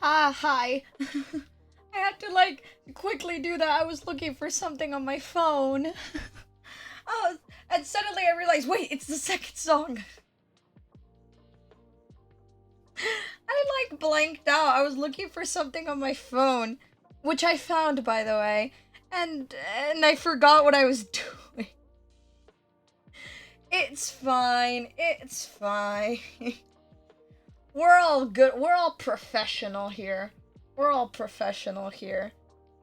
Ah, hi. I had to, like, quickly do that. I was looking for something on my phone. Oh, and suddenly I realized, wait, it's the second song. I, like, blanked out. I was looking for something on my phone, which I found, by the way, and I forgot what I was doing. It's fine. It's fine. We're all good. We're all professional here. We're all professional here.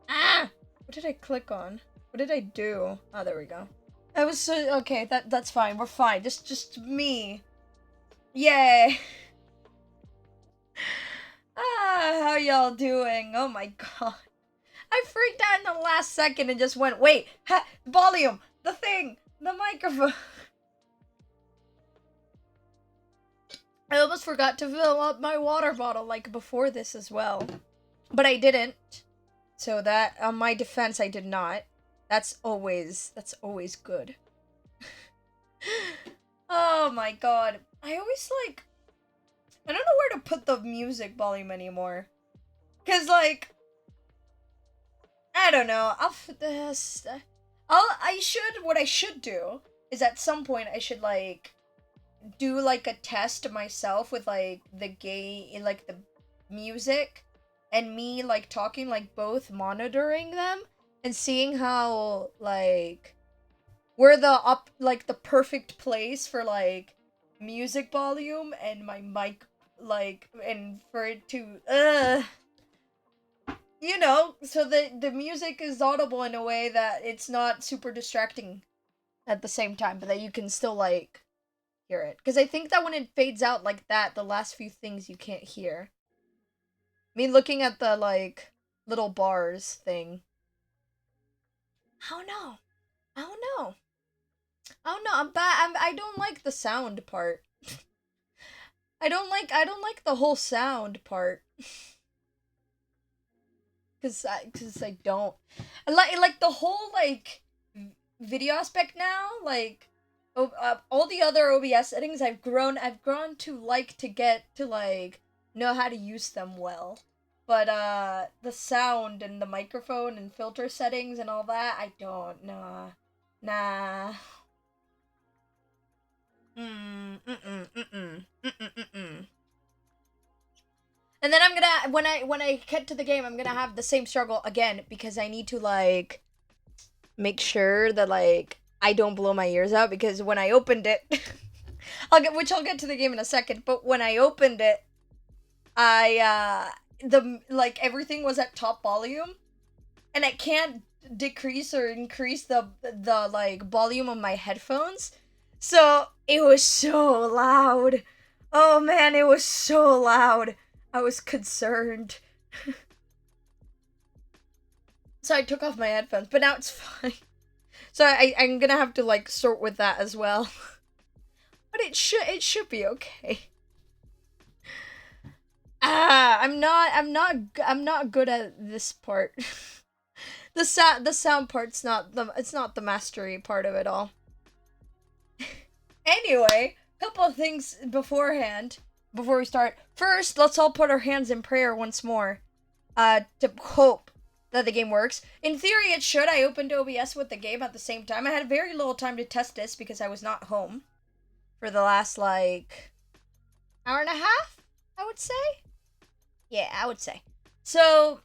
Ah! What did I click on? What did I do? Oh, there we go. I was so okay. That's fine. We're fine. Just me. Yay! Ah, how y'all doing? Oh my god. I freaked out in the last second and just went, wait, volume, the thing, the microphone. I almost forgot to fill up my water bottle like before this as well. But I didn't. So that, on my defense, I did not. That's always good. Oh my god. I always, like, I don't know where to put the music volume anymore. Cause, like, I don't know. What I should do is at some point I should, like, do, like, a test myself with, like, the music and me, like, talking, like, both monitoring them and seeing how, like, we're the perfect place for, like, music volume and my mic, like, and for it to, you know, so the music is audible in a way that it's not super distracting at the same time, but that you can still, like, hear it. Because I think that when it fades out like that, the last few things you can't hear. I mean, looking at the, like, little bars thing. I don't know. I don't know. I don't know. I'm bad. I don't like the sound part. I don't like the whole sound part. Cause I don't. Like the whole, like, video aspect now, like, all the other OBS settings I've grown to like to get to, like, know how to use them well. But the sound and the microphone and filter settings and all that, I don't. Nah. And then I'm gonna, when I get to the game, I'm gonna have the same struggle again because I need to, like, make sure that, like, I don't blow my ears out, because when I opened it, I'll get to the game in a second, but when I opened it, like, everything was at top volume, and I can't decrease or increase the like, volume of my headphones, so it was so loud. Oh man, it was so loud. I was concerned. So I took off my headphones, but now it's fine. So I'm gonna have to, like, sort with that as well. But it should be okay. I'm not good at this part. the sound part's not the mastery part of it all. Anyway, couple of things beforehand, before we start. First, let's all put our hands in prayer once more, to hope that the game works. In theory, it should. I opened OBS with the game at the same time. I had very little time to test this because I was not home for the last, like, hour and a half, I would say. Yeah, I would say. So,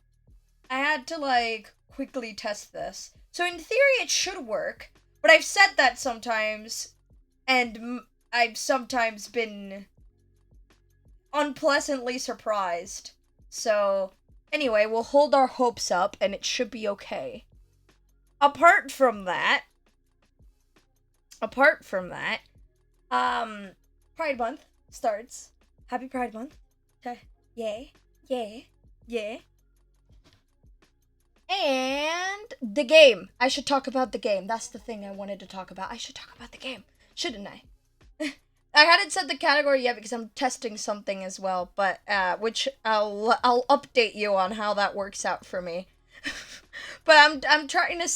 I had to, like, quickly test this. So, in theory, it should work. But I've said that sometimes, and I've sometimes been unpleasantly surprised. So, anyway, we'll hold our hopes up, and it should be okay. Apart from that, Pride Month starts. Happy Pride Month. Yay. And the game. I should talk about the game. That's the thing I wanted to talk about. I should talk about the game, shouldn't I? I hadn't said the category yet because I'm testing something as well, but which I'll update you on how that works out for me. But I'm trying to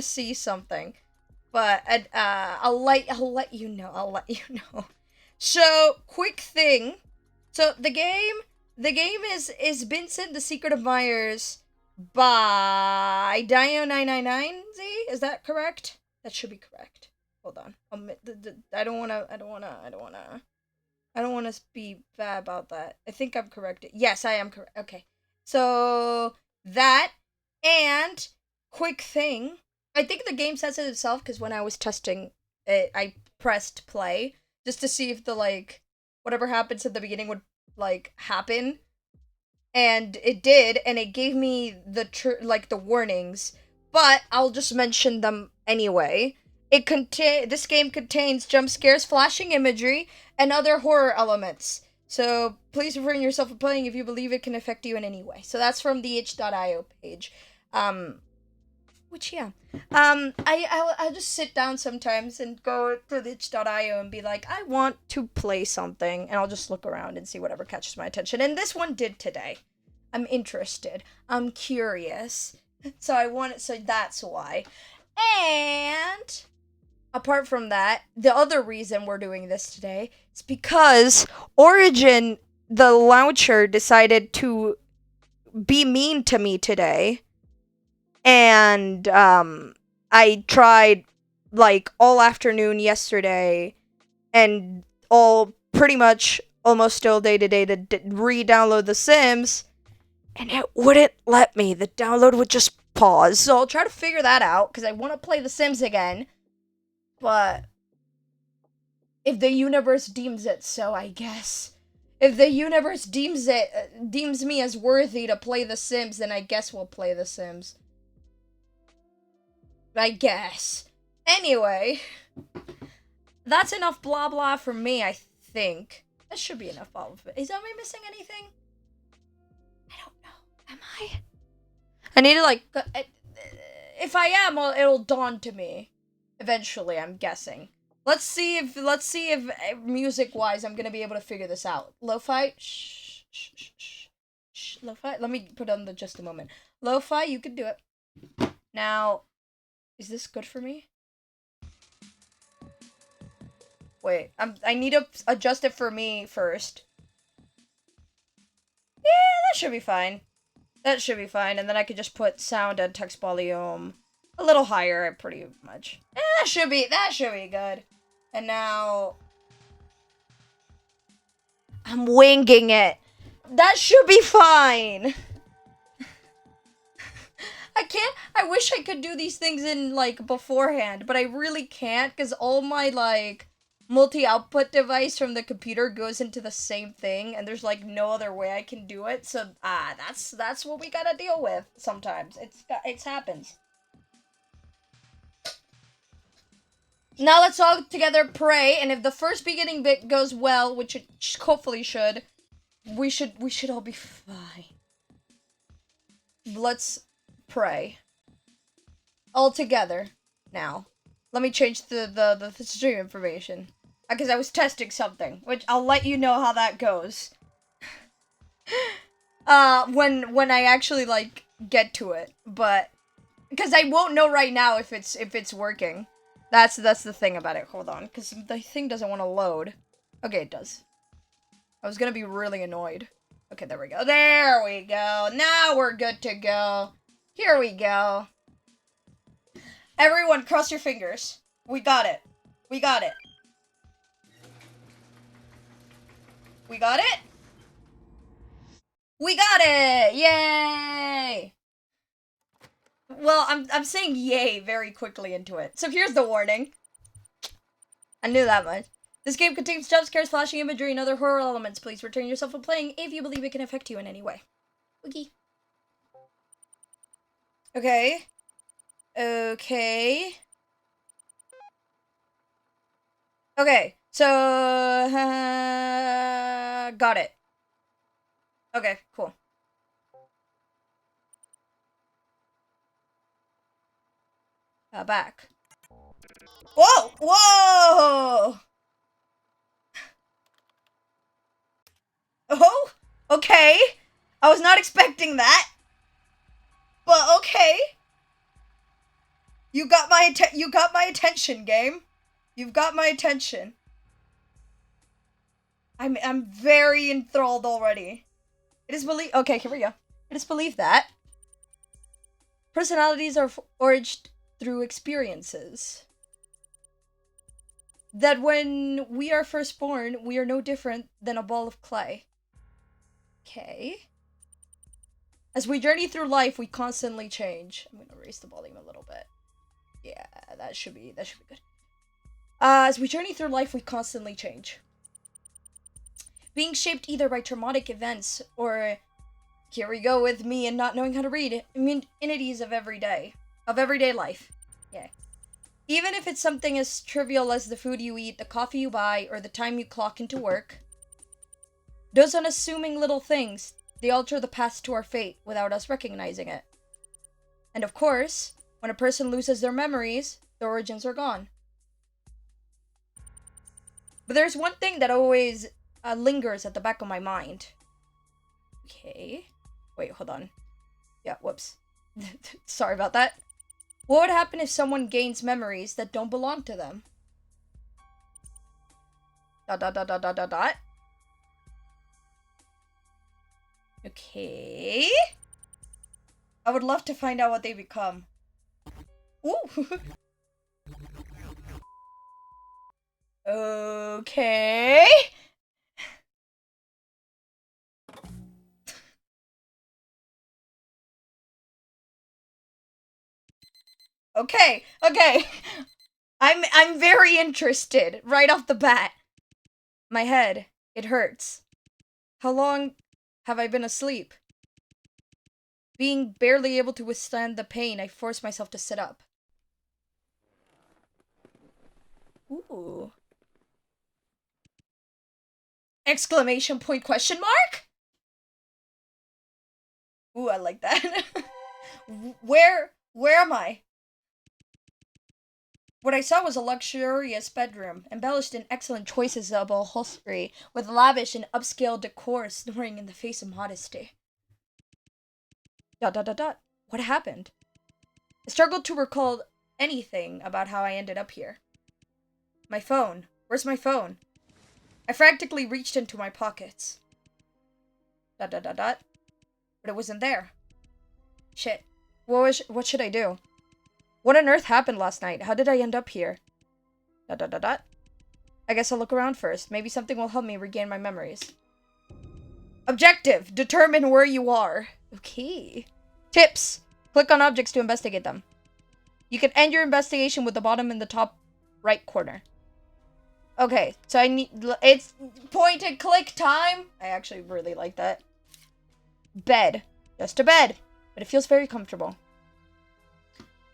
see something. But I'll let you know. So, quick thing. So the game is Vincent: The Secret of Myers by Dio999Z. Is that correct? That should be correct. Hold on. I don't wanna be bad about that. I think I'm correct. Yes, I am correct. Okay. So that, and quick thing. I think the game says it itself, because when I was testing it, I pressed play just to see if the, like, whatever happens at the beginning would, like, happen. And it did, and it gave me the warnings, but I'll just mention them anyway. This game contains jump scares, flashing imagery, and other horror elements. So please refrain yourself from playing if you believe it can affect you in any way. So that's from the itch.io page. Which, yeah. I'll just sit down sometimes and go to the itch.io and be like, I want to play something, and I'll just look around and see whatever catches my attention. And this one did today. I'm interested. I'm curious. So that's why. And apart from that, the other reason we're doing this today is because Origin, the launcher, decided to be mean to me today. And I tried, like, all afternoon yesterday and all pretty much almost still day to day to re-download The Sims, and it wouldn't let me. The download would just pause. So I'll try to figure that out because I want to play The Sims again. But if the universe deems it so, I guess. If the universe deems me as worthy to play The Sims, then I guess we'll play The Sims. I guess. Anyway, that's enough blah blah for me, I think. That should be enough of it. Is I missing anything? I don't know. Am I? I need to like. If I am, well, it'll dawn to me. Eventually, I'm guessing. Let's see if music-wise, I'm gonna be able to figure this out. Lo-fi, shh. Lo-fi. Let me put on just a moment. Lo-fi, you can do it. Now, is this good for me? Wait, I need to adjust it for me first. Yeah, that should be fine. That should be fine, and then I could just put sound and text volume a little higher, pretty much. That should be good. And now I'm winging it. That should be fine. I wish I could do these things in, like, beforehand, but I really can't, because all my, like, multi-output device from the computer goes into the same thing, and there's, like, no other way I can do it, so, that's what we gotta deal with sometimes. It happens. Now let's all together pray, and if the first beginning bit goes well, which it hopefully should, we should all be fine. Let's pray. All together. Now. Let me change the stream information. Because I was testing something, which I'll let you know how that goes. When I actually, like, get to it. But, because I won't know right now if it's working. That's the thing about it. Hold on, because the thing doesn't want to load. Okay, it does. I was gonna be really annoyed. Okay, there we go. There we go. Now we're good to go. Here we go. Everyone, cross your fingers. We got it. We got it. We got it? We got it! Yay! Well, I'm saying yay very quickly into it. So here's the warning. I knew that much. This game contains jump scares, flashing imagery, and other horror elements. Please return yourself from playing if you believe it can affect you in any way. Okay. Okay. Okay. Okay. So, got it. Okay, cool. Back. Whoa! Whoa! Oh, okay. I was not expecting that. But okay. You got my attention, game. You've got my attention. I'm very enthralled already. It is believed. Okay, here we go. It is believed that personalities are forged through experiences. That when we are first born, we are no different than a ball of clay. Okay. As we journey through life, we constantly change. I'm gonna raise the volume a little bit. Yeah, that should be good. As we journey through life, we constantly change. Being shaped either by traumatic events or, here we go with me and not knowing how to read, amenities of everyday life. Yeah. Even if it's something as trivial as the food you eat, the coffee you buy, or the time you clock into work, those unassuming little things, they alter the path to our fate without us recognizing it. And of course, when a person loses their memories, their origins are gone. But there's one thing that always lingers at the back of my mind. Okay. Wait, hold on. Yeah, whoops. Sorry about that. What would happen if someone gains memories that don't belong to them? ... Okay. I would love to find out what they become. Ooh. Okay. Okay. I'm very interested right off the bat. My head, it hurts. How long have I been asleep? Being barely able to withstand the pain, I forced myself to sit up. Ooh. Exclamation point question mark? Ooh, I like that. Where am I? What I saw was a luxurious bedroom, embellished in excellent choices of upholstery, with lavish and upscale decor snoring in the face of modesty. ... What happened? I struggled to recall anything about how I ended up here. My phone. Where's my phone? I frantically reached into my pockets. ... But it wasn't there. Shit. What should I do? What on earth happened last night? How did I end up here? ... I guess I'll look around first. Maybe something will help me regain my memories. Objective. Determine where you are. Okay. Tips. Click on objects to investigate them. You can end your investigation with the bottom in the top right corner. Okay, so it's point and click time. I actually really like that. Bed. Just a bed. But it feels very comfortable.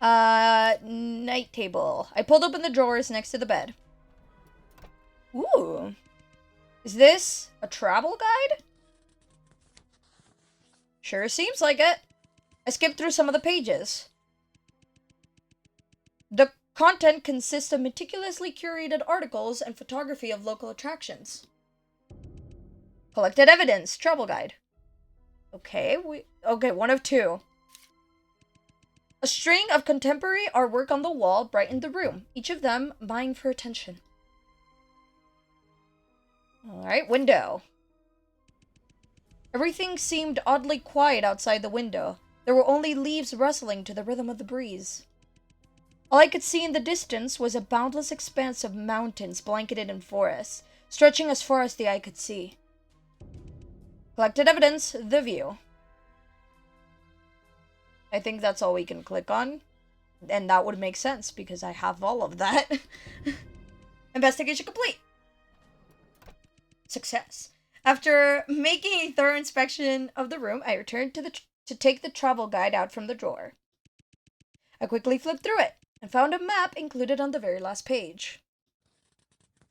Night table. I pulled open the drawers next to the bed. Ooh. Is this a travel guide? Sure seems like it. I skipped through some of the pages. The content consists of meticulously curated articles and photography of local attractions. Collected evidence. Travel guide. Okay, one of two. A string of contemporary artwork on the wall brightened the room, each of them vying for attention. Alright, window. Everything seemed oddly quiet outside the window. There were only leaves rustling to the rhythm of the breeze. All I could see in the distance was a boundless expanse of mountains blanketed in forests, stretching as far as the eye could see. Collected evidence, the view. I think that's all we can click on. And that would make sense, because I have all of that. Investigation complete. Success. After making a thorough inspection of the room, I returned to take the travel guide out from the drawer. I quickly flipped through it, and found a map included on the very last page.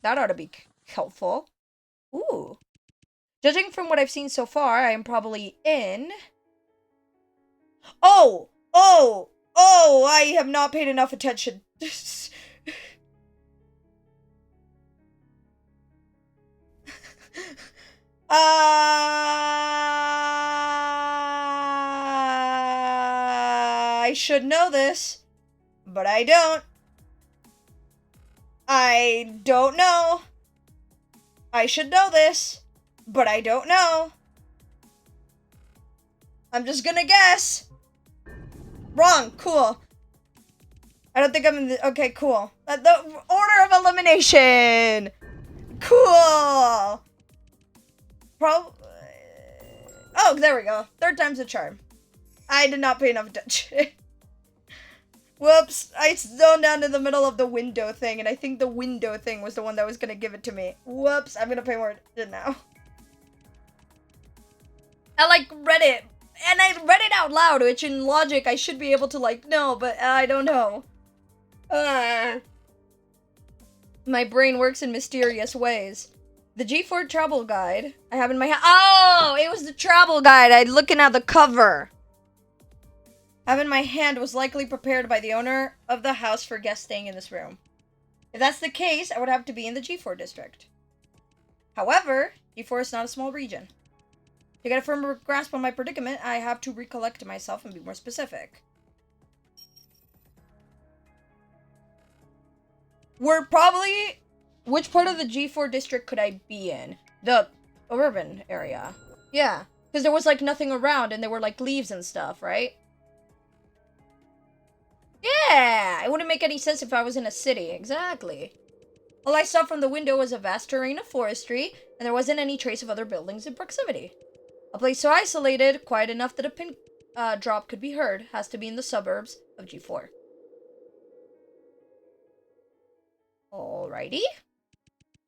That ought to be helpful. Ooh. Judging from what I've seen so far, I am probably in... Oh! I have not paid enough attention. I should know this, but I don't. I don't know. I should know this, but I don't know. I'm just gonna guess. Wrong. Cool. I don't think I'm in the... Okay, cool. The order of elimination. Cool. Oh, there we go. Third time's a charm. I did not pay enough attention. Whoops. I zoned down in the middle of the window thing, and I think the window thing was the one that was gonna give it to me. Whoops. I'm gonna pay more attention now. I, read it. And I read it out loud, which in logic I should be able to, know, but I don't know. My brain works in mysterious ways. The G4 travel guide I have in my hand. Oh, it was the travel guide. I'm looking at the cover. I have in my hand was likely prepared by the owner of the house for guests staying in this room. If that's the case, I would have to be in the G4 district. However, G4 is not a small region. To get a firmer grasp on my predicament, I have to recollect myself and be more specific. We're probably... Which part of the G4 district could I be in? The urban area. Yeah. Because there was, nothing around and there were, leaves and stuff, right? Yeah! It wouldn't make any sense if I was in a city. Exactly. All I saw from the window was a vast terrain of forestry, and there wasn't any trace of other buildings in proximity. A place so isolated, quiet enough that a pin drop could be heard, has to be in the suburbs of G4. Alrighty.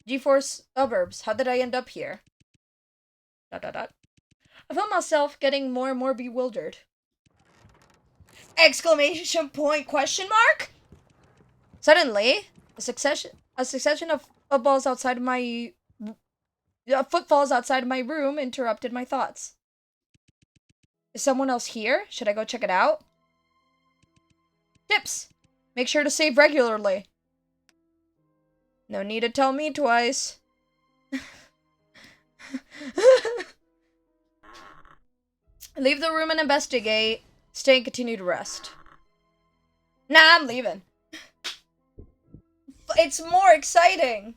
G-Force suburbs. How did I end up here? ... I found myself getting more and more bewildered. Exclamation point, question mark? Suddenly, a succession of footfalls outside of my room interrupted my thoughts. Is someone else here? Should I go check it out? Tips! Make sure to save regularly. No need to tell me twice. Leave the room and investigate. Stay and continue to rest. Nah, I'm leaving. It's more exciting.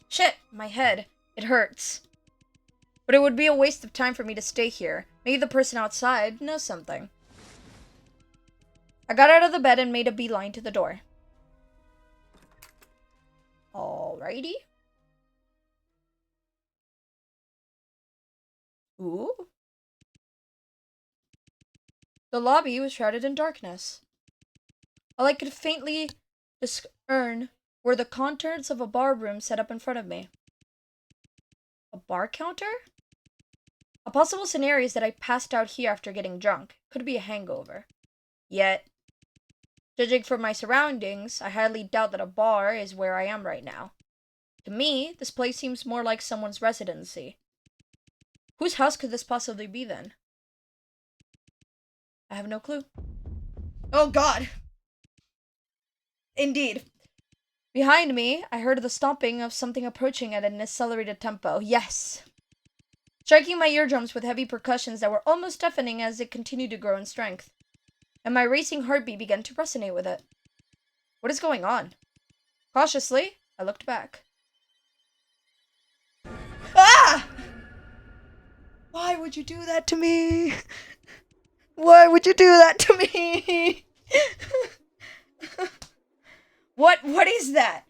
Shit, my head. It hurts. But it would be a waste of time for me to stay here. Maybe the person outside knows something. I got out of the bed and made a beeline to the door. Alrighty. Ooh. The lobby was shrouded in darkness. All I could faintly discern were the contours of a bar room set up in front of me. A bar counter? A possible scenario is that I passed out here after getting drunk. Could be a hangover. Yet, judging from my surroundings, I highly doubt that a bar is where I am right now. To me, this place seems more like someone's residency. Whose house could this possibly be then? I have no clue. Oh god! Indeed. Behind me, I heard the stomping of something approaching at an accelerated tempo. Yes! Striking my eardrums with heavy percussions that were almost deafening as it continued to grow in strength. And my racing heartbeat began to resonate with it. What is going on? Cautiously, I looked back. Ah! Why would you do that to me? Why would you do that to me? What is that?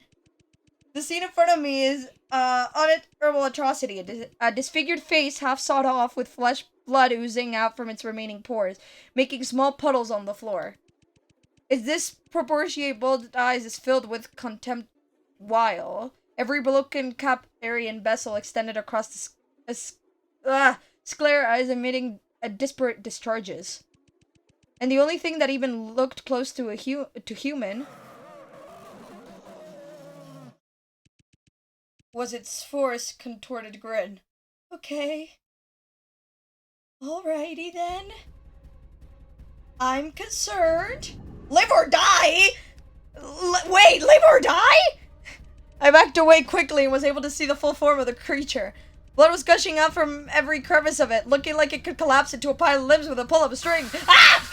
The scene in front of me is unutterable atrocity. A disfigured face half sawed off with blood oozing out from its remaining pores, making small puddles on the floor. Its disproportionate bulged eyes is filled with contempt, while every broken capillary and vessel extended across the sclera eyes emitting disparate discharges. And the only thing that even looked close to human was its forced, contorted grin. Okay. Alrighty then. I'm concerned. Live or die? Wait, live or die? I backed away quickly and was able to see the full form of the creature. Blood was gushing out from every crevice of it, looking like it could collapse into a pile of limbs with a pull of a string. Ah!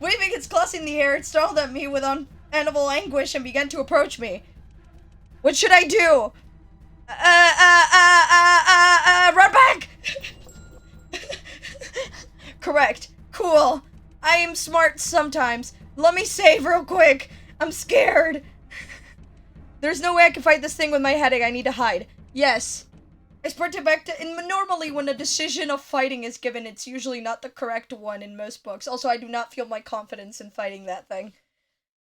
Waving its claws in the air, it snarled at me with unendable anguish and began to approach me. What should I do? Run back! Correct. Cool. I am smart sometimes. Let me save real quick. I'm scared. There's no way I can fight this thing with my headache. I need to hide. Yes. I sprinted back to... And normally when a decision of fighting is given, it's usually not the correct one in most books. Also, I do not feel my confidence in fighting that thing.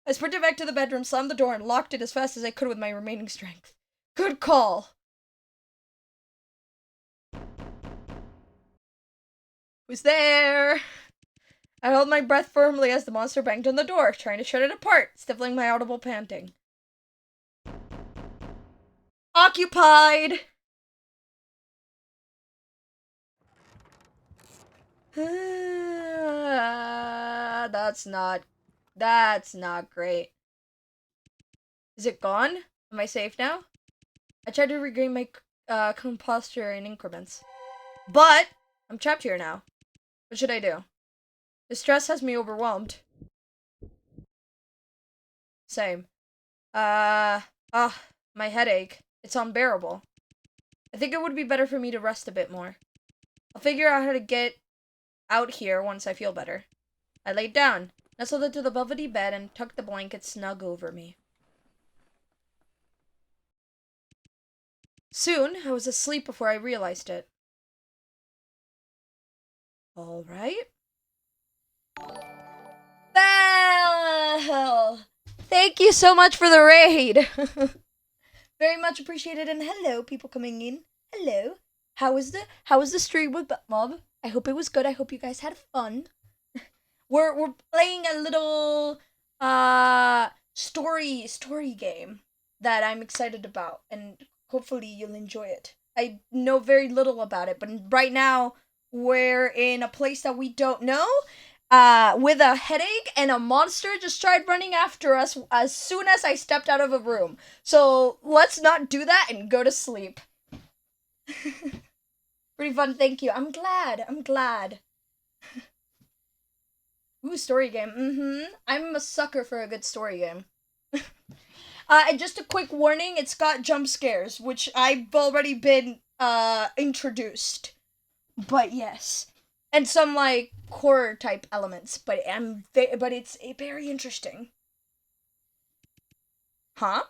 I sprinted back to the bedroom, slammed the door, and locked it as fast as I could with my remaining strength. Good call. Who's there? I held my breath firmly as the monster banged on the door, trying to shut it apart, stifling my audible panting. Occupied! That's not great. Is it gone? Am I safe now? I tried to regain my composture in increments. But I'm trapped here now. What should I do? The stress has me overwhelmed. Same. My headache. It's unbearable. I think it would be better for me to rest a bit more. I'll figure out how to get out here once I feel better. I laid down, nestled into the velvety bed, and tucked the blanket snug over me. Soon, I was asleep before I realized it. Alright. Well, thank thank you so much for the raid. Very much appreciated, and hello, people coming in. Hello. How was the stream with Mob? I hope it was good. I hope you guys had fun. We're playing a little story game that I'm excited about, and hopefully you'll enjoy it. I know very little about it, but right now we're in a place that we don't know, with a headache, and a monster just tried running after us as soon as I stepped out of a room. So let's not do that and go to sleep. Pretty fun, thank you. I'm glad. Ooh, story game. I'm a sucker for a good story game. And just a quick warning, it's got jump scares, which I've already been, introduced. But yes. And some, like, horror type elements, but it's very interesting. Huh?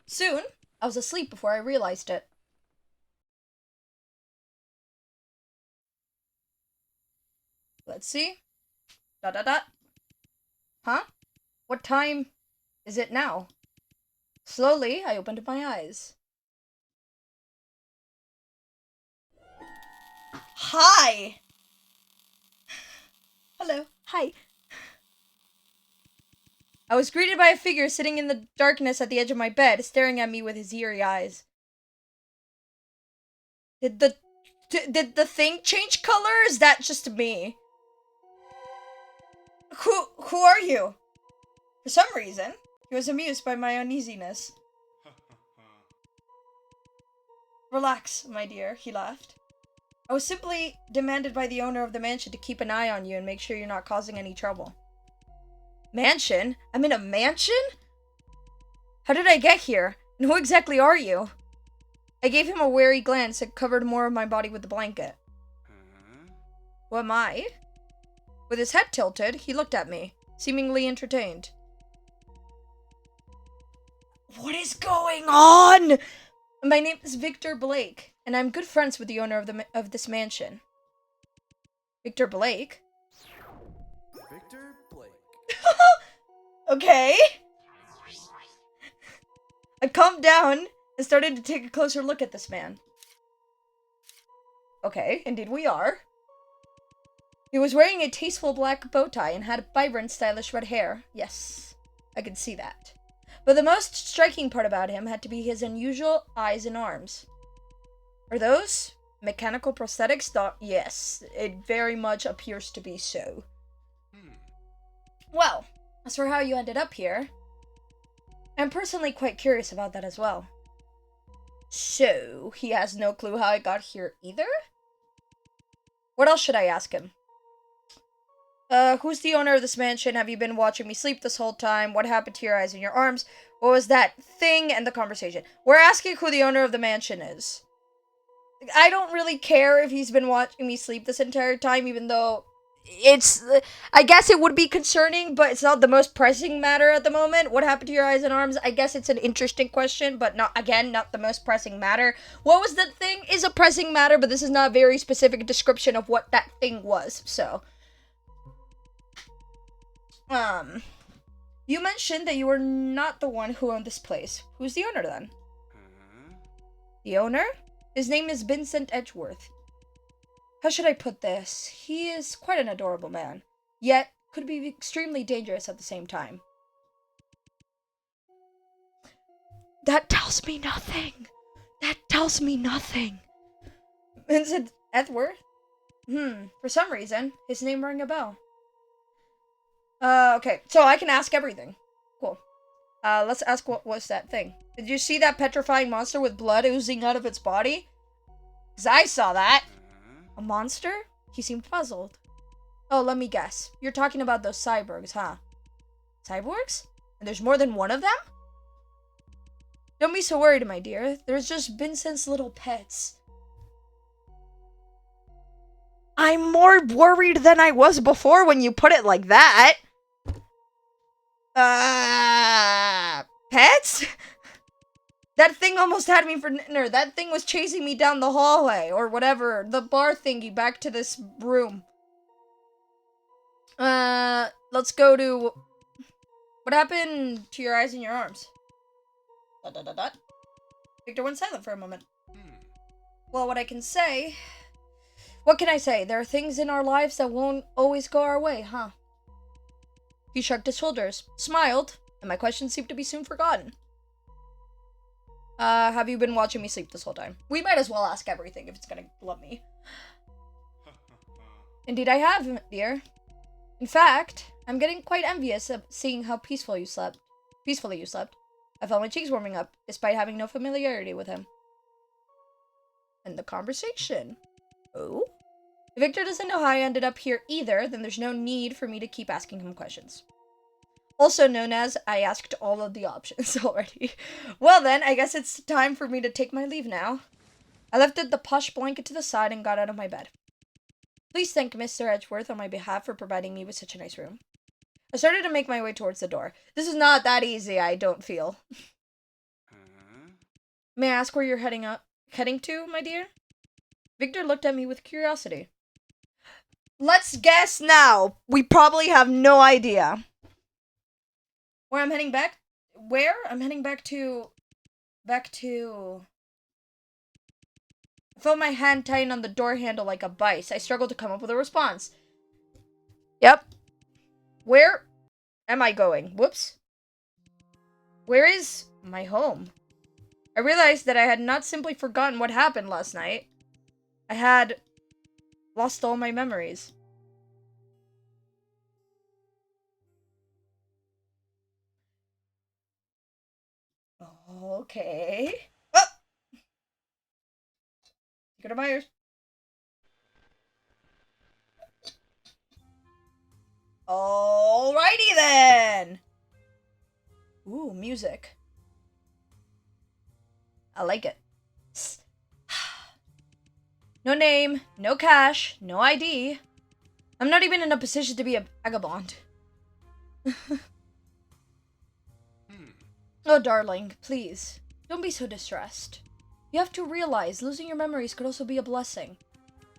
Soon? I was asleep before I realized it. Let's see. Dot. Huh? What time is it now? Slowly, I opened my eyes. Hi! Hello. Hi. I was greeted by a figure sitting in the darkness at the edge of my bed, staring at me with his eerie eyes. Did the thing change color? Is that just me? Who are you? For some reason, he was amused by my uneasiness. Relax, my dear, he laughed. I was simply demanded by the owner of the mansion to keep an eye on you and make sure you're not causing any trouble. Mansion? I'm in a mansion? How did I get here? And who exactly are you? I gave him a wary glance and covered more of my body with the blanket. Who am I? With his head tilted, he looked at me, seemingly entertained. What is going on? My name is Victor Blake, and I'm good friends with the owner of this mansion. Victor Blake? Victor Blake. Okay. I calmed down and started to take a closer look at this man. Okay, indeed we are. He was wearing a tasteful black bow tie and had vibrant, stylish red hair. Yes, I could see that. But the most striking part about him had to be his unusual eyes and arms. Are those mechanical prosthetics? Yes, it very much appears to be so. Well, as for how you ended up here, I'm personally quite curious about that as well. So, he has no clue how I got here either? What else should I ask him? Who's the owner of this mansion? Have you been watching me sleep this whole time? What happened to your eyes and your arms? What was that thing? And the conversation. We're asking who the owner of the mansion is. I don't really care if he's been watching me sleep this entire time, even though it's... I guess it would be concerning, but it's not the most pressing matter at the moment. What happened to your eyes and arms? I guess it's an interesting question, but not the most pressing matter. What was that thing is a pressing matter, but this is not a very specific description of what that thing was, so... You mentioned that you were not the one who owned this place. Who's the owner, then? The owner? His name is Vincent Edgeworth. How should I put this? He is quite an adorable man, yet could be extremely dangerous at the same time. That tells me nothing. That tells me nothing. Vincent Edgeworth? For some reason, his name rang a bell. Okay, so I can ask everything. Cool. Let's ask what was that thing. Did you see that petrifying monster with blood oozing out of its body? 'Cause I saw that. A monster? He seemed puzzled. Oh, let me guess. You're talking about those cyborgs, huh? Cyborgs? And there's more than one of them? Don't be so worried, my dear. There's just Vincent's little pets. I'm more worried than I was before when you put it like that. Pets? That thing almost had me for dinner. That thing was chasing me down the hallway, or whatever, the bar thingy, back to this room. Let's go to... What happened to your eyes and your arms? ... Victor went silent for a moment. Well, what can I say? There are things in our lives that won't always go our way, huh? He shrugged his shoulders, smiled, and my question seemed to be soon forgotten. Have you been watching me sleep this whole time? We might as well ask everything if it's gonna let me. Indeed I have, dear. In fact, I'm getting quite envious of seeing how peacefully you slept. I felt my cheeks warming up, despite having no familiarity with him. And the conversation. Oh? If Victor doesn't know how I ended up here either, then there's no need for me to keep asking him questions. Also known as, I asked all of the options already. Well then, I guess it's time for me to take my leave now. I lifted the plush blanket to the side and got out of my bed. Please thank Mr. Edgeworth on my behalf for providing me with such a nice room. I started to make my way towards the door. This is not that easy, I don't feel. May I ask where you're heading to, my dear? Victor looked at me with curiosity. Let's guess now. We probably have no idea. Where I'm heading back? Where? I'm heading back to... I felt my hand tighten on the door handle like a vice. I struggled to come up with a response. Yep. Where am I going? Whoops. Where is my home? I realized that I had not simply forgotten what happened last night. I had lost all my memories. Okay. Oh! Go to my ears. Alrighty then! Ooh, music. I like it. No name, no cash, no ID. I'm not even in a position to be a vagabond. Oh, darling, please. Don't be so distressed. You have to realize losing your memories could also be a blessing.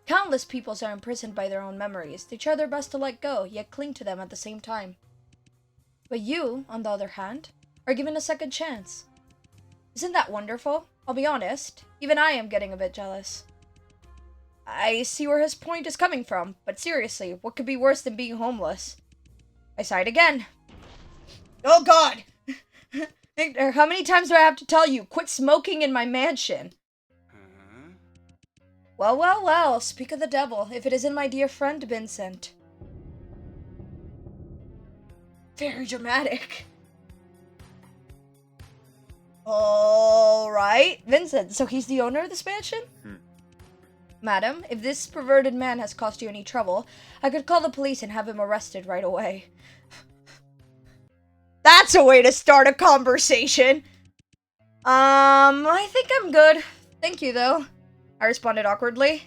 Countless peoples are imprisoned by their own memories. They try their best to let go, yet cling to them at the same time. But you, on the other hand, are given a second chance. Isn't that wonderful? I'll be honest, even I am getting a bit jealous. I see where his point is coming from, but seriously, what could be worse than being homeless? I sighed again. Oh god! Victor, how many times do I have to tell you? Quit smoking in my mansion. Well, well, well, speak of the devil, if it isn't my dear friend Vincent. Very dramatic. Alright, Vincent, so he's the owner of this mansion? Madam, if this perverted man has caused you any trouble, I could call the police and have him arrested right away. That's a way to start a conversation! I think I'm good. Thank you, though. I responded awkwardly.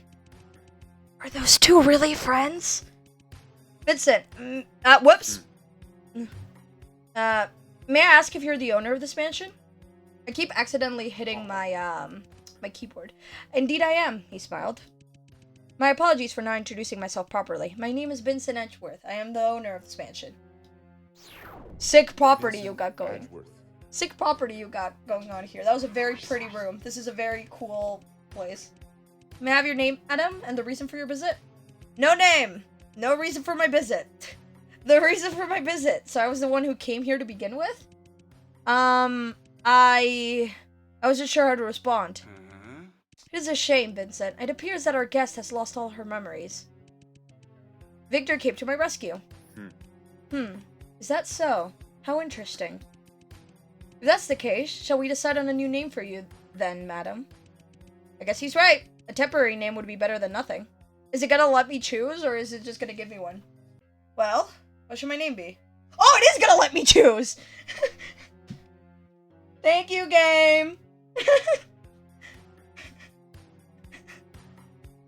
Are those two really friends? Vincent, whoops. May I ask if you're the owner of this mansion? I keep accidentally hitting my, my keyboard. Indeed I am, he smiled. My apologies for not introducing myself properly. My name is Vincent Edgeworth. I am the owner of this mansion. Sick property you got going. Sick property you got going on here. That was a very pretty room. This is a very cool place. May I have your name, Adam, and the reason for your visit? No name! No reason for my visit. The reason for my visit. So I was the one who came here to begin with? I wasn't sure how to respond. It is a shame, Vincent. It appears that our guest has lost all her memories. Victor came to my rescue. Is that so? How interesting. If that's the case, shall we decide on a new name for you, then, madam? I guess he's right. A temporary name would be better than nothing. Is it gonna let me choose, or is it just gonna give me one? Well, what should my name be? Oh, it is gonna let me choose! Thank you, game!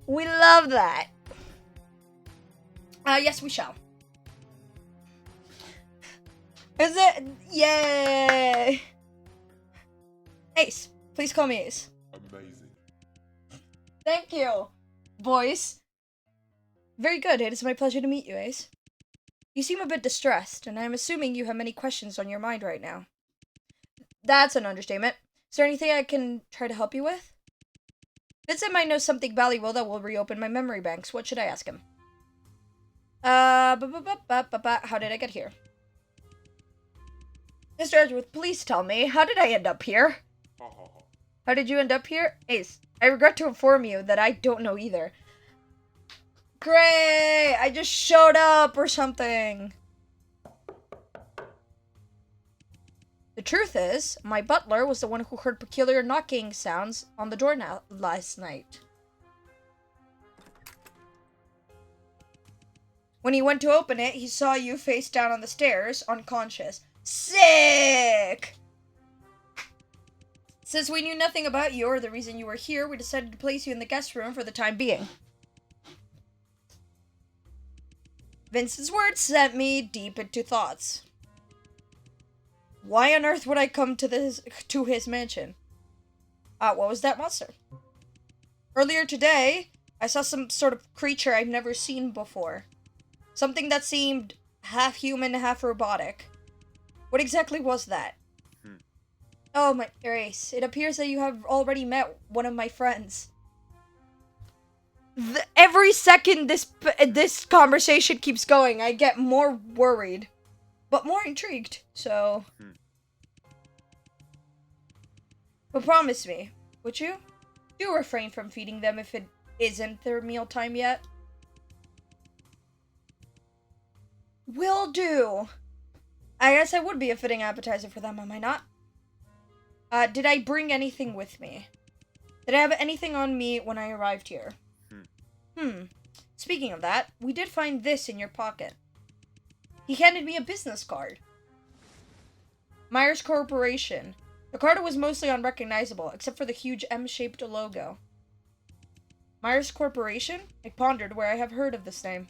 We love that. Yes, we shall. Is it? Yay! Ace. Please call me Ace. Amazing. Thank you, boys. Very good. It is my pleasure to meet you, Ace. You seem a bit distressed, and I'm assuming you have many questions on your mind right now. That's an understatement. Is there anything I can try to help you with? Vincent might know something valuable that will reopen my memory banks. What should I ask him? How did I get here? Mr. Edgeworth, please tell me, how did I end up here? How did you end up here? Ace, I regret to inform you that I don't know either. Great! I just showed up or something. The truth is, my butler was the one who heard peculiar knocking sounds on the door last night. When he went to open it, he saw you face down on the stairs, unconscious. Sick! Since we knew nothing about you or the reason you were here, we decided to place you in the guest room for the time being. Vincent's words sent me deep into thoughts. Why on earth would I come to his mansion? What was that monster? Earlier today, I saw some sort of creature I've never seen before. Something that seemed half human, half robotic. What exactly was that? Oh, my Ace, it appears that you have already met one of my friends. Every second this conversation keeps going, I get more worried. But more intrigued, so... But promise me, would you? Do refrain from feeding them if it isn't their mealtime yet. Will do. I guess I would be a fitting appetizer for them, am I not? Did I bring anything with me? Did I have anything on me when I arrived here? Speaking of that, we did find this in your pocket. He handed me a business card. Myers Corporation. The card was mostly unrecognizable, except for the huge M-shaped logo. Myers Corporation? I pondered where I have heard of this name.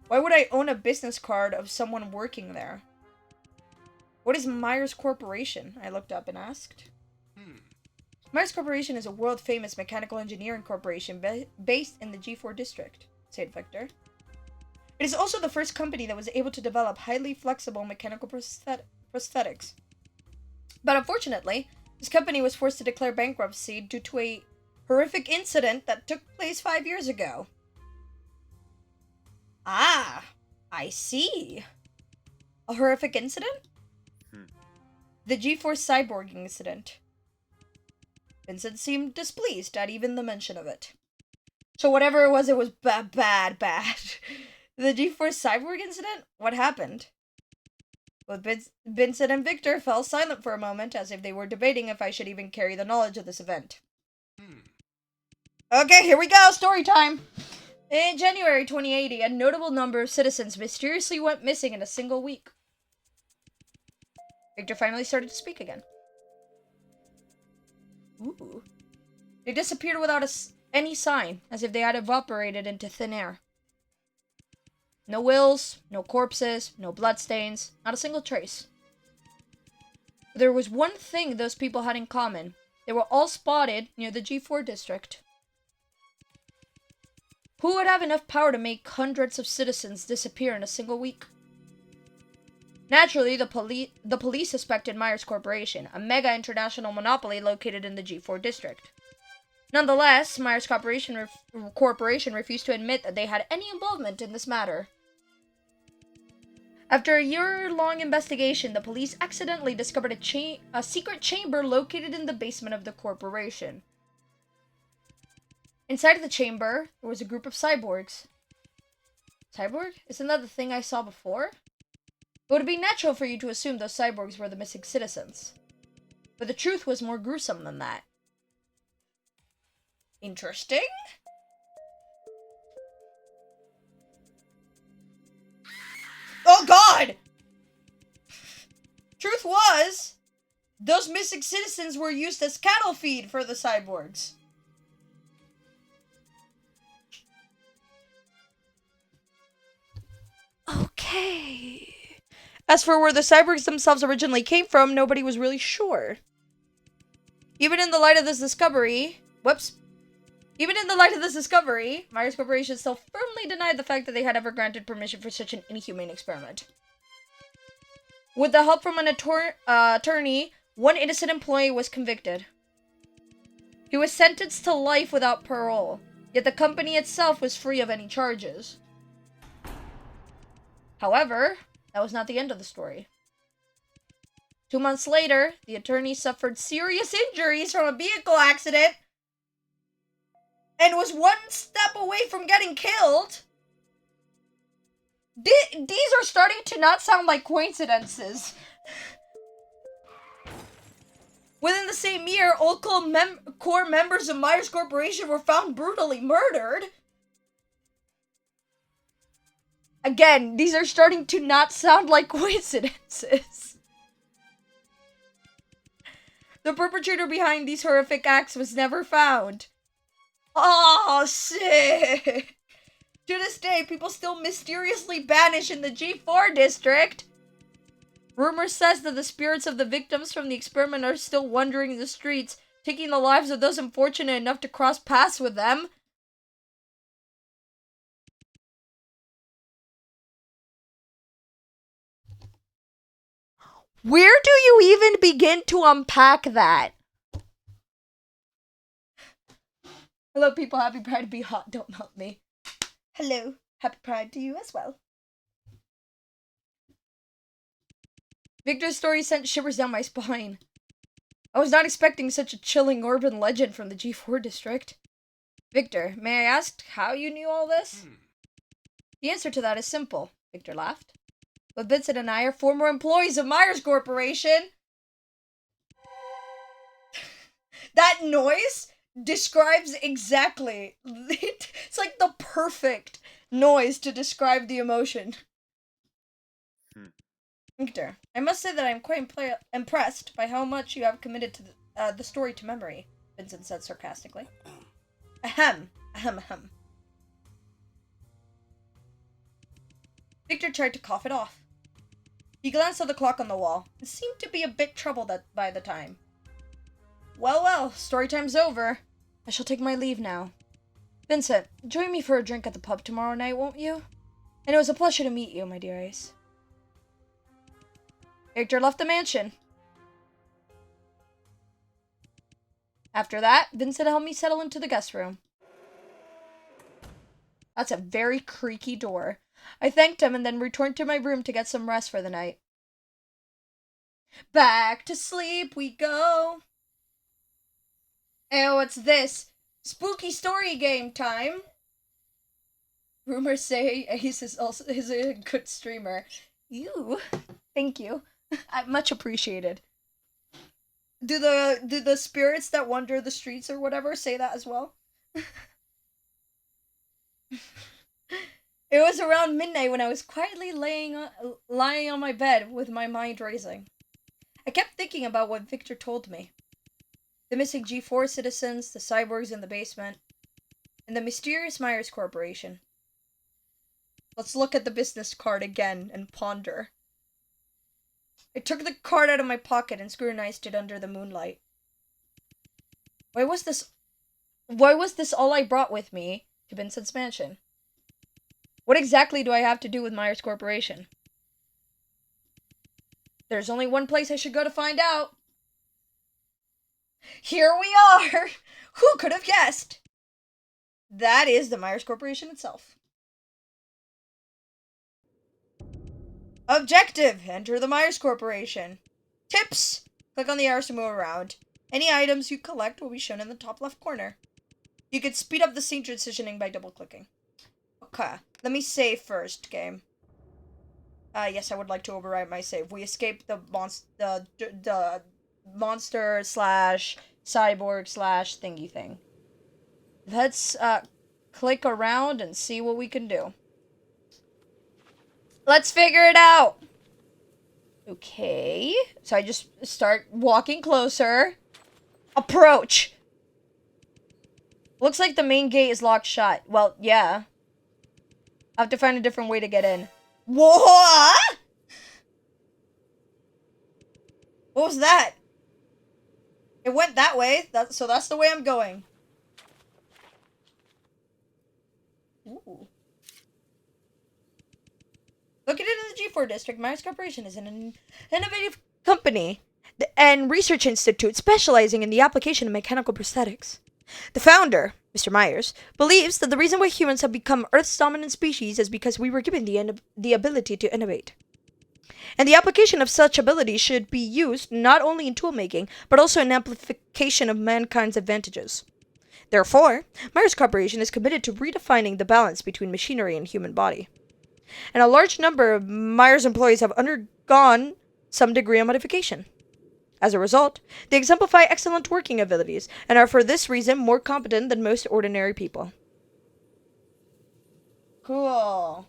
Why would I own a business card of someone working there? What is Myers Corporation? I looked up and asked. Myers Corporation is a world-famous mechanical engineering corporation based in the G4 district, said Victor. It is also the first company that was able to develop highly flexible mechanical prosthetics. But unfortunately, this company was forced to declare bankruptcy due to a horrific incident that took place 5 years ago. Ah, I see. A horrific incident? The G4 cyborging incident. Vincent seemed displeased at even the mention of it. So whatever it was bad. The G4 cyborg incident? What happened? Both Vincent and Victor fell silent for a moment, as if they were debating if I should even carry the knowledge of this event. Okay, here we go, story time! In January 2080, a notable number of citizens mysteriously went missing in a single week. Victor finally started to speak again. Ooh. They disappeared without any sign, as if they had evaporated into thin air. No wills, no corpses, no bloodstains, not a single trace. But there was one thing those people had in common. They were all spotted near the G4 district. Who would have enough power to make hundreds of citizens disappear in a single week? Naturally, the police suspected Myers Corporation, a mega international monopoly located in the G4 district. Nonetheless, Myers Corporation refused to admit that they had any involvement in this matter. After a year-long investigation, the police accidentally discovered a secret chamber located in the basement of the corporation. Inside of the chamber, there was a group of cyborgs. Cyborg? Isn't that the thing I saw before? It would be natural for you to assume those cyborgs were the missing citizens. But the truth was more gruesome than that. Interesting? Oh god! Truth was, those missing citizens were used as cattle feed for the cyborgs. Okay. As for where the cyborgs themselves originally came from, nobody was really sure. Even in the light of this discovery... Whoops. Even in the light of this discovery, Myers Corporation still firmly denied the fact that they had ever granted permission for such an inhumane experiment. With the help from an attorney, one innocent employee was convicted. He was sentenced to life without parole, yet the company itself was free of any charges. However, that was not the end of the story. 2 months later, the attorney suffered serious injuries from a vehicle accident and was one step away from getting killed. These are starting to not sound like coincidences. Within the same year, all core members of Myers Corporation were found brutally murdered. Again, these are starting to not sound like coincidences. The perpetrator behind these horrific acts was never found. Oh, shit! To this day, people still mysteriously vanish in the G4 district. Rumor says that the spirits of the victims from the experiment are still wandering the streets, taking the lives of those unfortunate enough to cross paths with them. Where do you even begin to unpack that? Hello, people. Happy Pride. Be hot. Don't melt me. Hello. Happy Pride to you as well. Victor's story sent shivers down my spine. I was not expecting such a chilling urban legend from the G4 district. Victor, may I ask how you knew all this? The answer to that is simple, Victor laughed. But Vincent and I are former employees of Myers Corporation. That noise describes exactly. It's like the perfect noise to describe the emotion. Victor, I must say that I am quite impressed by how much you have committed to the story to memory, Vincent said sarcastically. Ahem. Ahem, ahem. Victor tried to cough it off. He glanced at the clock on the wall. It seemed to be a bit troubled by the time. Well, well, story time's over. I shall take my leave now. Vincent, join me for a drink at the pub tomorrow night, won't you? And it was a pleasure to meet you, my dear Ace. Victor left the mansion. After that, Vincent helped me settle into the guest room. That's a very creaky door. I thanked him and then returned to my room to get some rest for the night. Back to sleep we go. Oh, what's this? Spooky story game time. Rumors say Ace is a good streamer. You, thank you. Much appreciated. Do the spirits that wander the streets or whatever say that as well? It was around midnight when I was quietly lying on my bed with my mind racing. I kept thinking about what Victor told me. The missing G4 citizens, the cyborgs in the basement, and the mysterious Myers Corporation. Let's look at the business card again and ponder. I took the card out of my pocket and scrutinized it under the moonlight. Why was this all I brought with me to Vincent's mansion? What exactly do I have to do with Myers Corporation? There's only one place I should go to find out. Here we are! Who could have guessed? That is the Myers Corporation itself. Objective! Enter the Myers Corporation. Tips! Click on the arrows to move around. Any items you collect will be shown in the top left corner. You can speed up the scene transitioning by double-clicking. Okay, let me save first, game. Yes, I would like to overwrite my save. We escaped the monster slash cyborg slash thingy thing. Let's, click around and see what we can do. Let's figure it out! Okay, so I just start walking closer. Approach! Looks like the main gate is locked shut. Well, yeah. I have to find a different way to get in. What? What was that? It went that way, so that's the way I'm going. Ooh. Located in the G4 district, Myers Corporation is an innovative company and research institute specializing in the application of mechanical prosthetics. The founder, Mr. Myers, believes that the reason why humans have become Earth's dominant species is because we were given the ability to innovate. And the application of such ability should be used not only in toolmaking, but also in amplification of mankind's advantages. Therefore, Myers Corporation is committed to redefining the balance between machinery and human body. And a large number of Myers employees have undergone some degree of modification. As a result, they exemplify excellent working abilities and are for this reason more competent than most ordinary people. Cool.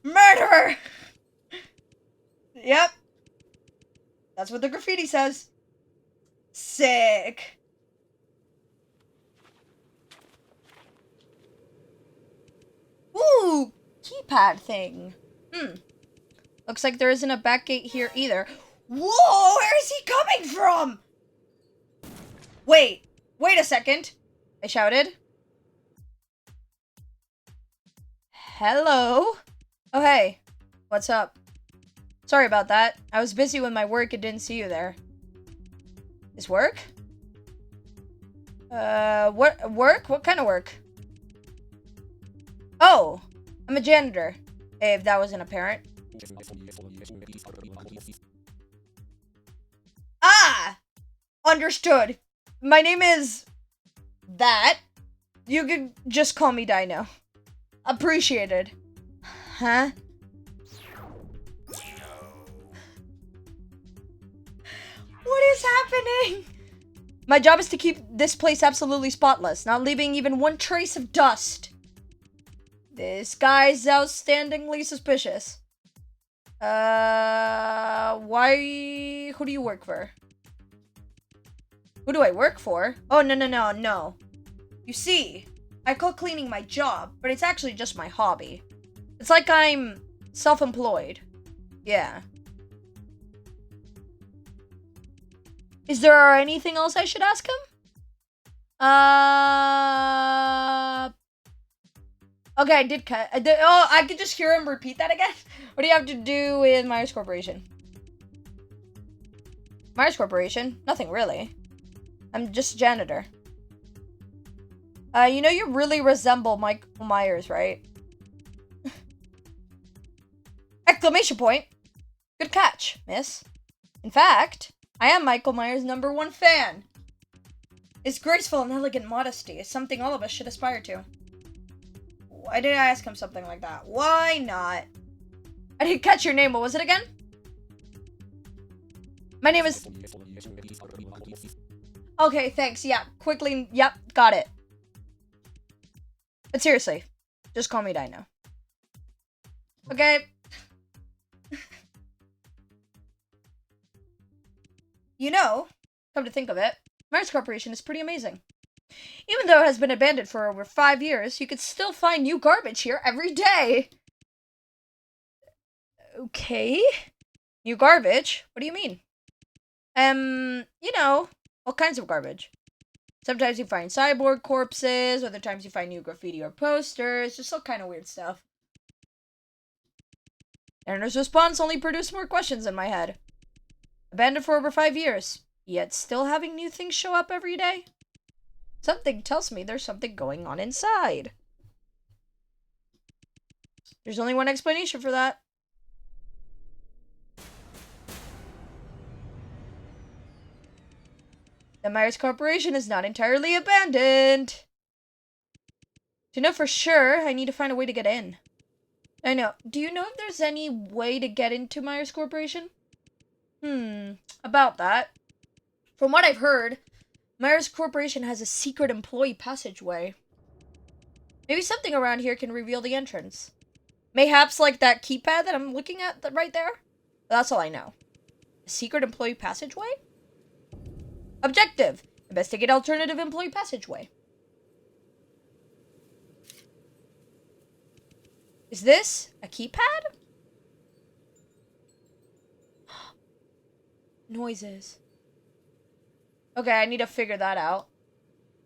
Murderer! Yep. That's what the graffiti says. Sick. Ooh, keypad thing. Looks like there isn't a back gate here either. Whoa, where is he coming from? Wait a second. I shouted. Hello? Oh, hey. What's up? Sorry about that. I was busy with my work and didn't see you there. Is work? What work? What kind of work? Oh, I'm a janitor, if that wasn't apparent. Ah! Understood. My name is... that. You could just call me Dino. Appreciated. Huh? What is happening? My job is to keep this place absolutely spotless, not leaving even one trace of dust. This guy's outstandingly suspicious. Why? Who do you work for? Who do I work for? Oh, no. You see, I call cleaning my job, but it's actually just my hobby. It's like I'm self-employed. Yeah. Is there anything else I should ask him? Okay, I did cut. I could just hear him repeat that again. What do you have to do with Myers Corporation? Myers Corporation? Nothing really. I'm just a janitor. You know you really resemble Michael Myers, right? Exclamation point. Good catch, miss. In fact, I am Michael Myers' #1 fan. His graceful and elegant modesty is something all of us should aspire to. Why did I ask him something like that? Why not? I didn't catch your name. What was it again? My name is... Okay, thanks. Yeah, quickly. Yep, got it. But seriously, just call me Dino. Okay. You know, come to think of it, Myers Corporation is pretty amazing. Even though it has been abandoned for over 5 years, you could still find new garbage here every day. Okay. New garbage? What do you mean? You know, all kinds of garbage. Sometimes you find cyborg corpses, other times you find new graffiti or posters, just all kind of weird stuff. Aaron's response only produced more questions in my head. Abandoned for over 5 years, yet still having new things show up every day? Something tells me there's something going on inside. There's only one explanation for that. The Myers Corporation is not entirely abandoned. To know for sure, I need to find a way to get in. I know. Do you know if there's any way to get into Myers Corporation? About that. From what I've heard, Myers Corporation has a secret employee passageway. Maybe something around here can reveal the entrance. Mayhaps like that keypad that I'm looking at right there? That's all I know. A secret employee passageway? Objective. Investigate alternative employee passageway. Is this a keypad? Noises. Okay, I need to figure that out.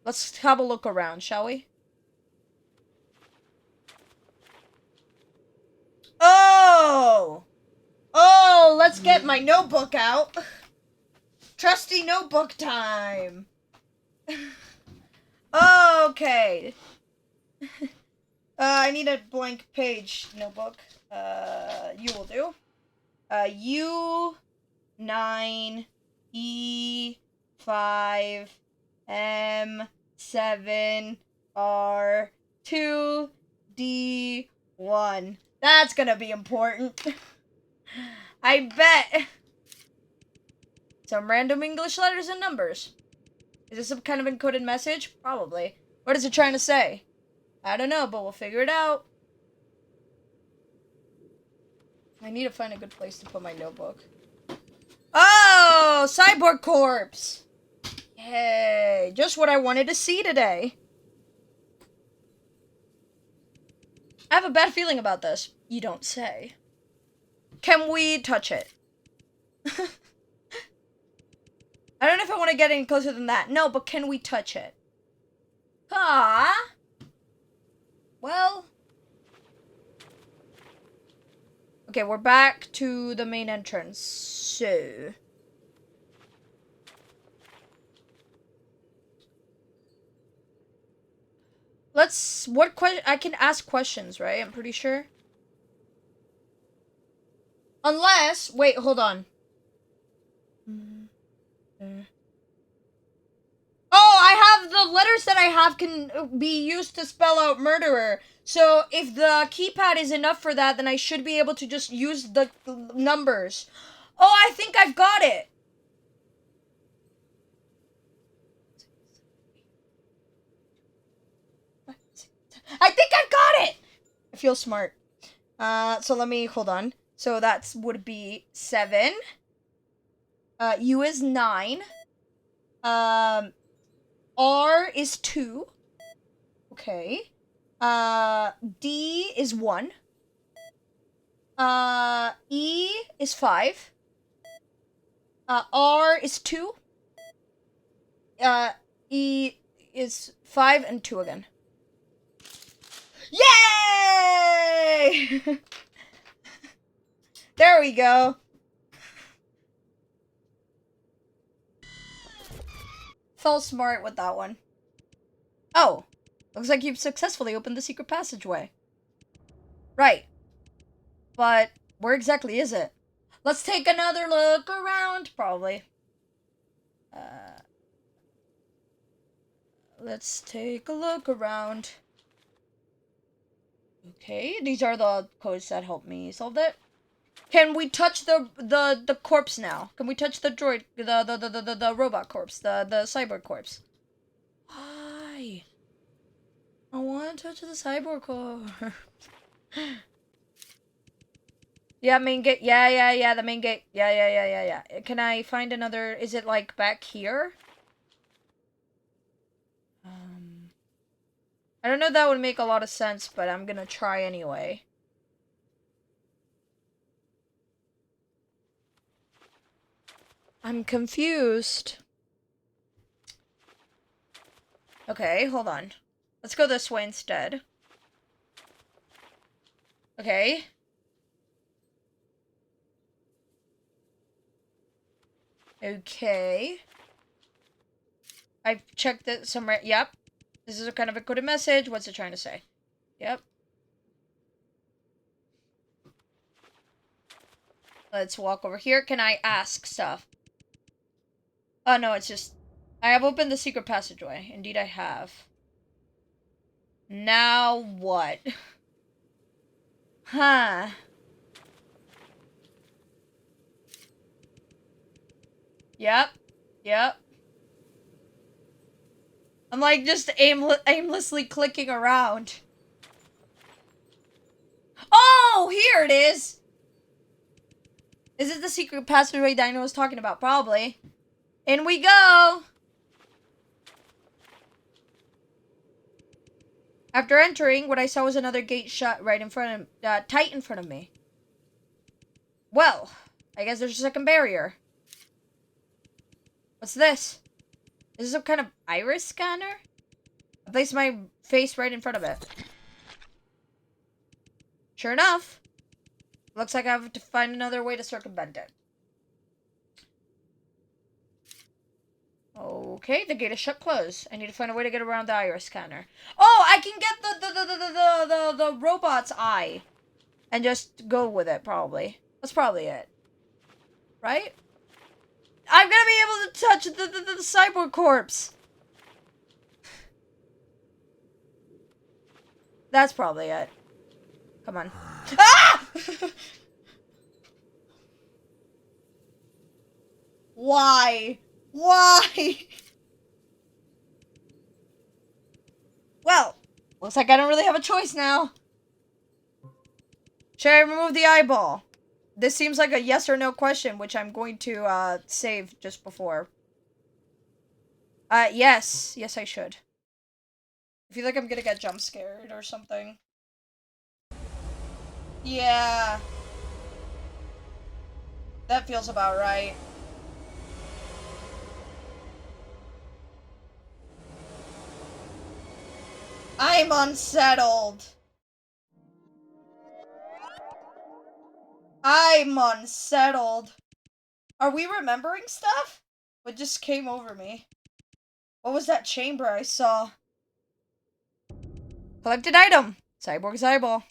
Let's have a look around, shall we? Oh! Oh, let's get my notebook out. Trusty notebook time. Okay. I need a blank page notebook. You will do. U9 E5 M7 R2 D1. That's gonna be important. I bet. Some random English letters and numbers. Is this some kind of encoded message? Probably. What is it trying to say? I don't know, but we'll figure it out. I need to find a good place to put my notebook. Oh! Cyborg corpse! Yay! Just what I wanted to see today. I have a bad feeling about this. You don't say. Can we touch it? I don't know if I want to get any closer than that. No, but can we touch it? Ah. Well. Okay, we're back to the main entrance. So. What question? I can ask questions, right? I'm pretty sure. Unless, wait, hold on. Oh, I have the letters that I have can be used to spell out murderer. So if the keypad is enough for that, then I should be able to just use the numbers. Oh, I think I've got it. I think I've got it. I feel smart. So let me, hold on. So that would be 7. U is 9. R is 2. Okay. D is 1. E is 5. R is 2. E is 5 and 2 again. Yay! There we go. Felt smart with that one. Oh, looks like you've successfully opened the secret passageway. Right. But where exactly is it? Let's take another look around, probably. Let's take a look around. Okay, these are the codes that help me solve it. Can we touch the corpse now? Can we touch the droid, the robot corpse, the cyborg corpse? Why? I want to touch the cyborg corpse. Yeah, main gate. Yeah, the main gate. Yeah. Can I find another? Is it like back here? I don't know if that would make a lot of sense, but I'm gonna try anyway. I'm confused. Okay, hold on. Let's go this way instead. Okay. Okay. I've checked it somewhere. Yep. This is a kind of a coded message. What's it trying to say? Yep. Let's walk over here. Can I ask stuff? Oh, no, it's just... I have opened the secret passageway. Indeed, I have. Now what? Huh. Yep. I'm like just aimlessly clicking around. Oh, here it is. Is it the secret passageway Dino was talking about? Probably. In we go. After entering, what I saw was another gate shut right in front of, tight in front of me. Well, I guess there's a second barrier. What's this? Is this some kind of iris scanner? I placed my face right in front of it. Sure enough. Looks like I have to find another way to circumvent it. Okay, the gate is shut closed. I need to find a way to get around the iris scanner. Oh, I can get the robot's eye. And just go with it, probably. That's probably it. Right? I'm gonna be able to touch the cyborg corpse. That's probably it. Come on. Ah! Why? Why? Well, looks like I don't really have a choice now. Should I remove the eyeball? This seems like a yes or no question, which I'm going to save just before. Yes. Yes, I should. I feel like I'm gonna get jump scared or something. Yeah. That feels about right. I'm unsettled. I'm unsettled. Are we remembering stuff? What just came over me? What was that chamber I saw? Collected item. Cyborg's eyeball.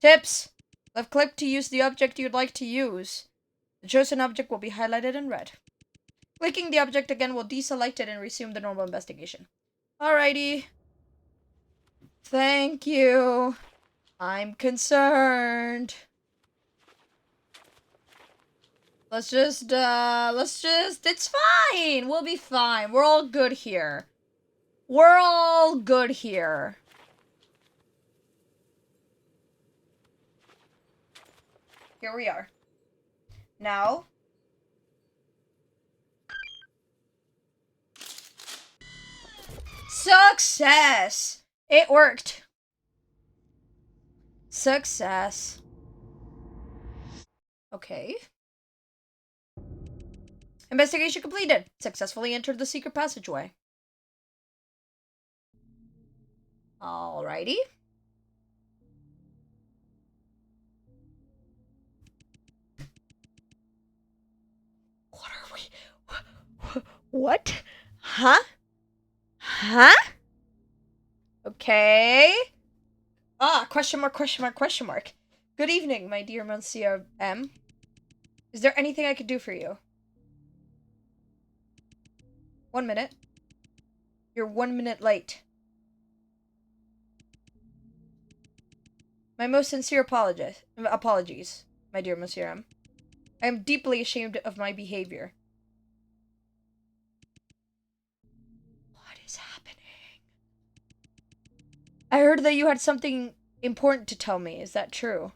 Tips. Left click to use the object you'd like to use. The chosen object will be highlighted in red. Clicking the object again will deselect it and resume the normal investigation. Alrighty. Thank you. I'm concerned. Let's just, it's fine. We'll be fine. We're all good here. We're all good here. Here we are. Now. Success! It worked. Success. Okay. Investigation completed. Successfully entered the secret passageway. Alrighty. What are we? What? Huh? Huh? Okay. Question mark, question mark, question mark. Good evening, my dear Monsieur M. Is there anything I could do for you? 1 minute. You're 1 minute late. My most sincere apologies, my dear Monsieur M. I am deeply ashamed of my behavior. What is happening? I heard that you had something important to tell me. Is that true?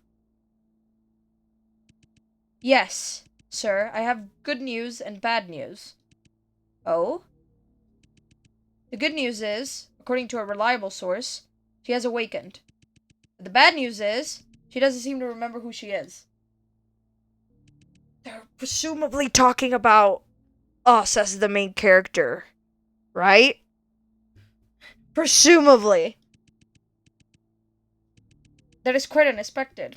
Yes, sir. I have good news and bad news. Oh? The good news is, according to a reliable source, she has awakened. But the bad news is, she doesn't seem to remember who she is. They're presumably talking about us as the main character, right? Presumably. That is quite unexpected.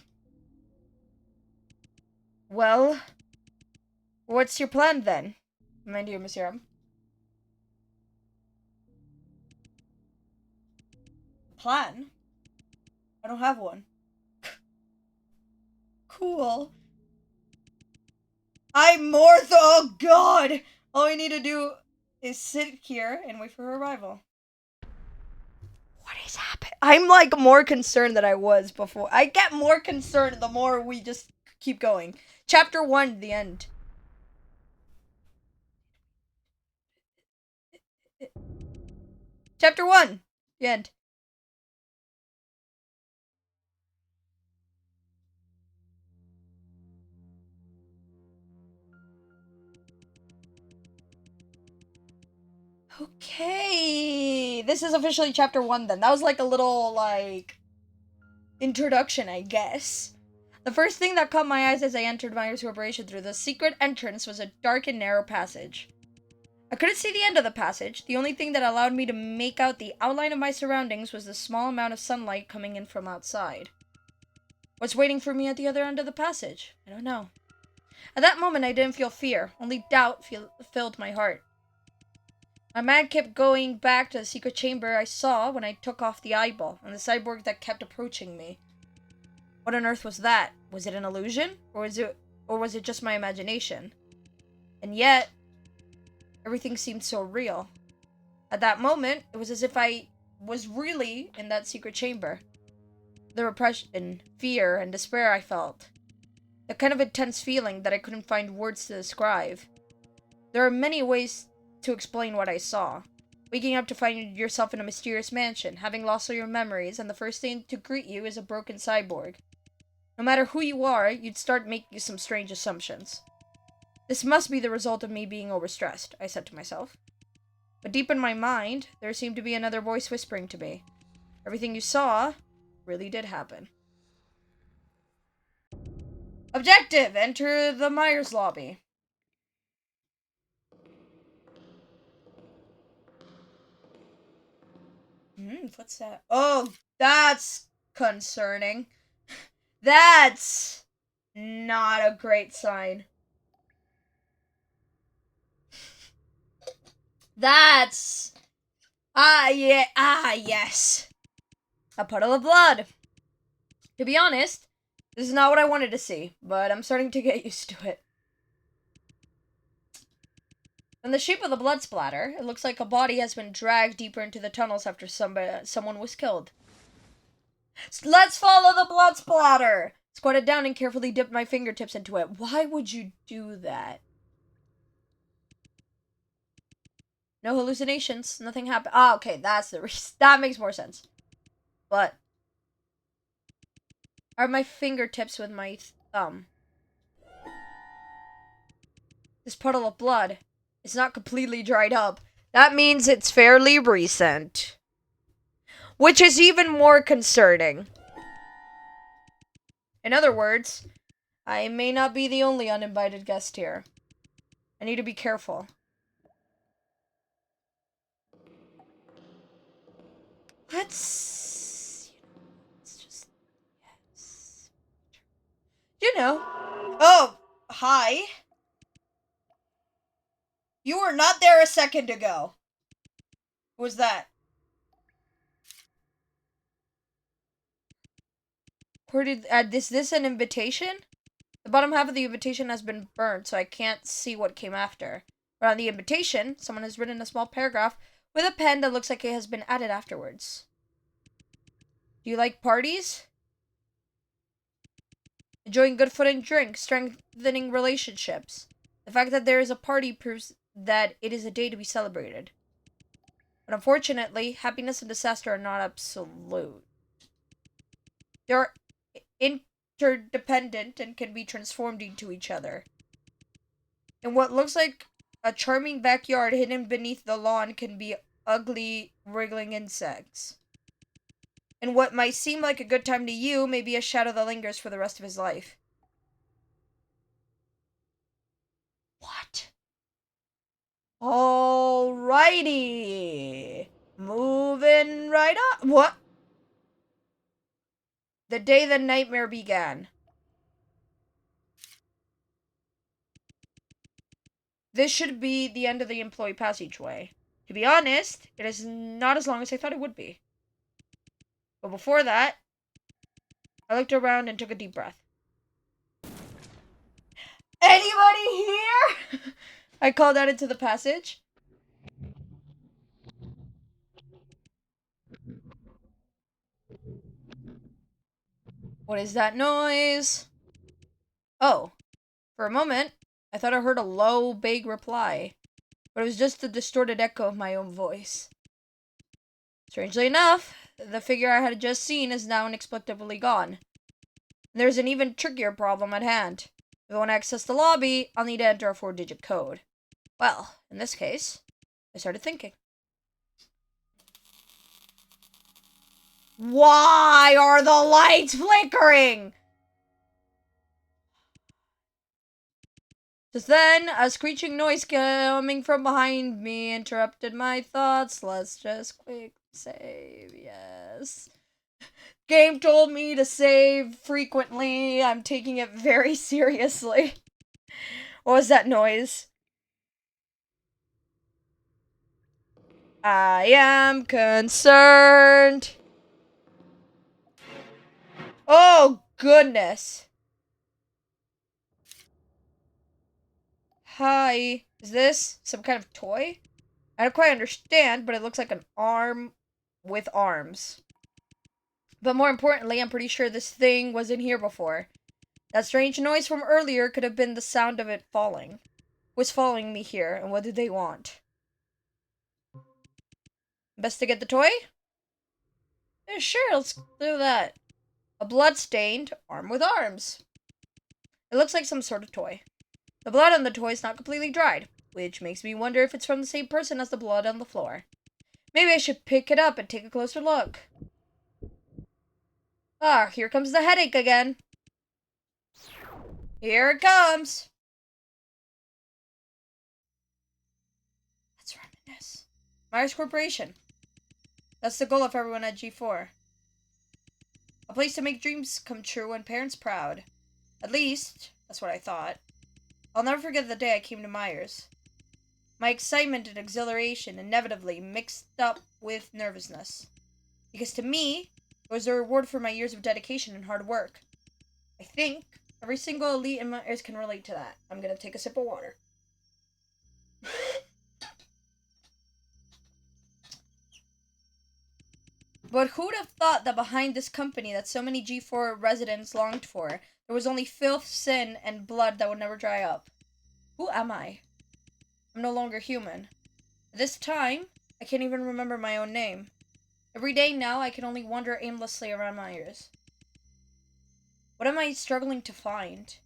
Well, what's your plan then, my dear Monsieur M? Plan? I don't have one. Cool. I'm Martha! Oh god! All I need to do is sit here and wait for her arrival. What is happening? I'm like more concerned than I was before. I get more concerned the more we just keep going. Chapter 1, the end. Chapter 1, the end. Okay, this is officially chapter 1 then. That was like a little, like, introduction, I guess. The first thing that caught my eyes as I entered Myers Corporation through the secret entrance was a dark and narrow passage. I couldn't see the end of the passage. The only thing that allowed me to make out the outline of my surroundings was the small amount of sunlight coming in from outside. What's waiting for me at the other end of the passage? I don't know. At that moment, I didn't feel fear. Only doubt filled my heart. My mind kept going back to the secret chamber I saw when I took off the eyeball, and the cyborg that kept approaching me. What on earth was that? Was it an illusion? Or was it just my imagination? And yet, everything seemed so real. At that moment, it was as if I was really in that secret chamber. The repression, fear, and despair I felt. The kind of intense feeling that I couldn't find words to describe. There are many ways to explain what I saw. Waking up to find yourself in a mysterious mansion, having lost all your memories, and the first thing to greet you is a broken cyborg. No matter who you are, you'd start making some strange assumptions. This must be the result of me being overstressed, I said to myself. But deep in my mind, there seemed to be another voice whispering to me. Everything you saw really did happen. Objective! Enter the Myers lobby. What's that? Oh, that's concerning. That's not a great sign. That's... yes. A puddle of blood. To be honest, this is not what I wanted to see, but I'm starting to get used to it. From the shape of the blood splatter, it looks like a body has been dragged deeper into the tunnels after someone was killed. Let's follow the blood splatter! Squatted down and carefully dipped my fingertips into it. Why would you do that? No hallucinations. Nothing happened. Ah, okay, that's the reason. That makes more sense. But I have my fingertips with my thumb. This puddle of blood is not completely dried up. That means it's fairly recent. Which is even more concerning. In other words, I may not be the only uninvited guest here. I need to be careful. Let's just... Yes. You know. Oh, hi. You were not there a second ago. Who was that? Is this an invitation? The bottom half of the invitation has been burnt, so I can't see what came after. But on the invitation, someone has written a small paragraph with a pen that looks like it has been added afterwards. Do you like parties? Enjoying good food and drink, strengthening relationships. The fact that there is a party proves that it is a day to be celebrated. But unfortunately, happiness and disaster are not absolute. They are interdependent and can be transformed into each other. In what looks like a charming backyard hidden beneath the lawn can be ugly, wriggling insects. And what might seem like a good time to you may be a shadow that lingers for the rest of his life. What? Alrighty. Moving right up. What? The day the nightmare began. This should be the end of the employee passageway. To be honest, it is not as long as I thought it would be. But before that, I looked around and took a deep breath. Anybody here? I called out into the passage. What is that noise? Oh, for a moment, I thought I heard a low, vague reply, but it was just the distorted echo of my own voice. Strangely enough, the figure I had just seen is now inexplicably gone. And there's an even trickier problem at hand. If I want to access the lobby, I'll need to enter a 4-digit code. Well, in this case, I started thinking. Why are the lights flickering? Just then, a screeching noise coming from behind me interrupted my thoughts. Let's just quick save, yes. Game told me to save frequently. I'm taking it very seriously. What was that noise? I am concerned. Oh, goodness. Hi. Is this some kind of toy? I don't quite understand, but it looks like an arm with arms. But more importantly, I'm pretty sure this thing was in here before. That strange noise from earlier could have been the sound of it falling. Was following me here, and what did they want? Best to get the toy? Yeah, sure, let's do that. A blood-stained arm with arms. It looks like some sort of toy. The blood on the toy is not completely dried, which makes me wonder if it's from the same person as the blood on the floor. Maybe I should pick it up and take a closer look. Ah, here comes the headache again. Here it comes. Let's reminisce. Myers Corporation. That's the goal of everyone at G4. A place to make dreams come true and parents proud. At least, that's what I thought. I'll never forget the day I came to Myers. My excitement and exhilaration inevitably mixed up with nervousness. Because to me, it was a reward for my years of dedication and hard work. I think every single elite in Myers can relate to that. I'm gonna take a sip of water. But who'd have thought that behind this company that so many G4 residents longed for, there was only filth, sin, and blood that would never dry up? Who am I? I'm no longer human. At this time, I can't even remember my own name. Every day now, I can only wander aimlessly around Myers. What am I struggling to find?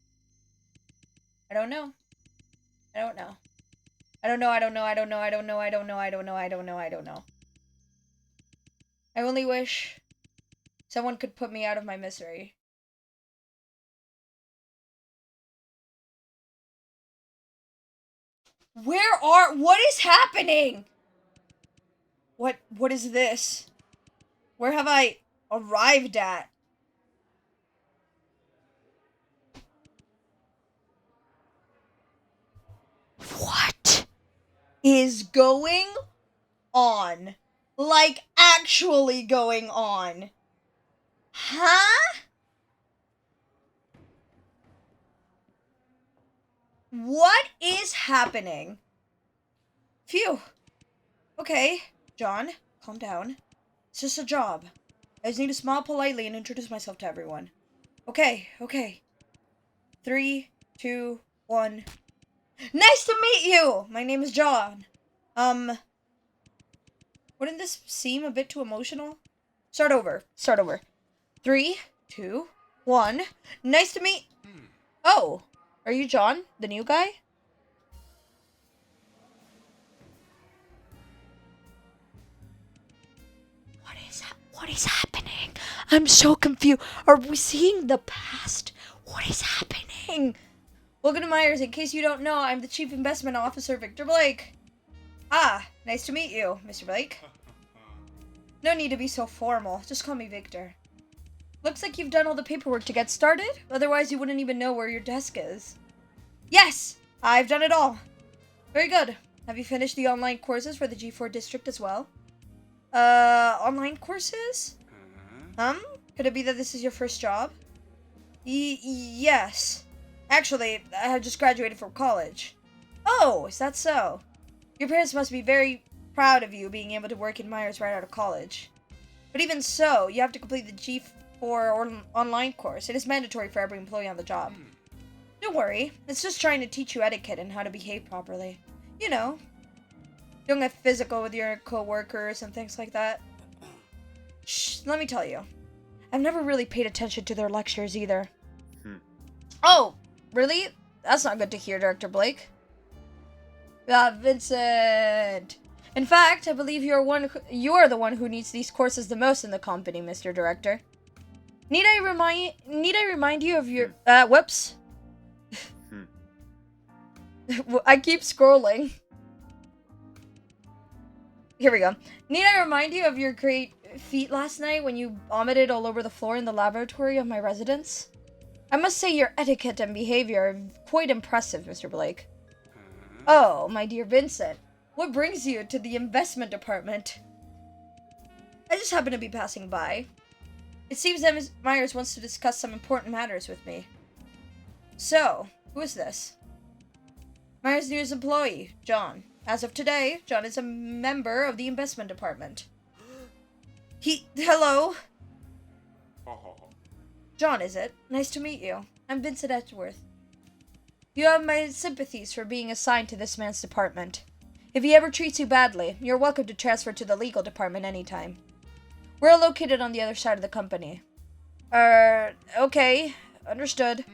I don't know. I don't know. I don't know, I don't know, I don't know, I don't know, I don't know, I don't know, I don't know, I don't know. I only wish someone could put me out of my misery. What is happening? What is this? Where have I arrived at? What is going on? Like, actually going on? Huh? What is happening? Phew. Okay, John, calm down. It's just a job. I just need to smile politely and introduce myself to everyone. Okay. 3, 2, 1. Nice to meet you! My name is John. Wouldn't this seem a bit too emotional? Start over. 3, 2, 1. Nice to meet... Oh, are you John, the new guy? What is happening? I'm so confused. Are we seeing the past? What is happening? Welcome to Myers. In case you don't know, I'm the Chief Investment Officer, Victor Blake. Ah, nice to meet you, Mr. Blake. No need to be so formal. Just call me Victor. Looks like you've done all the paperwork to get started. Otherwise, you wouldn't even know where your desk is. Yes, I've done it all. Very good. Have you finished the online courses for the G4 district as well? Online courses? Could it be that this is your first job? Yes. Actually, I have just graduated from college. Oh, is that so? Your parents must be very proud of you being able to work in Myers right out of college. But even so, you have to complete the G4 online course. It is mandatory for every employee on the job. Don't worry, it's just trying to teach you etiquette and how to behave properly. You know, don't get physical with your co-workers and things like that. Shh, let me tell you. I've never really paid attention to their lectures either. Oh, really? That's not good to hear, Director Blake. Vincent. In fact, I believe you're the one who needs these courses the most in the company, Mr. Director. Need I remind you of your whoops? I keep scrolling. Here we go. Need I remind you of your great feat last night when you vomited all over the floor in the laboratory of my residence? I must say your etiquette and behavior are quite impressive, Mr. Blake. Oh, my dear Vincent. What brings you to the investment department? I just happen to be passing by. It seems that Ms. Myers wants to discuss some important matters with me. So, who is this? Myers' newest employee, John. As of today, John is a member of the investment department. Hello? John, is it? Nice to meet you. I'm Vincent Edgeworth. You have my sympathies for being assigned to this man's department. If he ever treats you badly, you're welcome to transfer to the legal department anytime. We're located on the other side of the company. Okay. Understood.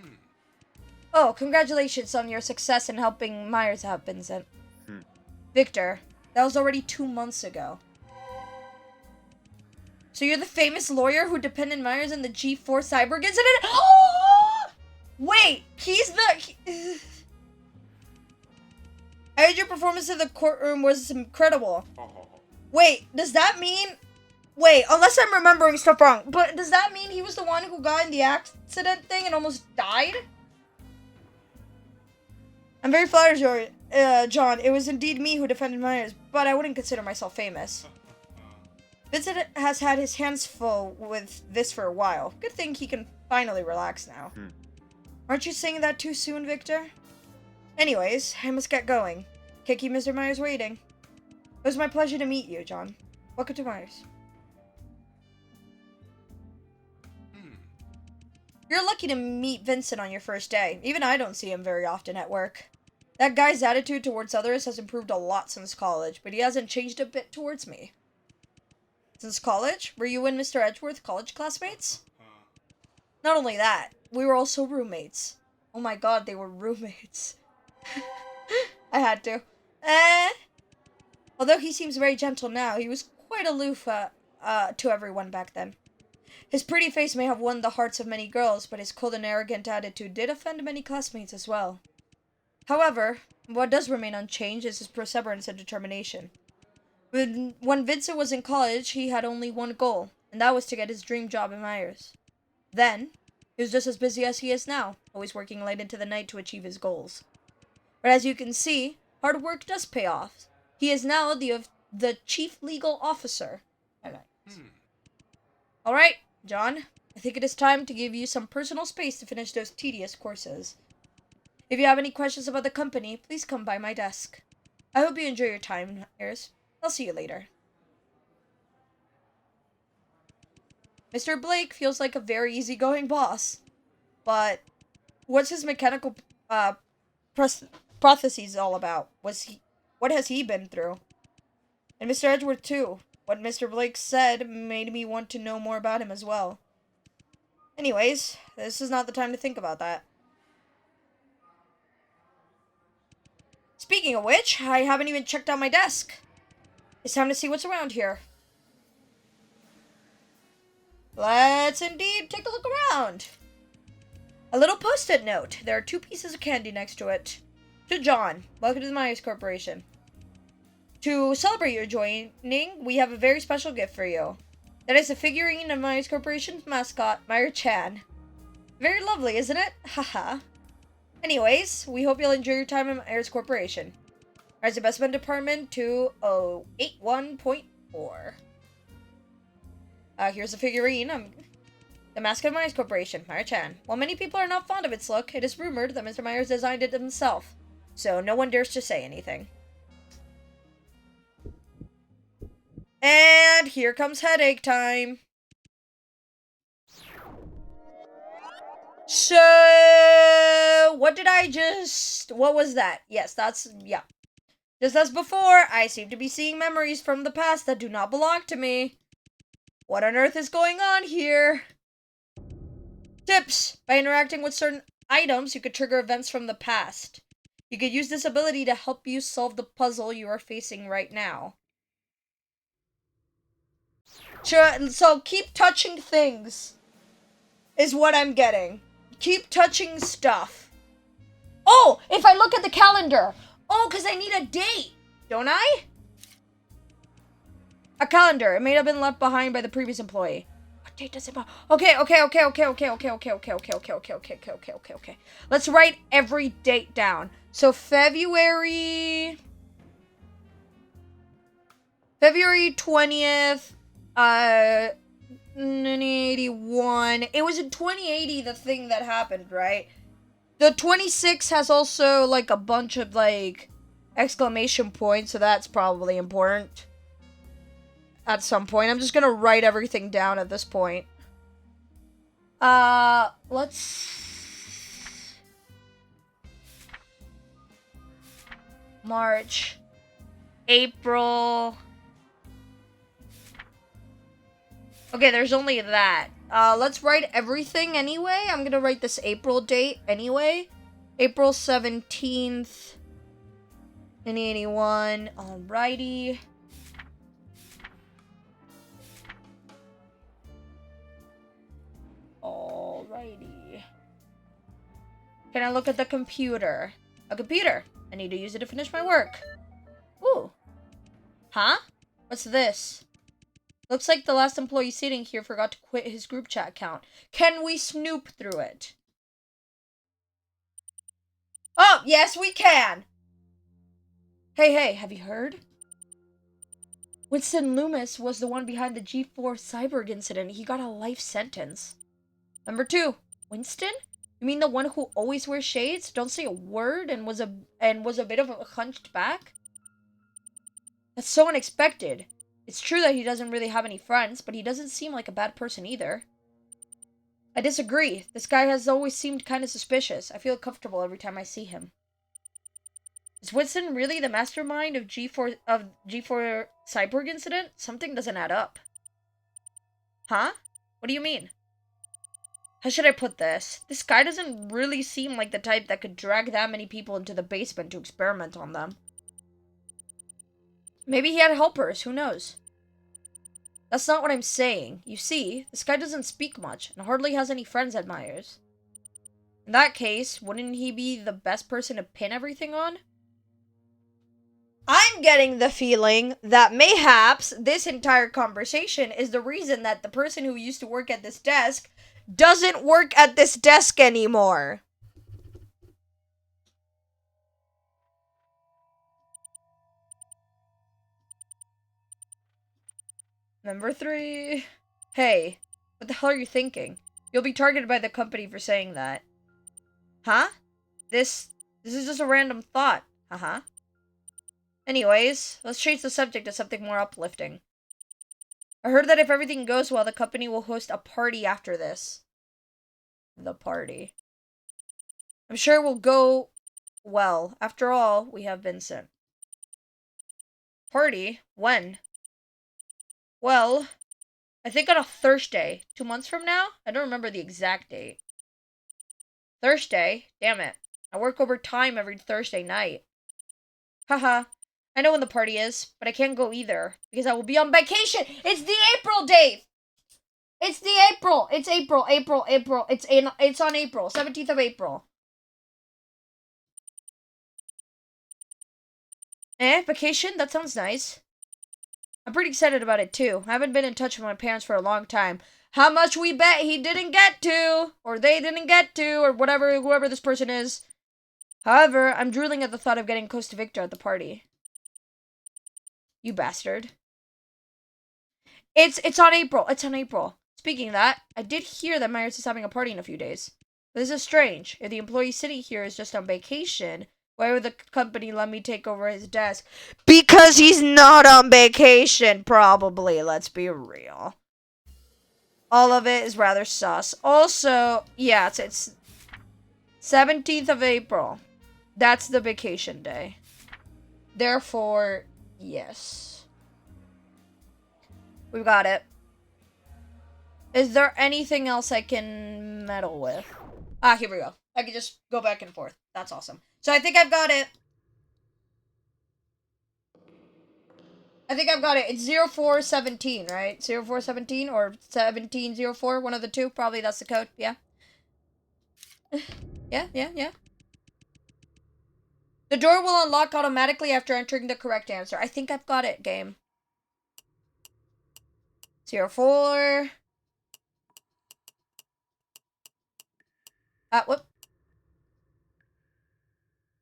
Oh, congratulations on your success in helping Myers out, Vincent. Victor, that was already 2 months ago. So you're the famous lawyer who defended Myers in the G4 Cyborg incident? Wait, he's the... I heard your performance in the courtroom was incredible. Wait, does that mean... Wait, unless I'm remembering stuff wrong, but does that mean he was the one who got in the accident thing and almost died? I'm very flattered, John. It was indeed me who defended Myers, but I wouldn't consider myself famous. Vincent has had his hands full with this for a while. Good thing he can finally relax now. Aren't you saying that too soon, Victor? Anyways, I must get going. Can't keep Mr. Myers waiting. It was my pleasure to meet you, John. Welcome to Myers. You're lucky to meet Vincent on your first day. Even I don't see him very often at work. That guy's attitude towards others has improved a lot since college, but he hasn't changed a bit towards me. Since college? Were you and Mr. Edgeworth college classmates? Not only that, we were also roommates. Oh my god, they were roommates. I had to. Although he seems very gentle now, he was quite aloof to everyone back then. His pretty face may have won the hearts of many girls, but his cold and arrogant attitude did offend many classmates as well. However, what does remain unchanged is his perseverance and determination. When Vincent was in college, he had only one goal, and that was to get his dream job at Myers. Then, he was just as busy as he is now, always working late into the night to achieve his goals. But as you can see, hard work does pay off. He is now the chief legal officer. Alright, John, I think it is time to give you some personal space to finish those tedious courses. If you have any questions about the company, please come by my desk. I hope you enjoy your time, Myers. I'll see you later. Mr. Blake feels like a very easygoing boss. But what's his mechanical processes all about? What has he been through? And Mr. Edgeworth too. What Mr. Blake said made me want to know more about him as well. Anyways, this is not the time to think about that. Speaking of which, I haven't even checked out my desk. It's time to see what's around here. Let's indeed take a look around. A little post-it note. There are 2 pieces of candy next to it. To John, welcome to the Myers Corporation. To celebrate your joining, we have a very special gift for you. That is a figurine of Myers Corporation's mascot, Meyer-chan. Very lovely, isn't it? Haha. Anyways, we hope you'll enjoy your time at Myers Corporation. Myers Investment Department 2081.4. Here's a figurine. The mascot of Myers Corporation, Meyer-chan. While many people are not fond of its look, it is rumored that Mr. Myers designed it himself, so no one dares to say anything. And here comes headache time. So, what was that? Yes, yeah. Just as before, I seem to be seeing memories from the past that do not belong to me. What on earth is going on here? Tips! By interacting with certain items, you could trigger events from the past. You could use this ability to help you solve the puzzle you are facing right now. Sure, so keep touching things is what I'm getting. Keep touching stuff. Oh, if I look at the calendar. Oh, because I need a date, don't I? A calendar. It may have been left behind by the previous employee. What date does it? Okay. Let's write every date down. So February 20th, 1981. It was in 2080 the thing that happened, right? The 26 has also like a bunch of like exclamation points, so that's probably important. At some point. I'm just gonna write everything down at this point. Let's... March. April. Okay, there's only that. Let's write everything anyway. I'm gonna write this April date anyway. April 17th. 1981. Alrighty. Alrighty. Can I look at the computer? A computer. I need to use it to finish my work. Ooh. Huh? What's this? Looks like the last employee sitting here forgot to quit his group chat account. Can we snoop through it? Oh, yes, we can. Hey, have you heard? Winston Loomis was the one behind the G4 Cyborg incident. He got a life sentence. Number 2, Winston? You mean the one who always wears shades, don't say a word, and was a bit of a hunched back? That's so unexpected. It's true that he doesn't really have any friends, but he doesn't seem like a bad person either. I disagree. This guy has always seemed kind of suspicious. I feel comfortable every time I see him. Is Winston really the mastermind of G4 Cyborg incident? Something doesn't add up. Huh? What do you mean? How should I put this? This guy doesn't really seem like the type that could drag that many people into the basement to experiment on them. Maybe he had helpers, who knows? That's not what I'm saying. You see, this guy doesn't speak much, and hardly has any friends admirers. In that case, wouldn't he be the best person to pin everything on? I'm getting the feeling that mayhaps this entire conversation is the reason that the person who used to work at this desk doesn't work at this desk anymore. Number 3. Hey, what the hell are you thinking? You'll be targeted by the company for saying that. Huh? This is just a random thought. Uh-huh. Anyways, let's change the subject to something more uplifting. I heard that if everything goes well, the company will host a party after this. The party. I'm sure it will go well. After all, we have Vincent. Party? When? Well, I think on a Thursday. 2 months from now? I don't remember the exact date. Thursday? Damn it. I work overtime every Thursday night. Haha. I know when the party is, but I can't go either, because I will be on vacation! It's the April date! It's the April! It's April. It's on April. 17th of April. Vacation? That sounds nice. I'm pretty excited about it, too. I haven't been in touch with my parents for a long time. How much we bet he didn't get to, or they didn't get to, or whatever, whoever this person is. However, I'm drooling at the thought of getting close to Victor at the party. You bastard. It's on April. It's on April. Speaking of that, I did hear that Myers is having a party in a few days. This is strange. If the employee sitting here is just on vacation, why would the company let me take over his desk? Because he's not on vacation, probably. Let's be real. All of it is rather sus. Also, yeah, it's 17th of April. That's the vacation day. Therefore, yes. We've got it. Is there anything else I can meddle with? Ah, here we go. I can just go back and forth. That's awesome. So I think I've got it. It's 0417, right? 0417 or 1704, one of the two. Probably that's the code, yeah. Yeah. The door will unlock automatically after entering the correct answer. I think I've got it, game. 04. Whoop.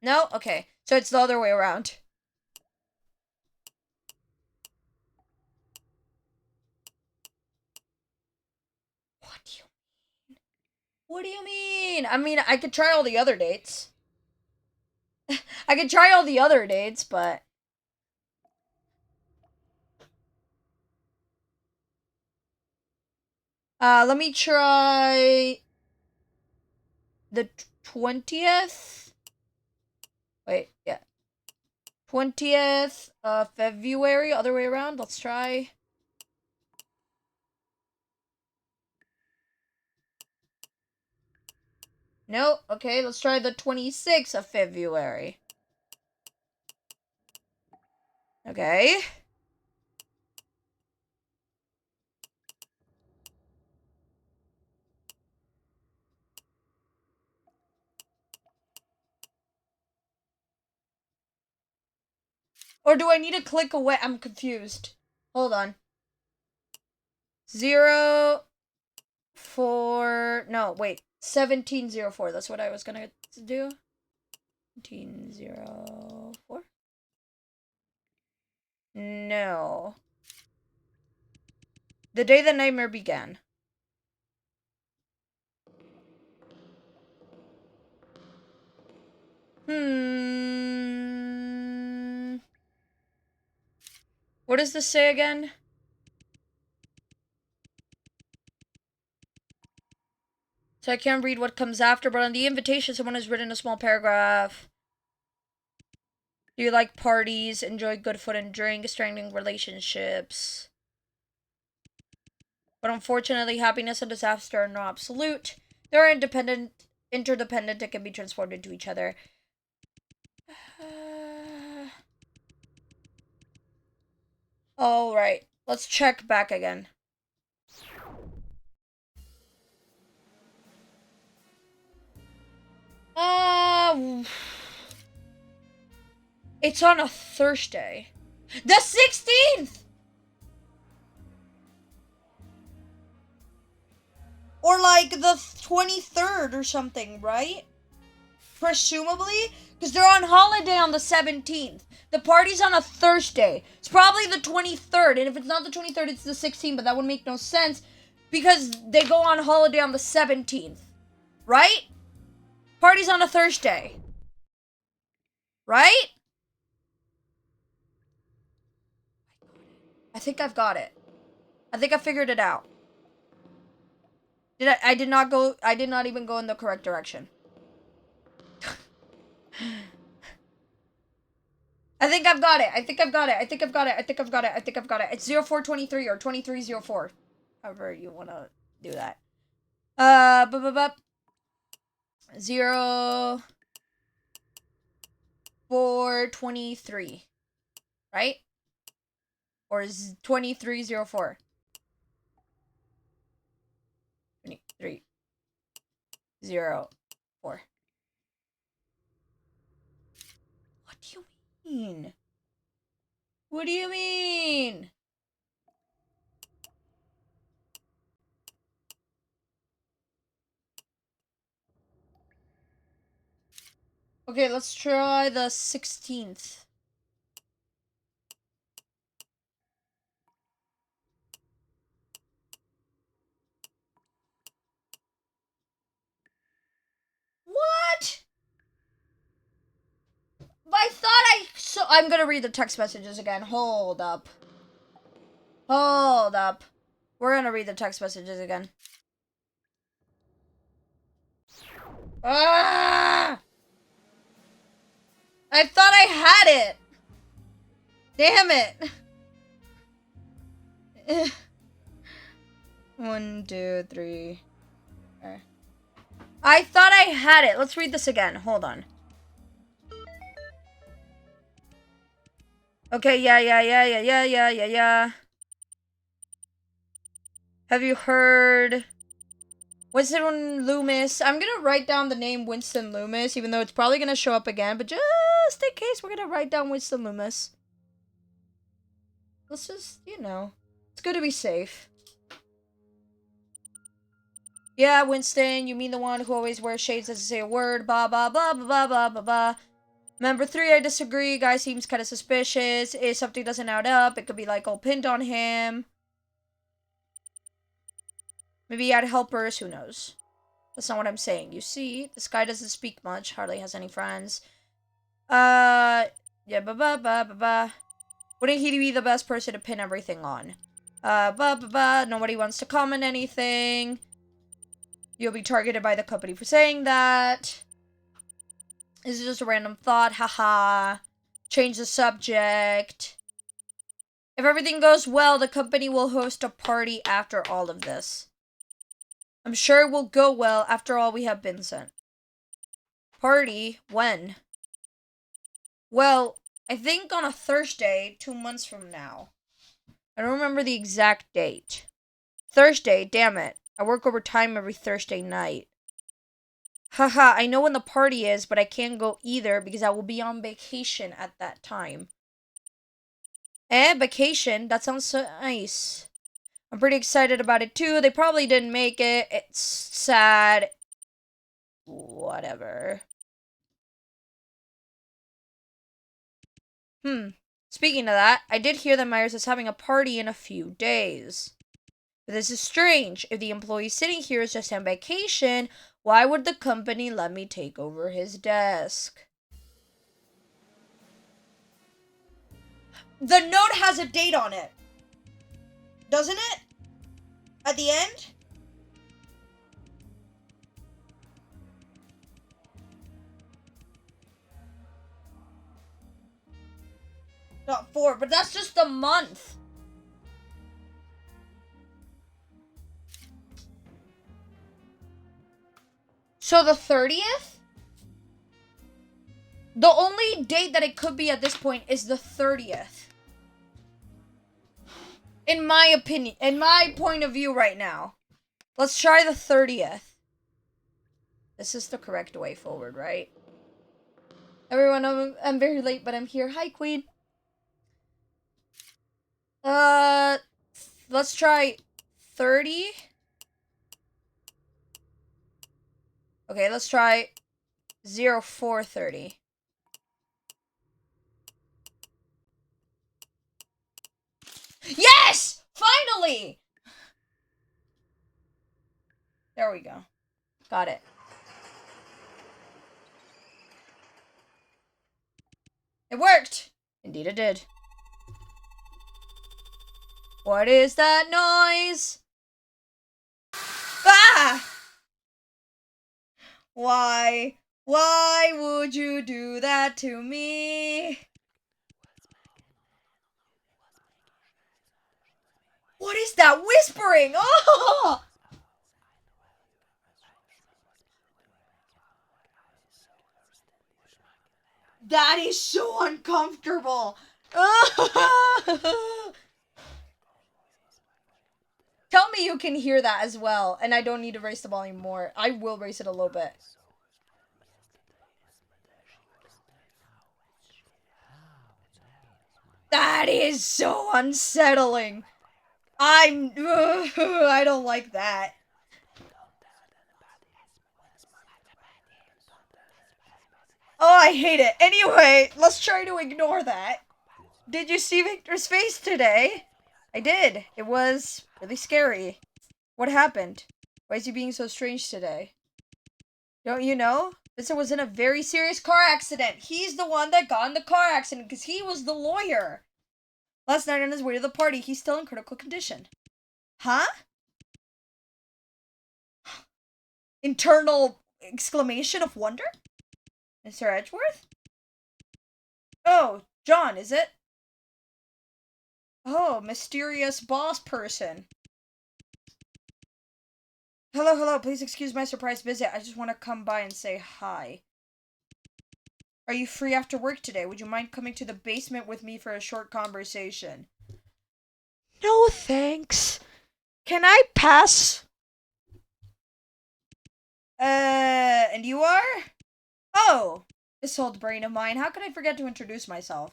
No? Okay. So it's the other way around. What do you mean? What do you mean? I mean, I could try all the other dates. I could try all the other dates, but... let me try... the 20th? Wait, yeah. 20th February, other way around. Let's try. No, okay, let's try the 26th of February. Okay. Or do I need to click away? I'm confused. Hold on. 04. No, wait. 1704. That's what I was gonna do. 1704. No. The day the nightmare began. What does this say again? So I can't read what comes after, but on the invitation, someone has written a small paragraph. Do you like parties? Enjoy good food and drink? Strengthening relationships? But unfortunately, happiness and disaster are not absolute. They're interdependent, and can be transformed into each other. Alright, let's check back again. It's on a Thursday. The 16th! Or like the 23rd or something, right? Presumably? Because they're on holiday on the 17th. The party's on a Thursday. It's probably the 23rd. And if it's not the 23rd, it's the 16th. But that would make no sense. Because they go on holiday on the 17th. Right? Party's on a Thursday. Right? I think I've got it. I think I figured it out. I did not even go in the correct direction. I think I've got it. It's 0423 or 2304. However you want to do that. 0423. Right? Or is 2304? 2304. What do you mean? What do you mean? Okay, let's try the 16th. What? I thought I'm gonna read the text messages again. Hold up. We're gonna read the text messages again. Ah! I thought I had it. Damn it. 1, 2, 3. I thought I had it. Let's read this again. Hold on. Okay, yeah. Have you heard Winston Loomis. I'm gonna write down the name Winston Loomis, even though it's probably gonna show up again, but just in case, we're gonna write down Winston Loomis. Let's just, you know, it's good to be safe. Yeah, Winston, you mean the one who always wears shades, doesn't say a word, blah, blah, blah, blah, blah, blah, blah, blah. Number 3, I disagree. Guy seems kind of suspicious. If something doesn't add up, it could be, like, all pinned on him. Maybe he had helpers, who knows. That's not what I'm saying. You see, this guy doesn't speak much, hardly has any friends. Yeah, wouldn't he be the best person to pin everything on? Nobody wants to comment anything. You'll be targeted by the company for saying that. This is just a random thought, haha. Change the subject. If everything goes well, the company will host a party after all of this. I'm sure it will go well. After all, we have Vincent. Party? When? Well, I think on a Thursday, 2 months from now. I don't remember the exact date. Thursday, damn it. I work overtime every Thursday night. Haha, I know when the party is, but I can't go either because I will be on vacation at that time. Vacation? That sounds so nice. I'm pretty excited about it too. They probably didn't make it. It's sad. Whatever. Speaking of that, I did hear that Myers is having a party in a few days. But this is strange. If the employee sitting here is just on vacation, why would the company let me take over his desk? The note has a date on it. Doesn't it? At the end? Not 4, but that's just the month. So the 30th? The only date that it could be at this point is the 30th. In my opinion, in my point of view right now. Let's try the 30th. This is the correct way forward, right? Everyone, I'm very late, but I'm here. Hi, Queen. Let's try 30. Okay, let's try 0430. Yes! Finally! There we go. Got it. It worked! Indeed it did. What is that noise? Ah! Why? Why would you do that to me? What is that whispering? Oh! That is so uncomfortable. Tell me you can hear that as well, and I don't need to raise the volume more. I will raise it a little bit. That is so unsettling. I don't like that. Oh, I hate it. Anyway, let's try to ignore that. Did you see Victor's face today? I did. It was really scary. What happened? Why is he being so strange today? Don't you know? Vincent was in a very serious car accident. He's the one that got in the car accident because he was the lawyer. Last night on his way to the party, he's still in critical condition. Huh? Internal exclamation of wonder? Mr. Edgeworth? Oh, John, is it? Oh, mysterious boss person. Hello, please excuse my surprise visit. I just want to come by and say hi. Are you free after work today? Would you mind coming to the basement with me for a short conversation? No, thanks. Can I pass And you are? Oh, this old brain of mine. How could I forget to introduce myself?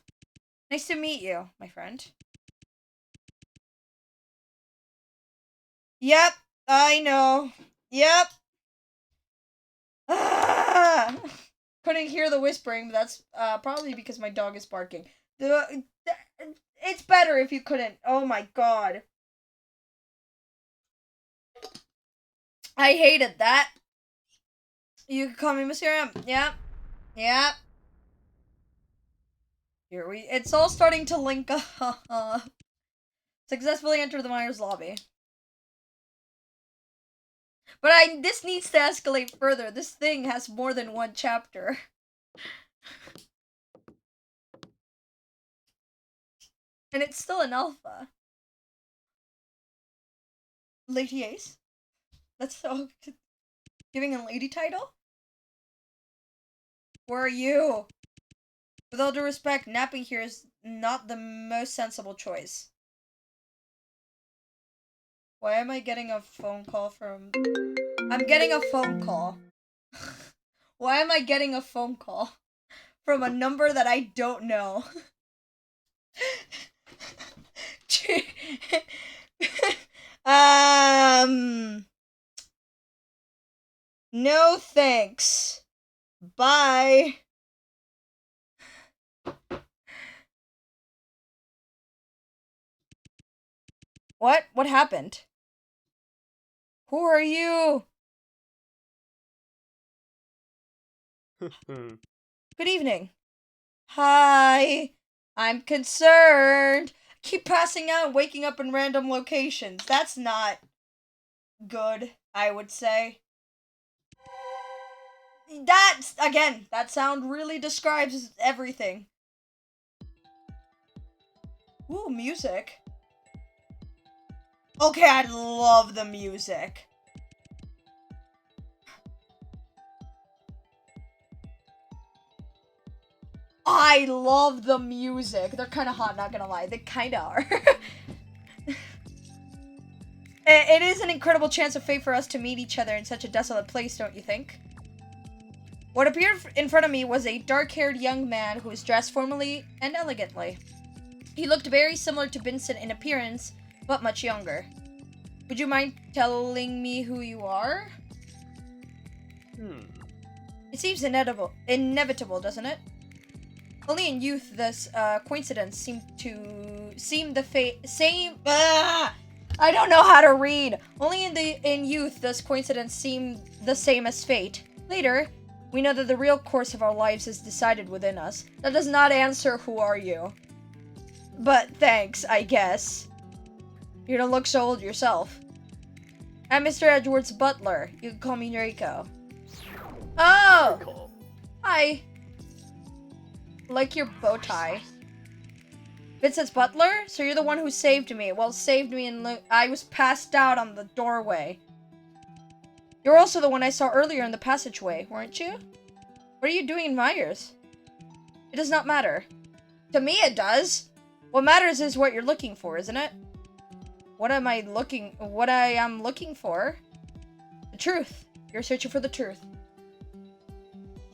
Nice to meet you, my friend. Yep, I know. Yep. Ah! Couldn't hear the whispering, but that's probably because my dog is barking. It's better if you couldn't. Oh my god. I hated that. You can call me Monsieur M. Yep. Yep. Here we. It's all starting to link up. Successfully enter the Myers lobby. But this needs to escalate further. This thing has more than one chapter. And it's still an alpha. Lady Ace? That's so... Giving a lady title? Where are you? With all due respect, napping here is not the most sensible choice. Why am I getting a phone call from... I'm getting a phone call. Why am I getting a phone call from a number that I don't know? No thanks. Bye. What? What happened? Who are you? Good evening. Hi. I'm concerned. Keep passing out and waking up in random locations. That's not good, I would say. That sound really describes everything. Ooh, music. Okay, I love the music. I love the music. They're kind of hot, not gonna lie. They kind of are. It is an incredible chance of fate for us to meet each other in such a desolate place, don't you think? What appeared in front of me was a dark-haired young man who was dressed formally and elegantly. He looked very similar to Vincent in appearance, but much younger. Would you mind telling me who you are? It seems inevitable, doesn't it? Only in youth this coincidence seemed the same. I don't know how to read. Only in youth this coincidence seemed the same as fate. Later, we know that the real course of our lives is decided within us. That does not answer who are you. But thanks, I guess. You don't look so old yourself. I'm Mr. Edward's butler. You can call me Noriko. Oh! Hi. Like your bow tie. Vincent's butler? So you're the one who saved me. Well, saved me and I was passed out on the doorway. You're also the one I saw earlier in the passageway, weren't you? What are you doing in Myers? It does not matter. To me it does. What matters is what you're looking for, isn't it? What I am looking for? The truth. You're searching for the truth.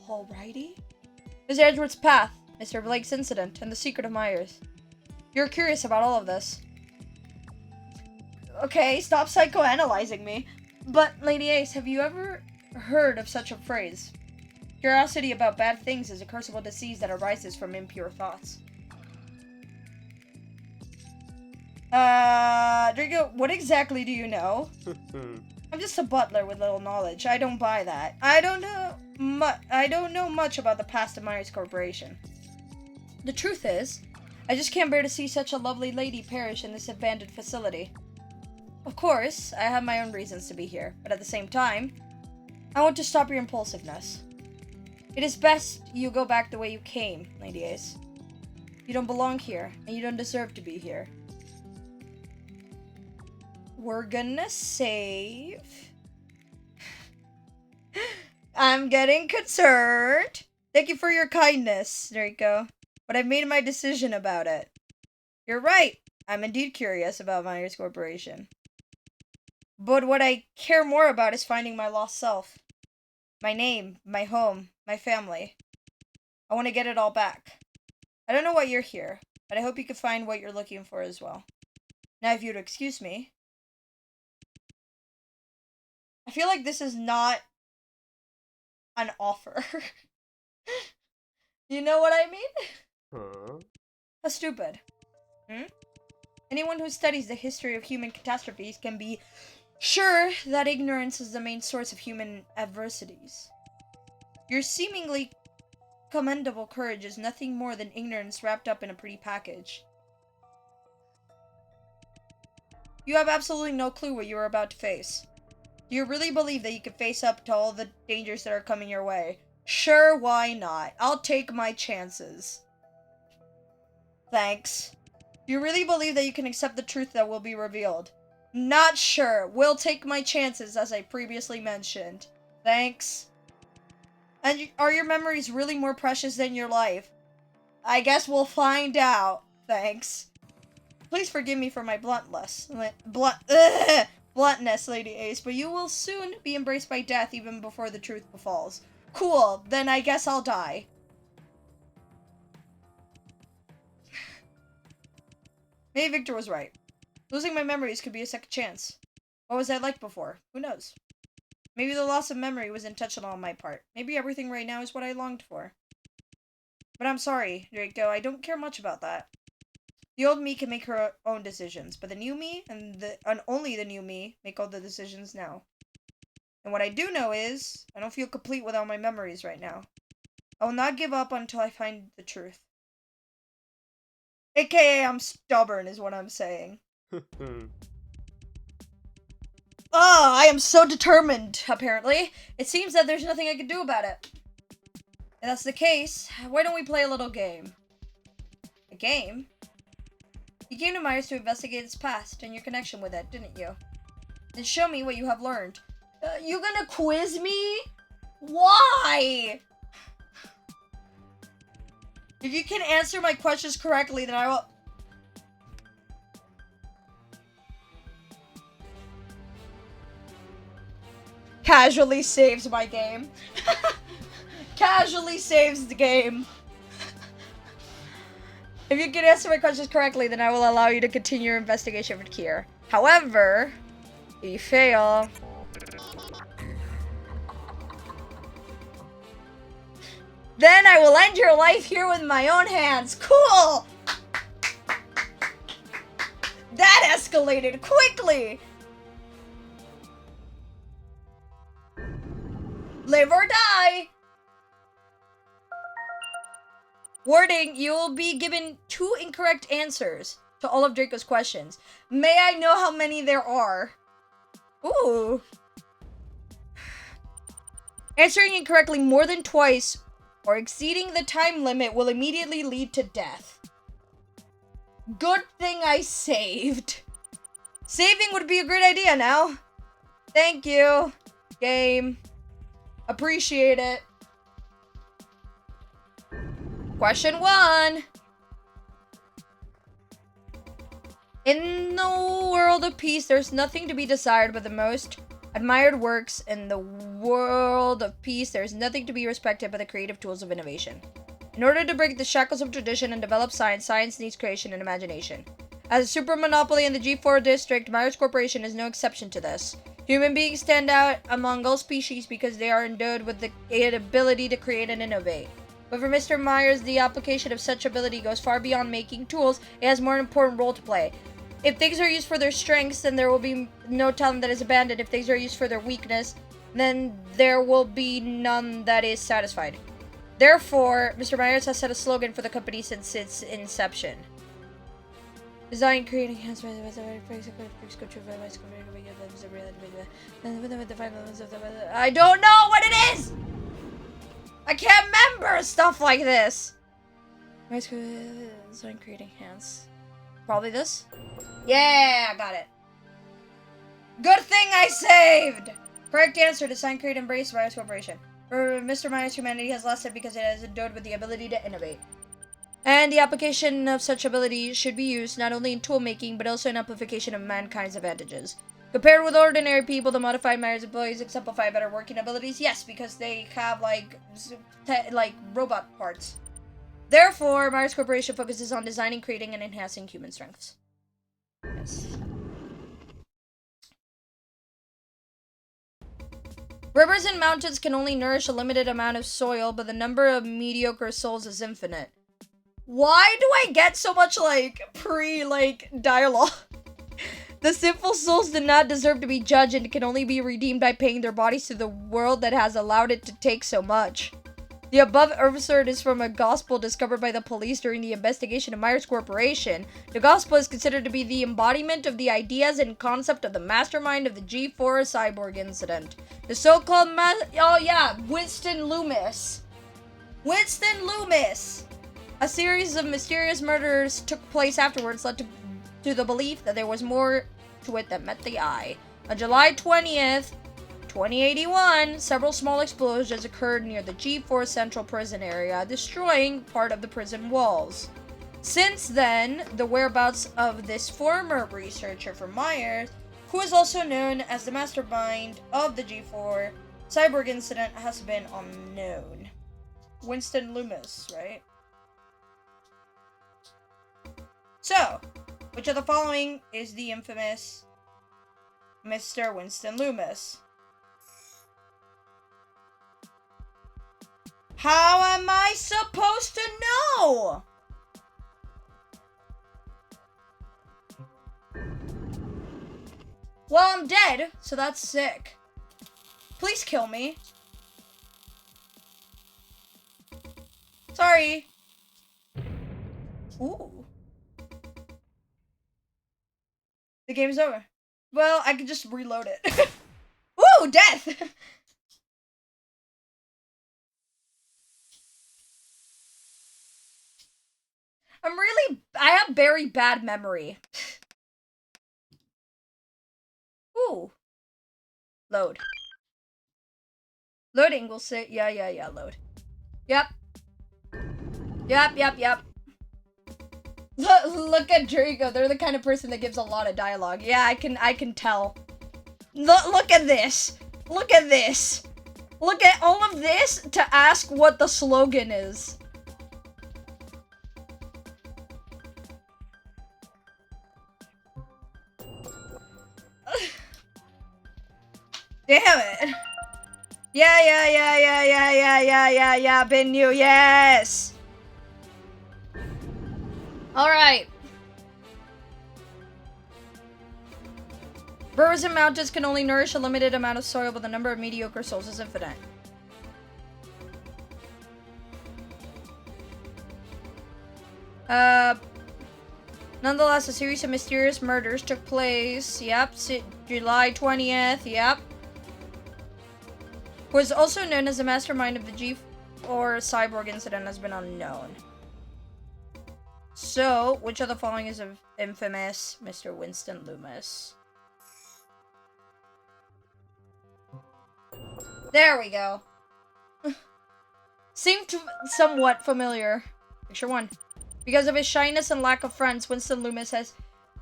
Alrighty. Mr. Edward's path, Mr. Blake's incident, and the secret of Myers. You're curious about all of this. Okay, stop psychoanalyzing me. But, Lady Ace, have you ever heard of such a phrase? Curiosity about bad things is a curseable disease that arises from impure thoughts. Draco, what exactly do you know? I'm just a butler with little knowledge. I don't buy that. I don't know much about the past of Myers Corporation. The truth is, I just can't bear to see such a lovely lady perish in this abandoned facility. Of course, I have my own reasons to be here, but at the same time, I want to stop your impulsiveness. It is best you go back the way you came, Lady Ace. You don't belong here, and you don't deserve to be here. We're gonna save. I'm getting concerned. Thank you for your kindness, Noriko. But I've made my decision about it. You're right. I'm indeed curious about Myers Corporation. But what I care more about is finding my lost self. my name, my home, my family. I want to get it all back. I don't know why you're here, but I hope you can find what you're looking for as well. Now, if you'd excuse me. I feel like this is not an offer. You know what I mean? Huh? How stupid. Anyone who studies the history of human catastrophes can be sure that ignorance is the main source of human adversities. Your seemingly commendable courage is nothing more than ignorance wrapped up in a pretty package. You have absolutely no clue what you are about to face. Do you really believe that you can face up to all the dangers that are coming your way? Sure, why not? I'll take my chances. Thanks. Do you really believe that you can accept the truth that will be revealed? Not sure. Will take my chances, as I previously mentioned. Thanks. And are your memories really more precious than your life? I guess we'll find out. Thanks. Please forgive me for my bluntness, Lady Ace, but you will soon be embraced by death even before the truth befalls. Cool, then I guess I'll die. Maybe Victor was right. Losing my memories could be a second chance. What was I like before? Who knows? Maybe the loss of memory was intentional on my part. Maybe everything right now is what I longed for. But I'm sorry, Draco, I don't care much about that. The old me can make her own decisions, but the new me and only the new me make all the decisions now. And what I do know is, I don't feel complete without my memories right now. I will not give up until I find the truth. AKA, I'm stubborn is what I'm saying. I am so determined, apparently. It seems that there's nothing I can do about it. If that's the case, why don't we play a little game? A game? You came to Myers to investigate its past and your connection with it, didn't you? Then show me what you have learned. You gonna quiz me? Why? If you can answer my questions correctly, then I will... Casually saves my game. Casually saves the game. If you can answer my questions correctly, then I will allow you to continue your investigation with Kier. However, if you fail... then I will end your life here with my own hands. Cool! That escalated quickly! Live or die! Warning, you will be given 2 incorrect answers to all of Draco's questions. May I know how many there are? Ooh. Answering incorrectly more than twice or exceeding the time limit will immediately lead to death. Good thing I saved. Saving would be a great idea now. Thank you, game. Appreciate it. Question 1. In the world of peace, there's nothing to be desired but the most admired works. In the world of peace, there's nothing to be respected but the creative tools of innovation. In order to break the shackles of tradition and develop science, science needs creation and imagination. As a super monopoly in the G4 district, Myers Corporation is no exception to this. Human beings stand out among all species because they are endowed with the ability to create and innovate. But for Mr. Myers, the application of such ability goes far beyond making tools. It has a more important role to play. If things are used for their strengths, then there will be no talent that is abandoned. If things are used for their weakness, then there will be none that is satisfied. Therefore, Mr. Myers has set a slogan for the company since its inception. Design, creating, I don't know what it is! I can't remember stuff like this! Design, creating, hands. Probably this? Yeah, I got it. Good thing I saved! Correct answer, design, create, embrace Myers Corporation. For Mr. Myers, humanity has lasted because it is endowed with the ability to innovate. And the application of such ability should be used not only in tool making, but also in amplification of mankind's advantages. Compared with ordinary people, the modified Myers employees exemplify better working abilities. Yes, because they have, like robot parts. Therefore, Myers Corporation focuses on designing, creating, and enhancing human strengths. Yes. Rivers and mountains can only nourish a limited amount of soil, but the number of mediocre souls is infinite. Why do I get so much, dialogue? The sinful souls do not deserve to be judged and can only be redeemed by paying their bodies to the world that has allowed it to take so much. The above excerpt is from a gospel discovered by the police during the investigation of Myers Corporation. The gospel is considered to be the embodiment of the ideas and concept of the mastermind of the G4 cyborg incident. The so-called Winston Loomis. Winston Loomis! A series of mysterious murders took place afterwards, led to the belief that there was more to it than met the eye. On July 20th, 2081, several small explosions occurred near the G4 Central Prison area, destroying part of the prison walls. Since then, the whereabouts of this former researcher from Myers, who is also known as the mastermind of the G4 cyborg incident, has been unknown. Winston Loomis, right? So, which of the following is the infamous Mr. Winston Loomis? How am I supposed to know? Well, I'm dead, so that's sick. Please kill me. Sorry. Ooh. The game's over. Well, I could just reload it. Ooh, death! I have very bad memory. Ooh. Load. Loading, we'll say. Yeah, load. Yep. Look at Draco. They're the kind of person that gives a lot of dialogue. Yeah, I can tell. Look at this. Look at this. Look at all of this to ask what the slogan is. Damn it. Yeah, been new, yes. Alright. Rivers and mountains can only nourish a limited amount of soil, but the number of mediocre souls is infinite. Nonetheless, a series of mysterious murders took place. Yep, July 20th, yep. Who is also known as the mastermind of the G4 cyborg incident has been unknown. So, which of the following is of infamous Mr. Winston Loomis? There we go. Seemed somewhat familiar. Picture 1. Because of his shyness and lack of friends, Winston Loomis has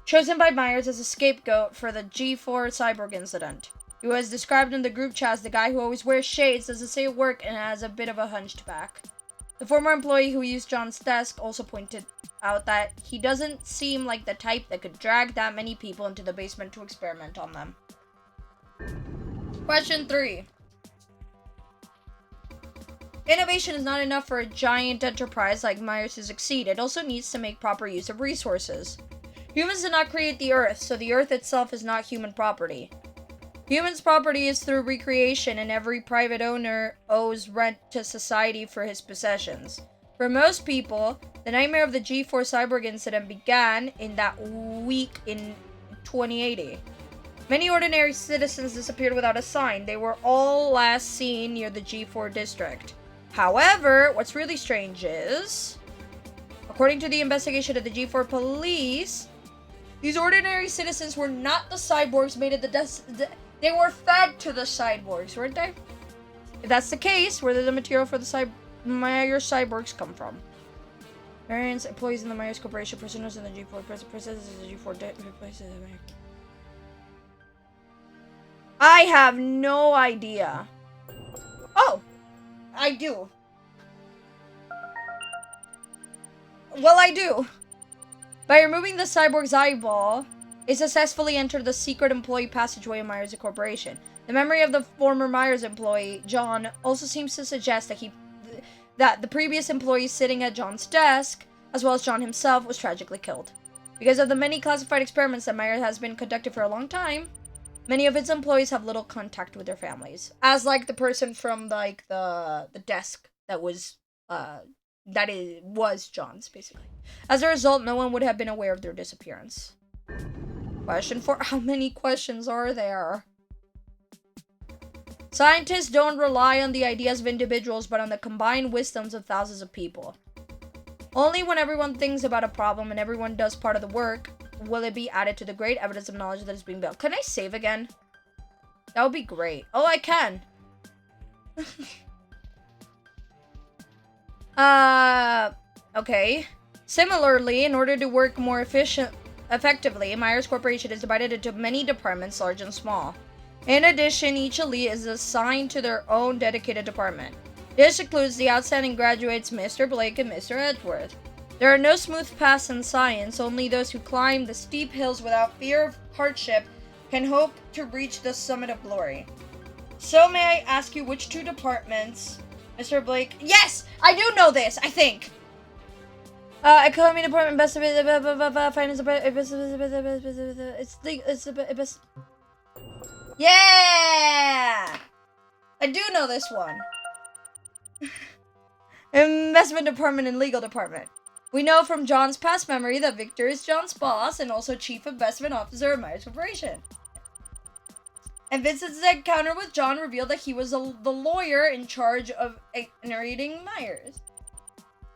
chosen by Myers as a scapegoat for the G4 cyborg incident. He was described in the group chat as the guy who always wears shades, doesn't say work, and has a bit of a hunched back. The former employee who used John's desk also pointed out that he doesn't seem like the type that could drag that many people into the basement to experiment on them. Question 3. Innovation is not enough for a giant enterprise like Myers to succeed. It also needs to make proper use of resources. Humans did not create the Earth, so the Earth itself is not human property. Humans' property is through recreation, and every private owner owes rent to society for his possessions. For most people, the nightmare of the G4 cyborg incident began in that week in 2080. Many ordinary citizens disappeared without a sign. They were all last seen near the G4 district. However, what's really strange is, according to the investigation of the G4 police, these ordinary citizens were not the cyborgs made at the they were fed to the cyborgs, weren't they? If that's the case, where did the material for the Myers cyborgs come from? Variants, employees in the Myers Corporation, prisoners in the G4 prisons in the G4 places. I have no idea. Oh, I do. Well, I do. By removing the cyborg's eyeball, it successfully entered the secret employee passageway of Myers Corporation. The memory of the former Myers employee, John, also seems to suggest that the previous employee sitting at John's desk, as well as John himself, was tragically killed. Because of the many classified experiments that Myers has been conducting for a long time, many of its employees have little contact with their families. As like the person from like the desk that was was John's, basically. As a result, no one would have been aware of their disappearance. Question 4. How many questions are there? Scientists don't rely on the ideas of individuals, but on the combined wisdoms of thousands of people. Only when everyone thinks about a problem and everyone does part of the work will it be added to the great evidence of knowledge that is being built. Can I save again? That would be great. Oh, I can. Okay. Similarly, in order to work more effectively, Myers Corporation is divided into many departments, large and small. In addition, each elite is assigned to their own dedicated department. This includes the outstanding graduates Mr. Blake and Mr. Edgeworth. There are no smooth paths in science, only those who climb the steep hills without fear of hardship can hope to reach the summit of glory. So may I ask you which two departments, Mr. Blake? Yes! I do know this, I think! Economy department, best of it, finance department, it's yeah! I do know this one. Investment department and legal department. We know from John's past memory that Victor is John's boss and also chief investment officer of Myers Corporation. And Vincent's encounter with John revealed that he was the lawyer in charge of exonerating Myers.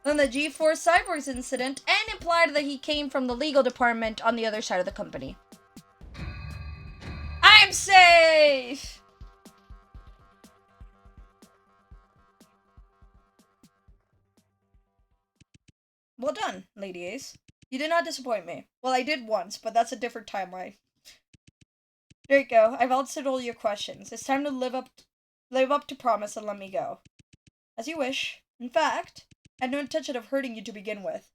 Then the G4 Cyborgs incident, and implied that he came from the legal department on the other side of the company. I'm safe! Well done, Lady Ace. You did not disappoint me. Well, I did once, but that's a different timeline. There you go. I've answered all your questions. It's time to live up to promise and let me go. As you wish. In fact, I had no intention of hurting you to begin with.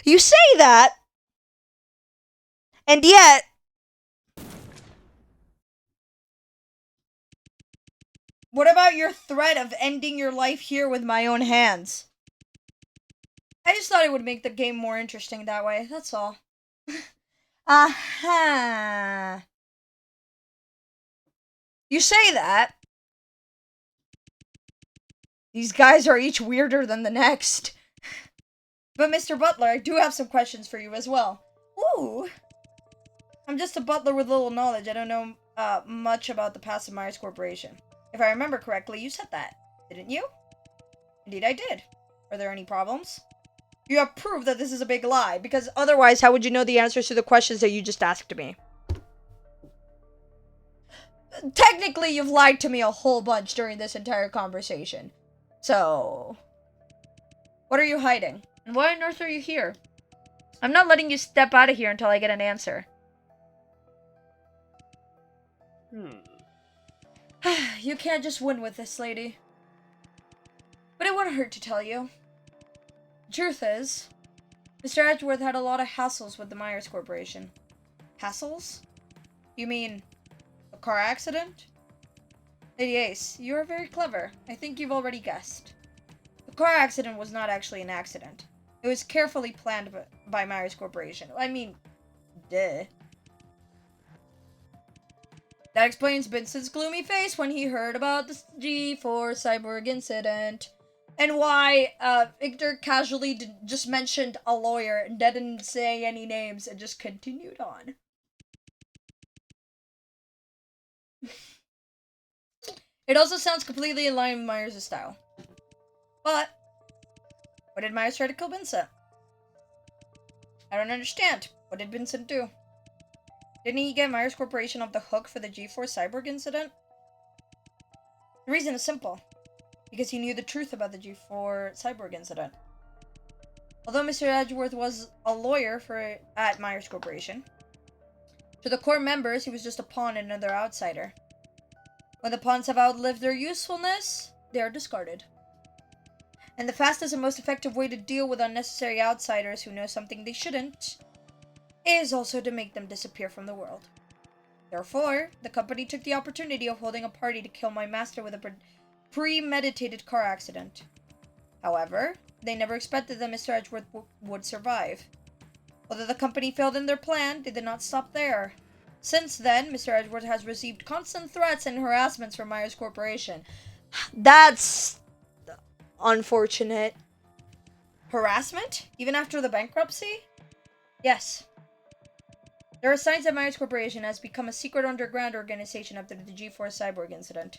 You say that, and yet... What about your threat of ending your life here with my own hands? I just thought it would make the game more interesting that way, that's all. Aha! You say that. These guys are each weirder than the next. But Mr. Butler, I do have some questions for you as well. Ooh. I'm just a butler with little knowledge. I don't know much about the past of Myers Corporation. If I remember correctly, you said that, didn't you? Indeed I did. Are there any problems? You have proved that this is a big lie, because otherwise how would you know the answers to the questions that you just asked me? Technically, you've lied to me a whole bunch during this entire conversation. So... what are you hiding? And why on earth are you here? I'm not letting you step out of here until I get an answer. You can't just win with this, lady. But it wouldn't hurt to tell you. The truth is, Mr. Edgeworth had a lot of hassles with the Myers Corporation. Hassles? You mean a car accident? Lady Ace, you are very clever. I think you've already guessed. The car accident was not actually an accident. It was carefully planned by Myers Corporation. I mean, duh. That explains Vincent's gloomy face when he heard about the G4 cyborg incident. And why Victor casually just mentioned a lawyer and didn't say any names and just continued on. It also sounds completely in line with Myers' style. But, what did Myers try to kill Vincent? I don't understand. What did Vincent do? Didn't he get Myers Corporation off the hook for the G4 cyborg incident? The reason is simple. because he knew the truth about the G4 cyborg incident. Although Mr. Edgeworth was a lawyer at Myers Corporation, to the core members, he was just a pawn and another outsider. When the pawns have outlived their usefulness, they are discarded. And the fastest and most effective way to deal with unnecessary outsiders who know something they shouldn't is also to make them disappear from the world. Therefore, the company took the opportunity of holding a party to kill my master with a premeditated car accident. However, they never expected that Mr. Edgeworth would survive. Although the company failed in their plan, they did not stop there. Since then, Mr. Edgeworth has received constant threats and harassments from Myers Corporation. That's unfortunate. Harassment? Even after the bankruptcy? Yes. There are signs that Myers Corporation has become a secret underground organization after the G4 cyborg incident.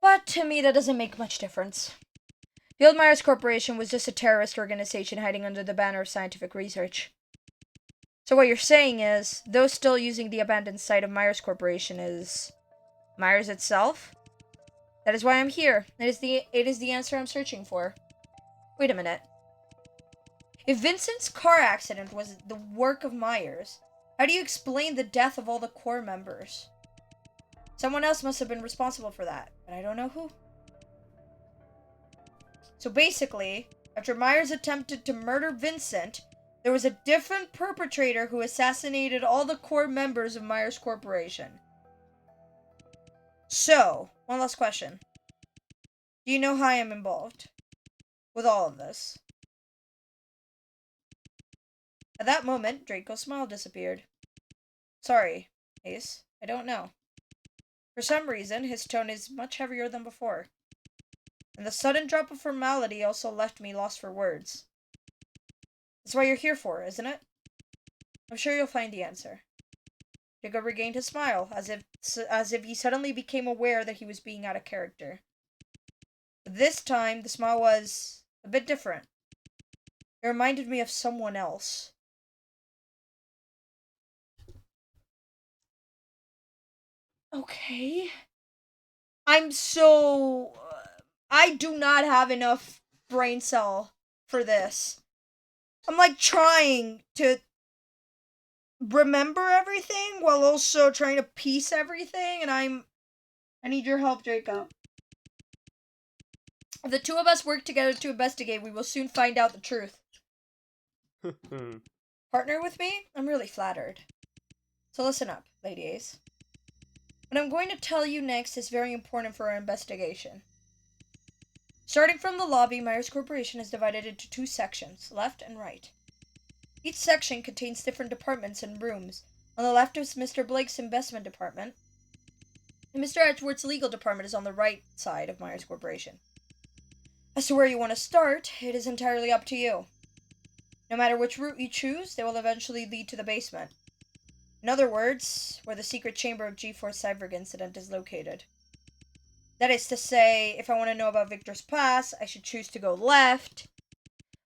But to me, that doesn't make much difference. The old Myers Corporation was just a terrorist organization hiding under the banner of scientific research. So what you're saying is, those still using the abandoned site of Myers Corporation is Myers itself? That is why I'm here. It is the answer I'm searching for. Wait a minute. If Vincent's car accident was the work of Myers, how do you explain the death of all the core members? Someone else must have been responsible for that, but I don't know who. So basically, after Myers attempted to murder Vincent, there was a different perpetrator who assassinated all the core members of Myers Corporation. So, one last question. Do you know how I am involved with all of this? At that moment, Draco's smile disappeared. Sorry, Ace, I don't know. For some reason, his tone is much heavier than before. And the sudden drop of formality also left me lost for words. That's what you're here for, isn't it? I'm sure you'll find the answer. Draco regained his smile, as if he suddenly became aware that he was being out of character. But this time, the smile was a bit different. It reminded me of someone else. Okay. I do not have enough brain cell for this. I'm like trying to remember everything while also trying to piece everything, and I need your help, Draco. If the two of us work together to investigate, we will soon find out the truth. Partner with me? I'm really flattered. So listen up, Lady Ace. What I'm going to tell you next is very important for our investigation. Starting from the lobby, Myers Corporation is divided into two sections, left and right. Each section contains different departments and rooms. On the left is Mr. Blake's investment department, and Mr. Edgeworth's legal department is on the right side of Myers Corporation. As to where you want to start, it is entirely up to you. No matter which route you choose, they will eventually lead to the basement. In other words, where the secret chamber of G4 cyborg incident is located. That is to say, if I want to know about Victor's past, I should choose to go left.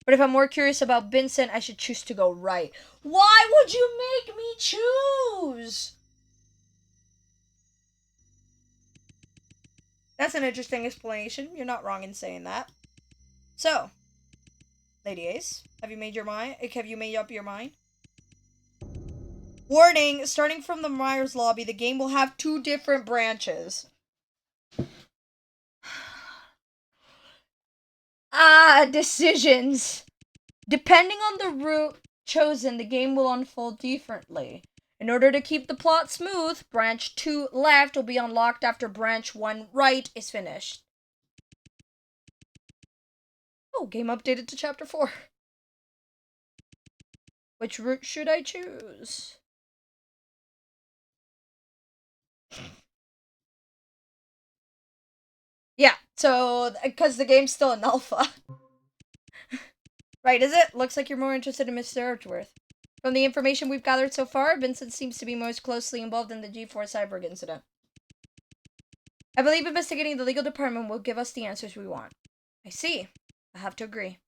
But if I'm more curious about Vincent, I should choose to go right. Why would you make me choose? That's an interesting explanation. You're not wrong in saying that. So, Lady Ace, have you made up your mind? Warning, starting from the Myers lobby, the game will have two different branches. Decisions. Depending on the route chosen, the game will unfold differently. In order to keep the plot smooth, branch 2 left will be unlocked after branch 1 right is finished. Oh, game updated to chapter 4. Which route should I choose? Yeah, so, because the game's still in alpha. Right, is it? Looks like you're more interested in Mr. Edgeworth. From the information we've gathered so far, Vincent seems to be most closely involved in the G4 cyborg incident. I believe investigating the legal department will give us the answers we want. I see. I have to agree.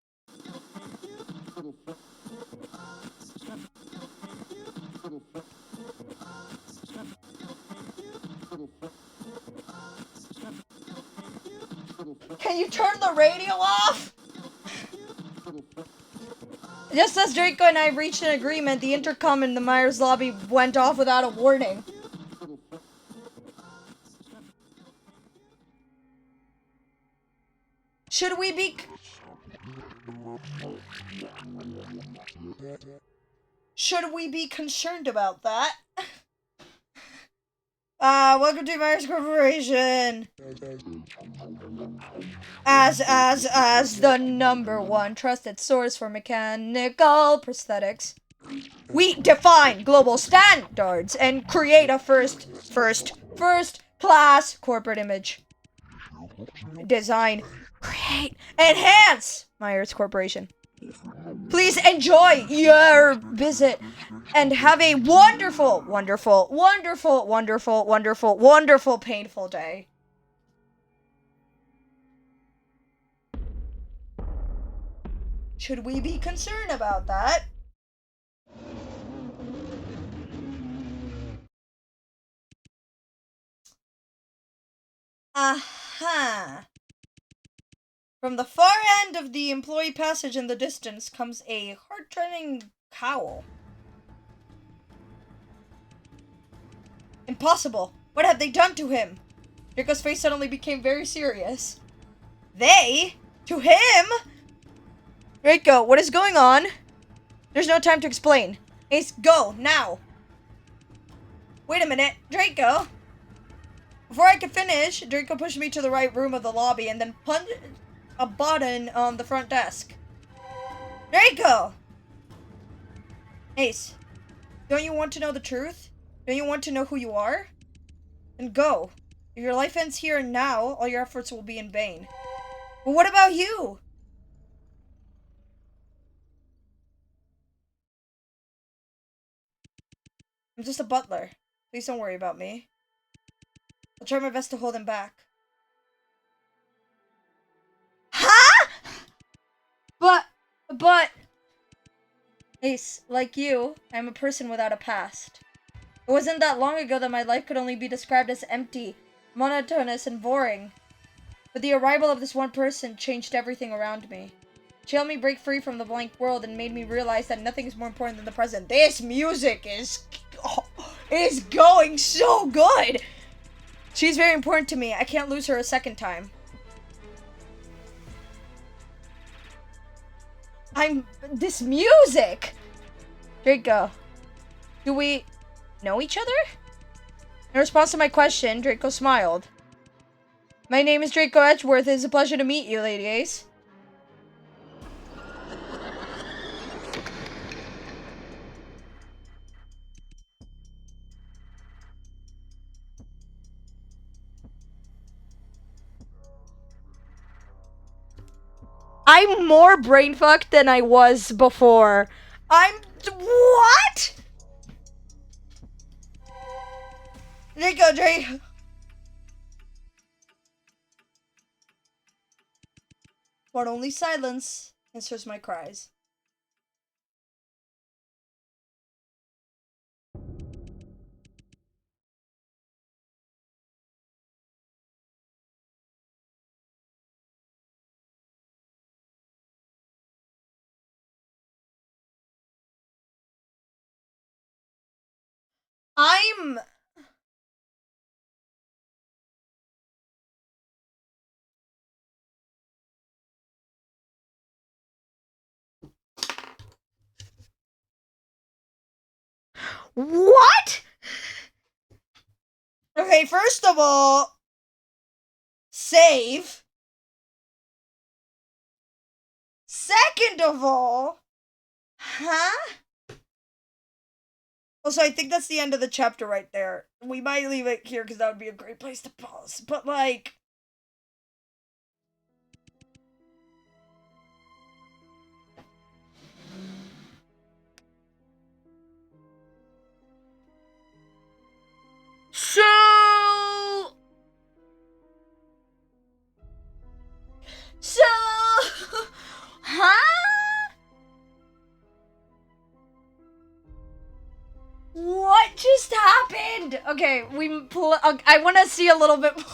Can you turn the radio off? Just as Draco and I reached an agreement, the intercom in the Myers lobby went off without a warning. Should we be concerned about that? Welcome to Myers Corporation. As the #1 trusted source for mechanical prosthetics, we define global standards and create a first class corporate image. Design, create, enhance Myers Corporation. Please enjoy your visit and have a wonderful, painful day. Should we be concerned about that? Aha. From the far end of the employee passage in the distance comes a heart-turning howl. Impossible! What have they done to him? Draco's face suddenly became very serious. They? To him? Draco, what is going on? There's no time to explain. Ace, go, now! Wait a minute, Draco! Before I could finish, Draco pushed me to the right room of the lobby and then punched a button on the front desk. Draco! Ace, don't you want to know the truth? Don't you want to know who you are? Then go. If your life ends here and now, all your efforts will be in vain. But what about you? I'm just a butler. Please don't worry about me. I'll try my best to hold him back. Huh? But... Ace, like you, I'm a person without a past. It wasn't that long ago that my life could only be described as empty, monotonous, and boring. But the arrival of this one person changed everything around me. She helped me break free from the blank world and made me realize that nothing is more important than the present. This music is going so good! She's very important to me. I can't lose her a second time. This music! Draco, do we know each other? In response to my question, Draco smiled. My name is Draco Edgeworth. It is a pleasure to meet you, Lady Ace. I'm more brain fucked than I was before. What? Draco. But only silence answers my cries. What? Okay, first of all, save. Second of all, huh? Also, I think that's the end of the chapter right there. We might leave it here because that would be a great place to pause. But, like... So... Huh? What just happened? Okay, I want to see a little bit more.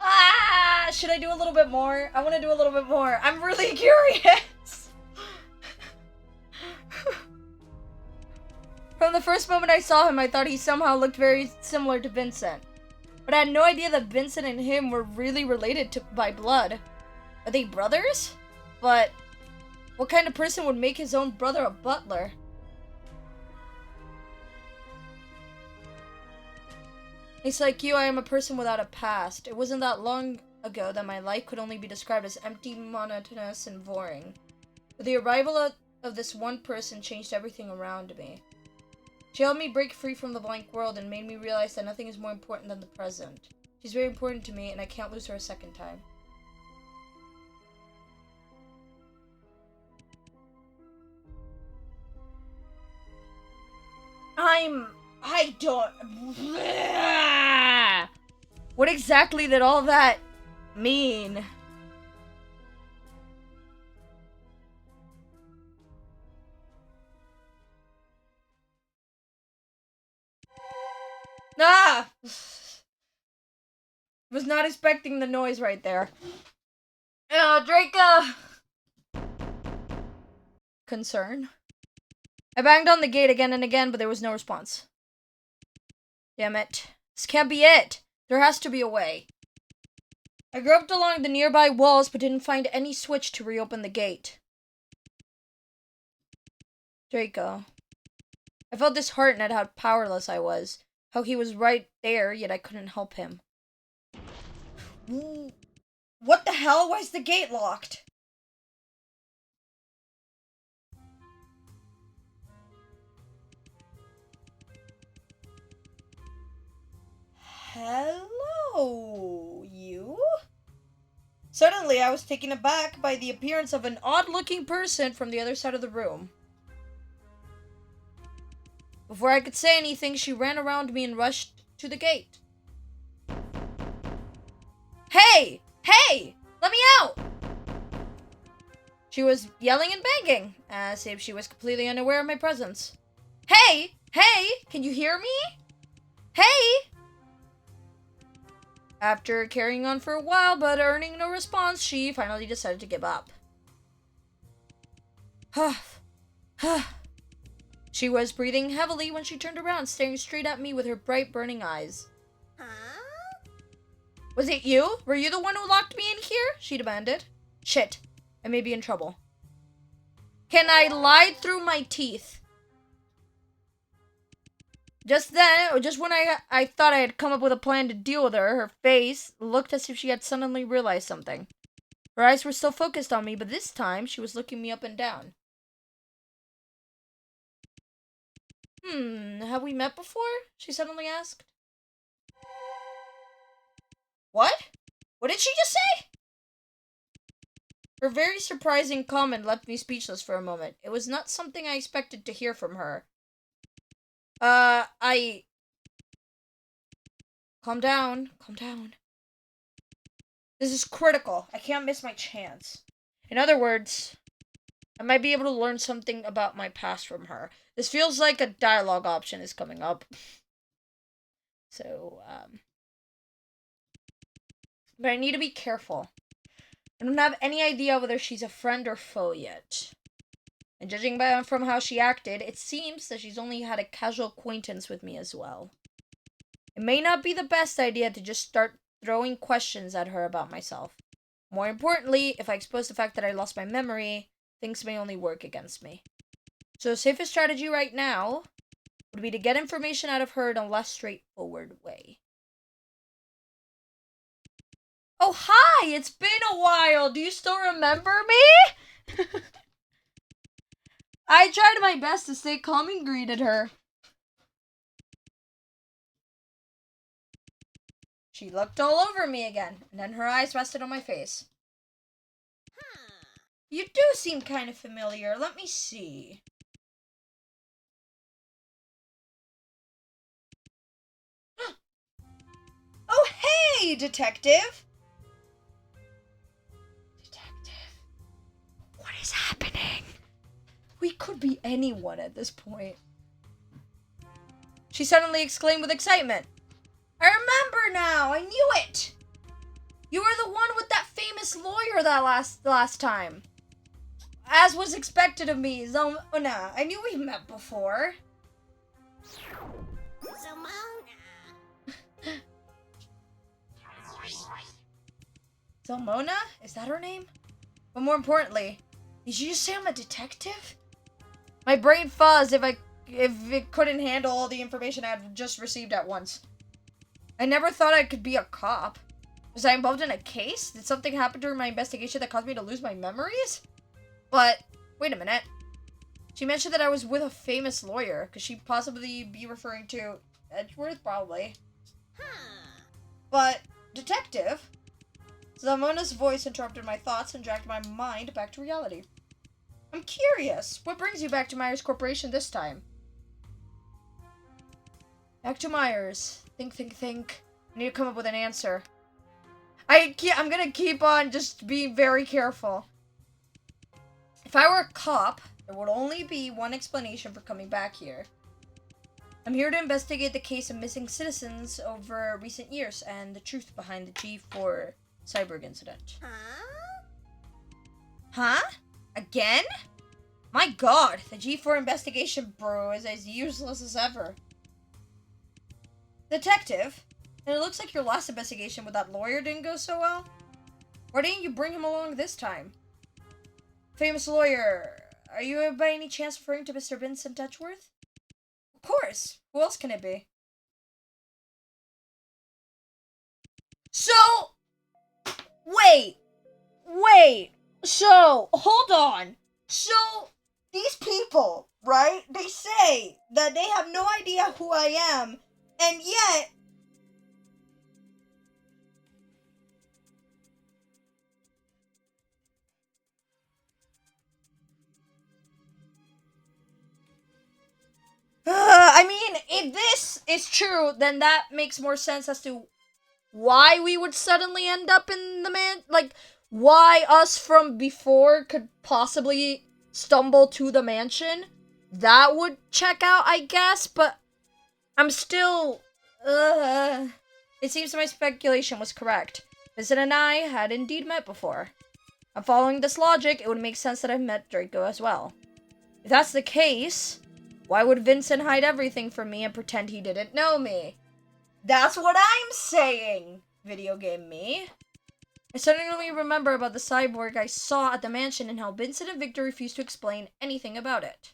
Ah, should I do a little bit more? I want to do a little bit more. I'm really curious. From the first moment I saw him, I thought he somehow looked very similar to Vincent. But I had no idea that Vincent and him were really related by blood. Are they brothers? But what kind of person would make his own brother a butler? It's like you, I am a person without a past. It wasn't that long ago that my life could only be described as empty, monotonous, and boring. But the arrival of this one person changed everything around me. She helped me break free from the blank world and made me realize that nothing is more important than the present. She's very important to me, and I can't lose her a second time. I don't... What exactly did all that mean? Ah! Was not expecting the noise right there. Draco! Concern? I banged on the gate again and again, but there was no response. Damn it. This can't be it. There has to be a way. I groped along the nearby walls, but didn't find any switch to reopen the gate. Draco. I felt disheartened at how powerless I was. How he was right there, yet I couldn't help him. What the hell? Why is the gate locked? Hello, you? Suddenly, I was taken aback by the appearance of an odd-looking person from the other side of the room. Before I could say anything, she ran around me and rushed to the gate. Hey! Hey! Let me out! She was yelling and banging, as if she was completely unaware of my presence. Hey! Hey! Can you hear me? Hey! After carrying on for a while, but earning no response, she finally decided to give up. She was breathing heavily when she turned around, staring straight at me with her bright, burning eyes. Huh? Was it you? Were you the one who locked me in here? She demanded. Shit. I may be in trouble. Can I lie through my teeth? Just then, just when I thought I had come up with a plan to deal with her, her face looked as if she had suddenly realized something. Her eyes were still focused on me, but this time she was looking me up and down. Have we met before? She suddenly asked. What? What did she just say? Her very surprising comment left me speechless for a moment. It was not something I expected to hear from her. Calm down. Calm down. This is critical. I can't miss my chance. In other words, I might be able to learn something about my past from her. This feels like a dialogue option is coming up. So, but I need to be careful. I don't have any idea whether she's a friend or foe yet. And judging from how she acted, it seems that she's only had a casual acquaintance with me as well. It may not be the best idea to just start throwing questions at her about myself. More importantly, if I expose the fact that I lost my memory, things may only work against me. So the safest strategy right now would be to get information out of her in a less straightforward way. Oh, hi! It's been a while! Do you still remember me? I tried my best to stay calm and greeted her. She looked all over me again, and then her eyes rested on my face. You do seem kind of familiar. Let me see. Oh, hey, detective! Detective. What is happening? We could be anyone at this point. She suddenly exclaimed with excitement. I remember now! I knew it! You were the one with that famous lawyer that last time. As was expected of me, Zomona. I knew we met before. Zomona? Is that her name? But more importantly, did you just say I'm a detective? My brain fuzzed if it couldn't handle all the information I had just received at once. I never thought I could be a cop. Was I involved in a case? Did something happen during my investigation that caused me to lose my memories? But, wait a minute. She mentioned that I was with a famous lawyer. Could she possibly be referring to Edgeworth? Probably. But, detective? Zamona's voice interrupted my thoughts and dragged my mind back to reality. I'm curious. What brings you back to Myers Corporation this time? Back to Myers. Think. I need to come up with an answer. I'm gonna keep on just being very careful. If I were a cop, there would only be one explanation for coming back here. I'm here to investigate the case of missing citizens over recent years and the truth behind the G4 cyborg incident. Huh? Again? My god, the G4 investigation bro is as useless as ever. Detective, and it looks like your last investigation with that lawyer didn't go so well. Why didn't you bring him along this time? Famous lawyer, are you by any chance referring to Mr. Vincent Edgeworth? Of course. Who else can it be? So, wait. So, hold on. So, these people, right? They say that they have no idea who I am, and yet I mean, if this is true, then that makes more sense as to why we would suddenly end up in the why us from before could possibly stumble to the mansion. That would check out, I guess, but I'm still, It seems my speculation was correct. Vincent and I had indeed met before. And following this logic, it would make sense that I've met Draco as well. If that's the case, why would Vincent hide everything from me and pretend he didn't know me? That's what I'm saying, video game me. I suddenly remember about the cyborg I saw at the mansion and how Vincent and Victor refused to explain anything about it.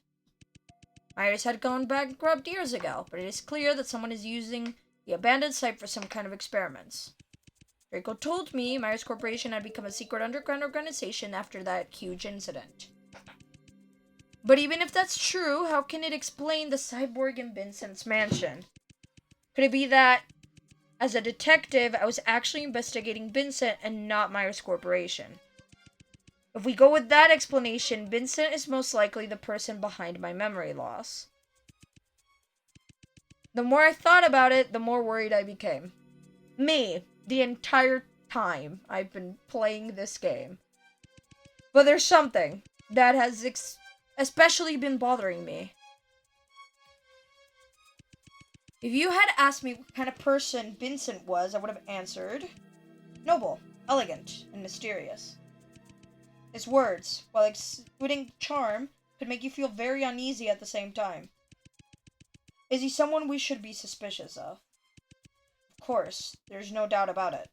Myers had gone bankrupt years ago, but it is clear that someone is using the abandoned site for some kind of experiments. Draco told me Myers Corporation had become a secret underground organization after that huge incident. But even if that's true, how can it explain the cyborg in Vincent's mansion? Could it be that, as a detective, I was actually investigating Vincent and not Myers Corporation? If we go with that explanation, Vincent is most likely the person behind my memory loss. The more I thought about it, the more worried I became. Me, the entire time I've been playing this game. But there's something that has especially been bothering me. If you had asked me what kind of person Vincent was, I would have answered noble, elegant, and mysterious. His words, while exuding charm, could make you feel very uneasy at the same time. Is he someone we should be suspicious of? Of course, there's no doubt about it.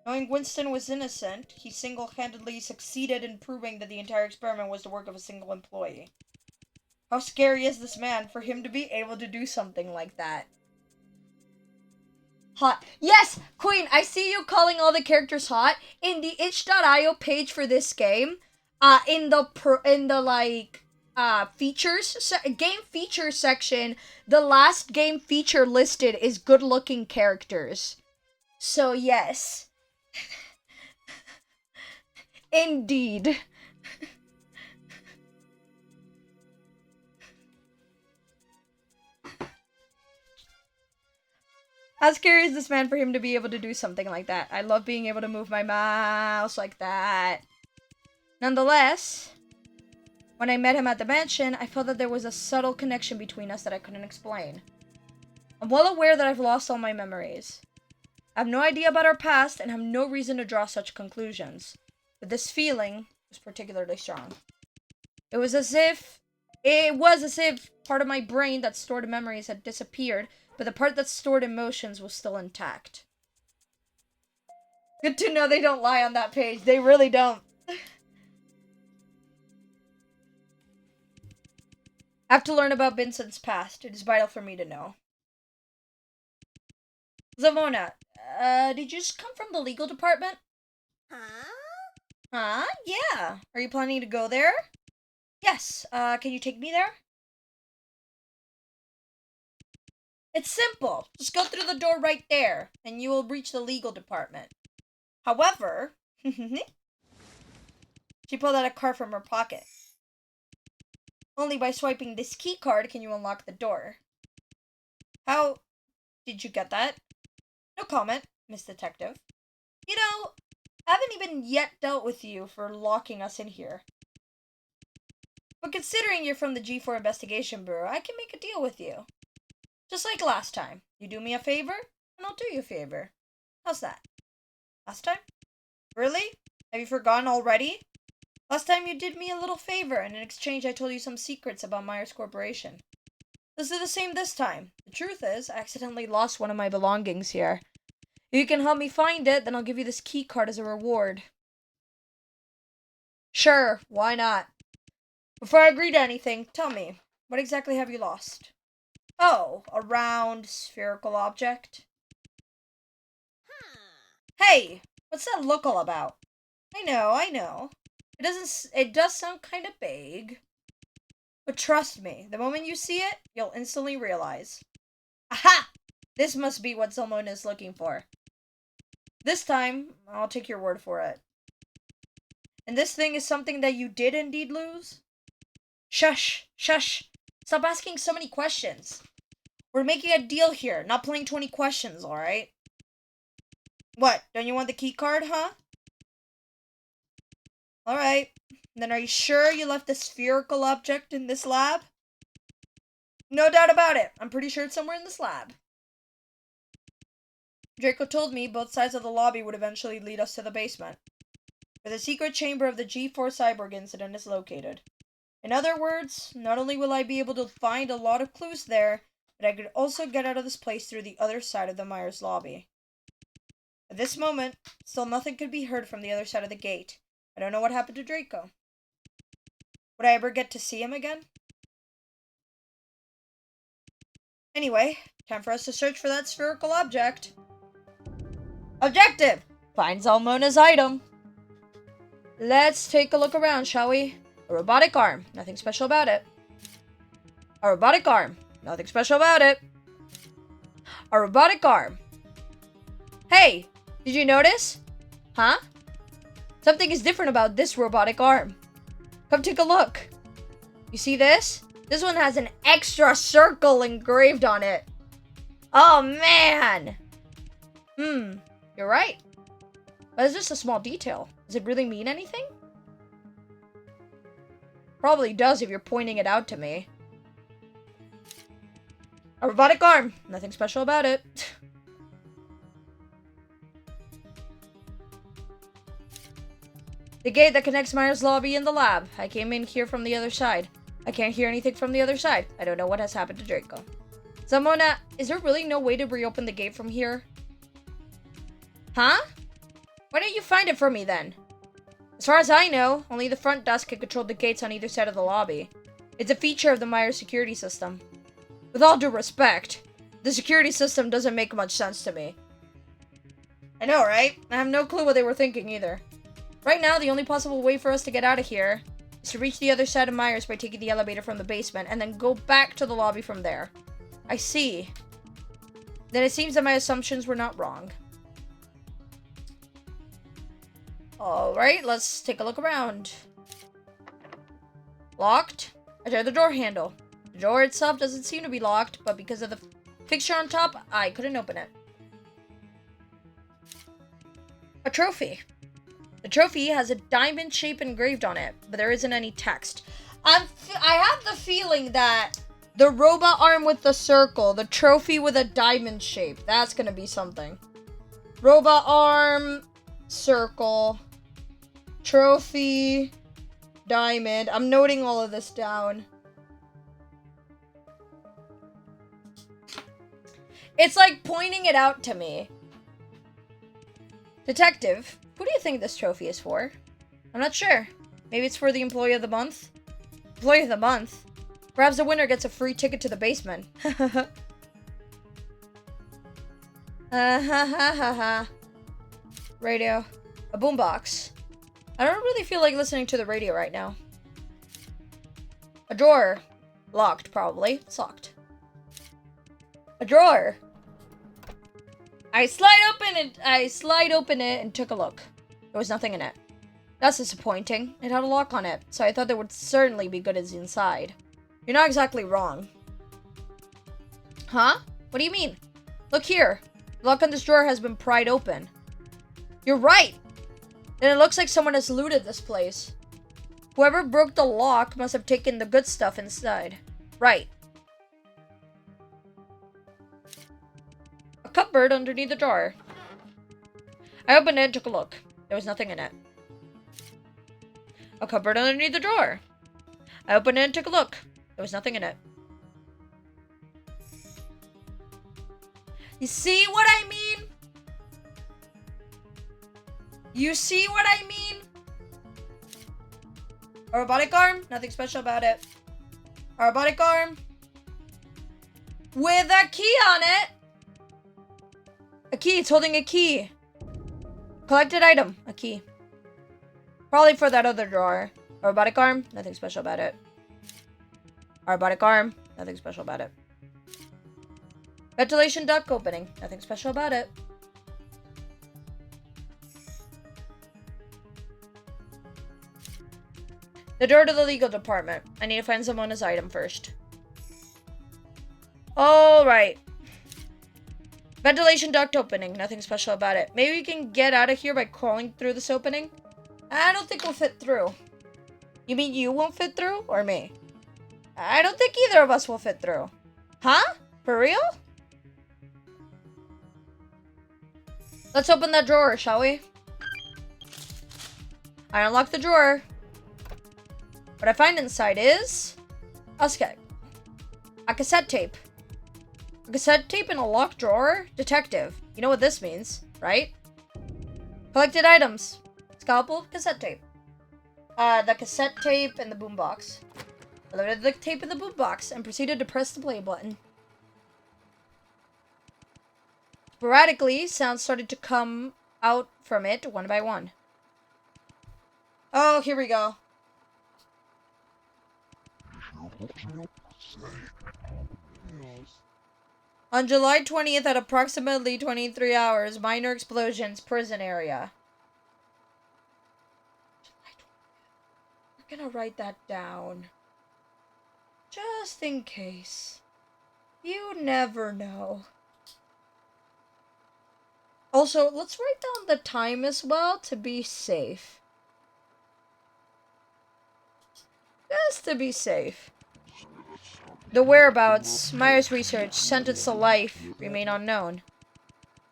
Knowing Winston was innocent, he single-handedly succeeded in proving that the entire experiment was the work of a single employee. How scary is this man for him to be able to do something like that? Hot. Yes, Queen, I see you calling all the characters hot. In the itch.io page for this game, in the game features section, the last game feature listed is good-looking characters. So yes. Indeed. How scary is this man for him to be able to do something like that? I love being able to move my mouse like that. Nonetheless, when I met him at the mansion, I felt that there was a subtle connection between us that I couldn't explain. I'm well aware that I've lost all my memories. I have no idea about our past and have no reason to draw such conclusions. But this feeling was particularly strong. It was as if part of my brain that stored memories had disappeared, but the part that stored emotions was still intact. Good to know they don't lie on that page. They really don't. I have to learn about Vincent's past. It is vital for me to know. Zamona, did you just come from the legal department? Huh? Yeah. Are you planning to go there? Yes. Can you take me there? It's simple. Just go through the door right there, and you will reach the legal department. However, she pulled out a card from her pocket. Only by swiping this key card can you unlock the door. How did you get that? No comment, Miss Detective. You know, I haven't even yet dealt with you for locking us in here. But considering you're from the G4 Investigation Bureau, I can make a deal with you. Just like last time. You do me a favor, and I'll do you a favor. How's that? Last time? Really? Have you forgotten already? Last time you did me a little favor, and in exchange I told you some secrets about Myers Corporation. Let's do the same this time. The truth is, I accidentally lost one of my belongings here. If you can help me find it, then I'll give you this key card as a reward. Sure, why not? Before I agree to anything, tell me, what exactly have you lost? Oh, a round, spherical object? Hey, what's that look all about? I know. It does sound kind of vague. But trust me, the moment you see it, you'll instantly realize. Aha! This must be what someone is looking for. This time, I'll take your word for it. And this thing is something that you did indeed lose? Shush. Stop asking so many questions. We're making a deal here, not playing 20 questions, alright? What, don't you want the key card, huh? Alright. Then are you sure you left the spherical object in this lab? No doubt about it. I'm pretty sure it's somewhere in this lab. Draco told me both sides of the lobby would eventually lead us to the basement, where the secret chamber of the G4 Cyborg incident is located. In other words, not only will I be able to find a lot of clues there, but I could also get out of this place through the other side of the Myers lobby. At this moment, still nothing could be heard from the other side of the gate. I don't know what happened to Draco. Would I ever get to see him again? Anyway, time for us to search for that spherical object. Objective! Find Zalmona's item. Let's take a look around, shall we? A robotic arm. Nothing special about it. A robotic arm. Nothing special about it. A robotic arm. Hey! Did you notice? Huh? Something is different about this robotic arm. Come take a look. You see this? This one has an extra circle engraved on it. Oh, man! You're right. But it's just a small detail. Does it really mean anything? Probably does if you're pointing it out to me. A robotic arm. Nothing special about it. The gate that connects Myers' lobby and the lab. I came in here from the other side. I can't hear anything from the other side. I don't know what has happened to Draco. Zamona, is there really no way to reopen the gate from here? Huh? Why don't you find it for me then? As far as I know, only the front desk can control the gates on either side of the lobby. It's a feature of the Myers security system. With all due respect, the security system doesn't make much sense to me. I know, right? I have no clue what they were thinking either. Right now, the only possible way for us to get out of here is to reach the other side of Myers by taking the elevator from the basement and then go back to the lobby from there. I see. Then it seems that my assumptions were not wrong. Alright, let's take a look around. Locked? I tried the door handle. The door itself doesn't seem to be locked, but because of the fixture on top, I couldn't open it. A trophy. The trophy has a diamond shape engraved on it, but there isn't any text. I have the feeling that the robot arm with the circle, the trophy with a diamond shape, that's gonna be something. Robot arm, circle, trophy, diamond. I'm noting all of this down. It's like pointing it out to me. Detective, who do you think this trophy is for? I'm not sure. Maybe it's for the employee of the month? Employee of the month? Perhaps the winner gets a free ticket to the basement. Radio. A boombox. I don't really feel like listening to the radio right now. A drawer. Locked, probably. It's locked. A drawer. I slide open it and took a look. There was nothing in it. That's disappointing. It had a lock on it, so I thought there would certainly be goodies inside. You're not exactly wrong. Huh? What do you mean? Look here. The lock on this drawer has been pried open. You're right! Then it looks like someone has looted this place. Whoever broke the lock must have taken the good stuff inside. Right. A cupboard underneath the drawer. I opened it and took a look. There was nothing in it. A cupboard underneath the drawer. I opened it and took a look. There was nothing in it. You see what I mean? You see what I mean? A robotic arm? Nothing special about it. A robotic arm. With a key on it. A key. It's holding a key. Collected item. A key. Probably for that other drawer. A robotic arm? Nothing special about it. A robotic arm? Nothing special about it. Ventilation duct opening. Nothing special about it. The door to the legal department. I need to find Zamona's item first. Alright. Ventilation duct opening. Nothing special about it. Maybe we can get out of here by crawling through this opening? I don't think we'll fit through. You mean you won't fit through? Or me? I don't think either of us will fit through. Huh? For real? Let's open that drawer, shall we? I unlock the drawer. What I find inside is... a cassette tape. A cassette tape in a locked drawer? Detective. You know what this means, right? Collected items. Scalpel, cassette tape. The cassette tape and the boombox. I loaded the tape in the boombox and proceeded to press the play button. Sporadically, sounds started to come out from it one by one. Oh, here we go. On July 20th at approximately 23 hours, minor explosions, prison area. We're gonna write that down. Just in case. You never know. Also, let's write down the time as well to be safe. Just to be safe. The whereabouts, Myers research, sentence to life, remain unknown.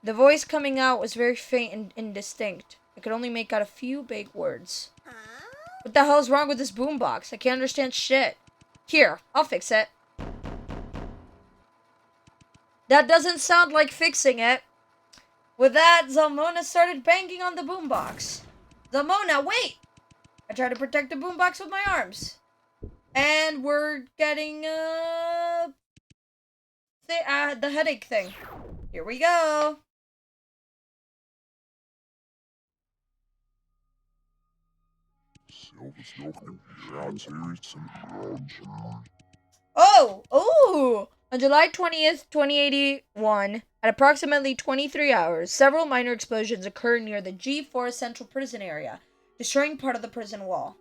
The voice coming out was very faint and indistinct. I could only make out a few vague words. What the hell is wrong with this boombox? I can't understand shit. Here, I'll fix it. That doesn't sound like fixing it. With that, Zamona started banging on the boombox. Zamona, wait! I tried to protect the boombox with my arms. And we're getting, the headache thing. Here we go. Oh! On July 20th, 2081, at approximately 23 hours, several minor explosions occurred near the G4 Central Prison area, destroying part of the prison wall.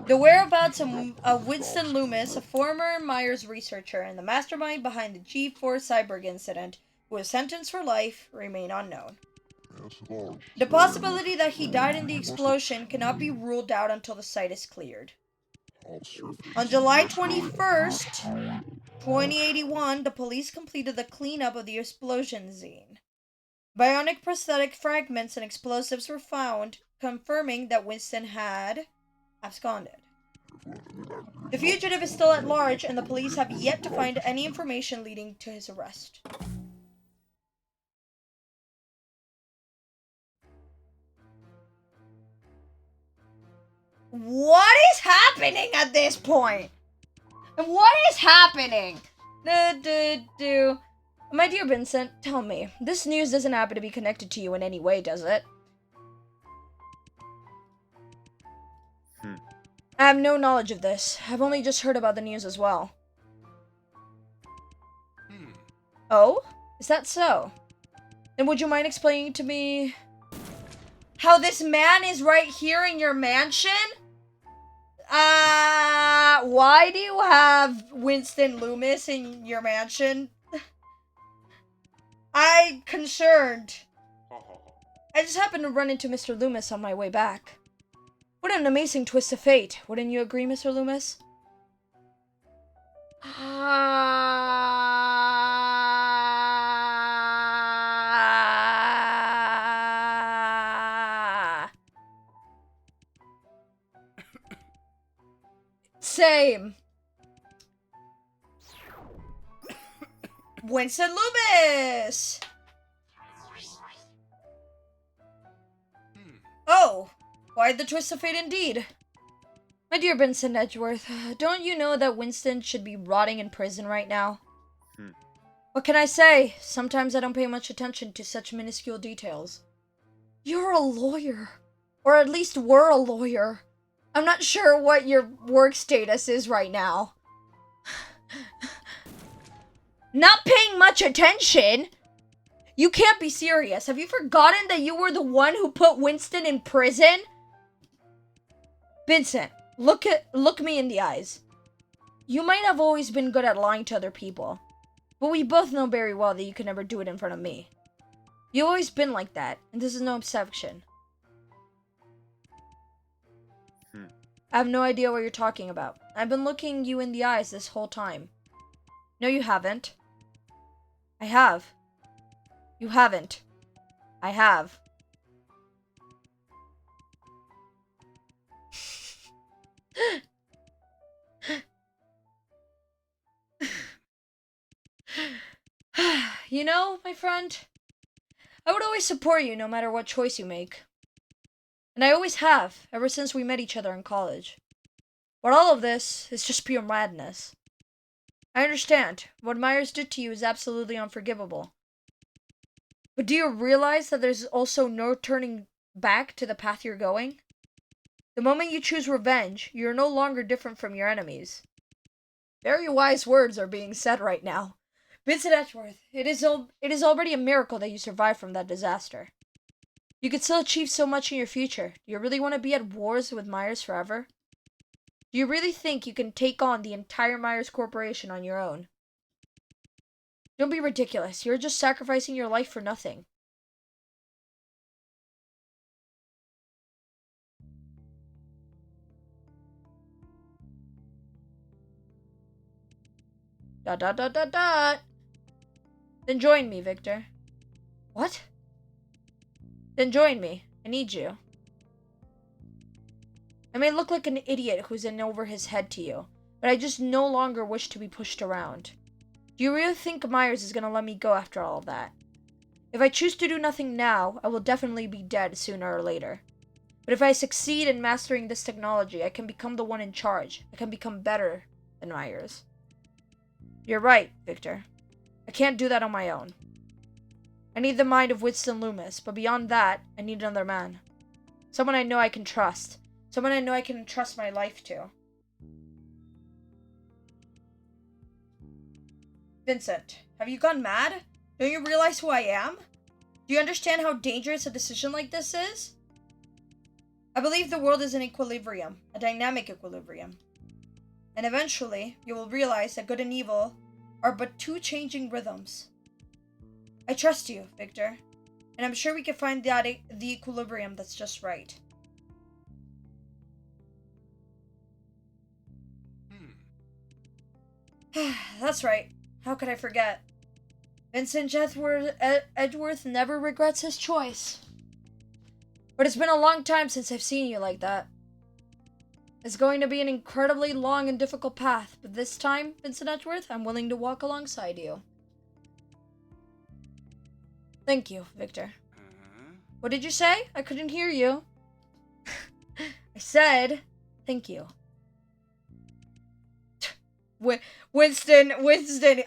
The whereabouts of Winston Loomis, a former Myers researcher and the mastermind behind the G4 Cyborg incident, who was sentenced for life, remain unknown. The possibility that he died in the explosion cannot be ruled out until the site is cleared. On July 21st, 2081, the police completed the cleanup of the explosion scene. Bionic prosthetic fragments and explosives were found, confirming that Winston had absconded. The fugitive is still at large, and the police have yet to find any information leading to his arrest. What is happening at this point? What is happening? My dear Vincent, tell me, this news doesn't happen to be connected to you in any way, does it? I have no knowledge of this. I've only just heard about the news as well. Oh? Is that so? Then would you mind explaining to me how this man is right here in your mansion? Why do you have Winston Loomis in your mansion? I'm concerned. I just happened to run into Mr. Loomis on my way back. What an amazing twist of fate. Wouldn't you agree, Mr. Loomis? Same. Winston Loomis! Oh, why the twist of fate indeed? My dear Vincent Edgeworth, don't you know that Winston should be rotting in prison right now? What can I say? Sometimes I don't pay much attention to such minuscule details. You're a lawyer. Or at least were a lawyer. I'm not sure what your work status is right now. Not paying much attention? You can't be serious. Have you forgotten that you were the one who put Winston in prison? Vincent, look me in the eyes. You might have always been good at lying to other people, but we both know very well that you could never do it in front of me. You've always been like that, and this is no exception. I have no idea what you're talking about. I've been looking you in the eyes this whole time. No, you haven't. I have. You haven't. I have. You know, my friend, I would always support you no matter what choice you make. And I always have, ever since we met each other in college. But all of this is just pure madness. I understand. What Myers did to you is absolutely unforgivable. But do you realize that there's also no turning back to the path you're going? The moment you choose revenge, you're no longer different from your enemies. Very wise words are being said right now. Vincent Edgeworth, it is already a miracle that you survived from that disaster. You could still achieve so much in your future. Do you really want to be at wars with Myers forever? Do you really think you can take on the entire Myers Corporation on your own? Don't be ridiculous. You're just sacrificing your life for nothing. Dot dot dot dot dot. Then join me, Victor. What? Then join me. I need you. I may look like an idiot who's in over his head to you, but I just no longer wish to be pushed around. Do you really think Myers is gonna let me go after all of that? If I choose to do nothing now, I will definitely be dead sooner or later. But if I succeed in mastering this technology, I can become the one in charge. I can become better than Myers. You're right, Victor. I can't do that on my own. I need the mind of Winston Loomis, but beyond that, I need another man. Someone I know I can trust. Someone I know I can entrust my life to. Vincent, have you gone mad? Don't you realize who I am? Do you understand how dangerous a decision like this is? I believe the world is in equilibrium, a dynamic equilibrium. And eventually, you will realize that good and evil are but two changing rhythms. I trust you, Victor, and I'm sure we can find the equilibrium that's just right. That's right. How could I forget? Vincent Edgeworth never regrets his choice. But it's been a long time since I've seen you like that. It's going to be an incredibly long and difficult path, but this time, Vincent Edgeworth, I'm willing to walk alongside you. Thank you, Victor. What did you say? I couldn't hear you. I said, thank you. Winston,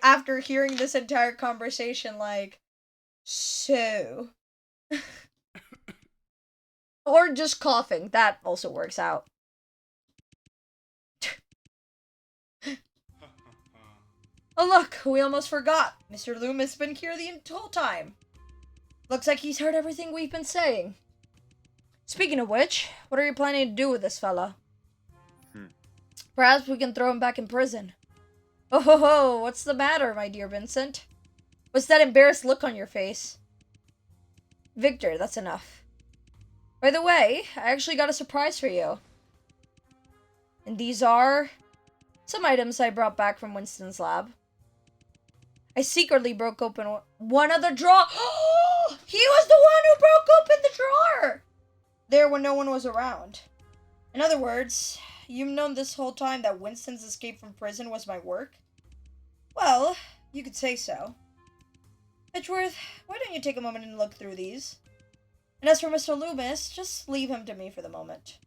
after hearing this entire conversation, like, so. Or just coughing. That also works out. Oh look, we almost forgot. Mr. Loomis has been here the whole time. Looks like he's heard everything we've been saying. Speaking of which, what are you planning to do with this fella? Perhaps we can throw him back in prison. Oh ho ho, what's the matter, my dear Vincent? What's that embarrassed look on your face? Victor, that's enough. By the way, I actually got a surprise for you. And these are some items I brought back from Winston's lab. I secretly broke open one of the drawers. He was the one who broke open the drawer! There when no one was around. In other words, you've known this whole time that Winston's escape from prison was my work? Well, you could say so. Edgeworth, why don't you take a moment and look through these? And as for Mr. Loomis, just leave him to me for the moment.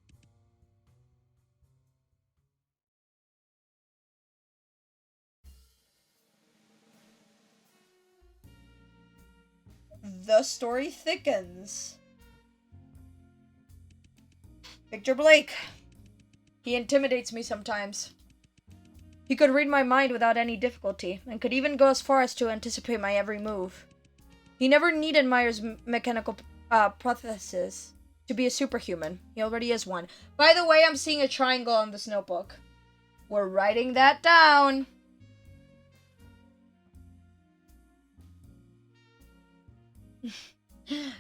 The story thickens. Victor Blake. He intimidates me sometimes. He could read my mind without any difficulty, and could even go as far as to anticipate my every move. He never needed Myers' mechanical prosthesis to be a superhuman. He already is one. By the way, I'm seeing a triangle on this notebook. We're writing that down.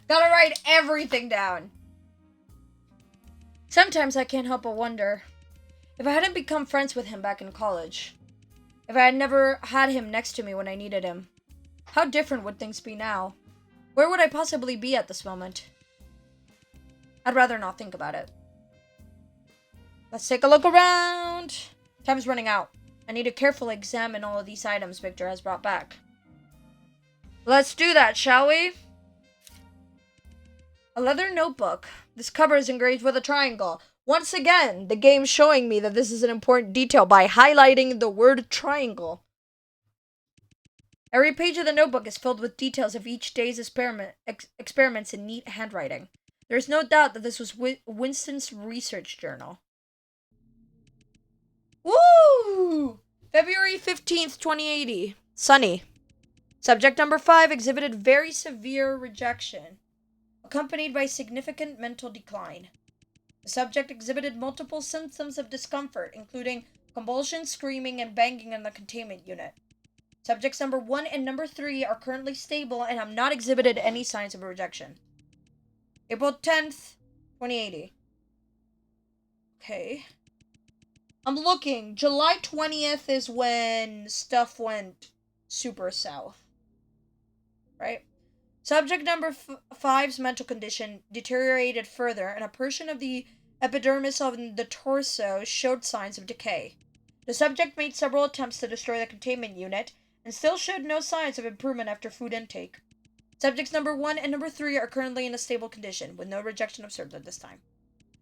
Gotta write everything down. Sometimes I can't help but wonder, if I hadn't become friends with him back in college, if I had never had him next to me when I needed him, how different would things be now? Where would I possibly be at this moment? I'd rather not think about it. Let's take a look around. Time's running out. I need to carefully examine all of these items Victor has brought back. Let's do that, shall we? A leather notebook. This cover is engraved with a triangle. Once again, the game's showing me that this is an important detail by highlighting the word triangle. Every page of the notebook is filled with details of each day's experiments in neat handwriting. There is no doubt that this was Winston's research journal. Woo! February 15th, 2080. Sunny. Subject number 5 exhibited very severe rejection, accompanied by significant mental decline. The subject exhibited multiple symptoms of discomfort, including convulsions, screaming, and banging in the containment unit. Subjects number 1 and number 3 are currently stable and have not exhibited any signs of rejection. April 10th, 2080. Okay. I'm looking. July 20th is when stuff went super south. Right? Subject number 5's mental condition deteriorated further, and a portion of the epidermis of the torso showed signs of decay. The subject made several attempts to destroy the containment unit, and still showed no signs of improvement after food intake. Subjects number 1 and number 3 are currently in a stable condition, with no rejection observed at this time.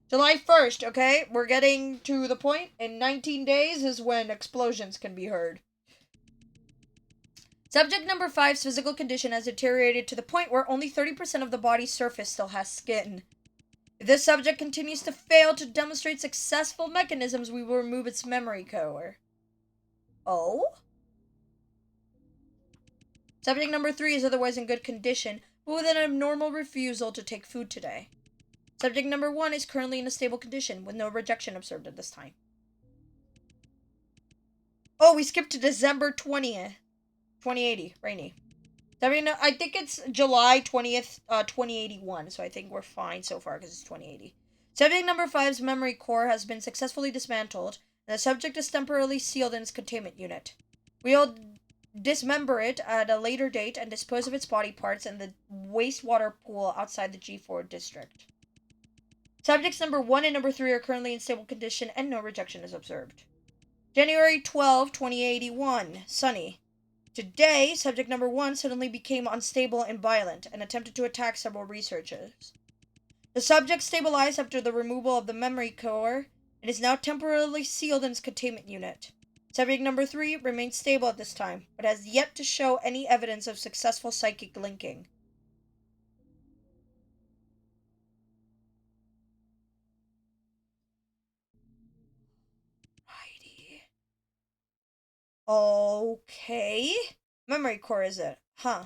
July 1st, okay? We're getting to the point. In 19 days is when explosions can be heard. Subject number 5's physical condition has deteriorated to the point where only 30% of the body's surface still has skin. If this subject continues to fail to demonstrate successful mechanisms, we will remove its memory core. Oh? Subject number 3 is otherwise in good condition, but with an abnormal refusal to take food today. Subject number 1 is currently in a stable condition, with no rejection observed at this time. Oh, we skipped to December 20th. 2080, rainy. I think it's July 20th, 2081, so I think we're fine so far because it's 2080. Subject number 5's memory core has been successfully dismantled, and the subject is temporarily sealed in its containment unit. We will dismember it at a later date, and dispose of its body parts in the wastewater pool outside the G4 district. Subjects number 1 and number 3 are currently in stable condition, and no rejection is observed. January 12, 2081. Sunny. Today, subject number 1 suddenly became unstable and violent, and attempted to attack several researchers. The subject stabilized after the removal of the memory core, and is now temporarily sealed in its containment unit. Subject number 3 remains stable at this time, but has yet to show any evidence of successful psychic linking. Righty. Okay. Memory core, is it? Huh.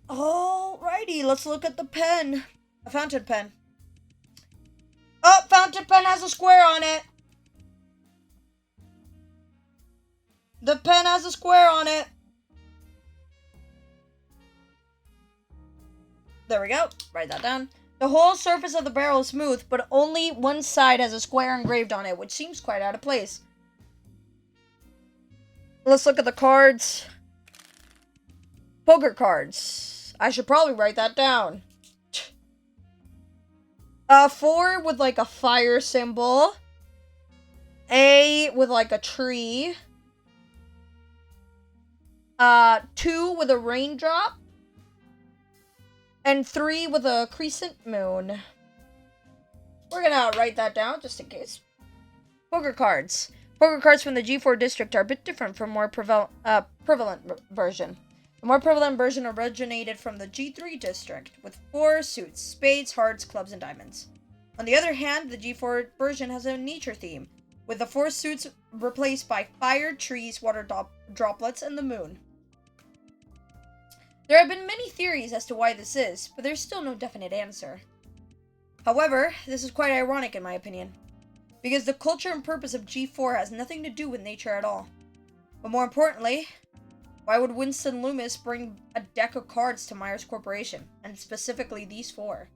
Alrighty, let's look at the pen. A fountain pen. Oh, fountain pen has a square on it. The pen has a square on it. There we go. Write that down. The whole surface of the barrel is smooth, but only one side has a square engraved on it, which seems quite out of place. Let's look at the cards. Poker cards. I should probably write that down. 4 with like a fire symbol. A with like a tree. 2 with a raindrop. And 3 with a crescent moon. We're gonna write that down just in case. Poker cards. Poker cards from the G4 district are a bit different from more prevalent version. The more prevalent version originated from the G3 district, with 4 suits: spades, hearts, clubs, and diamonds. On the other hand, the G4 version has a nature theme, with the 4 suits replaced by fire, trees, water droplets, and the moon. There have been many theories as to why this is, but there's still no definite answer. However, this is quite ironic in my opinion, because the culture and purpose of G4 has nothing to do with nature at all. But more importantly, why would Winston Loomis bring a deck of cards to Myers Corporation, and specifically these 4?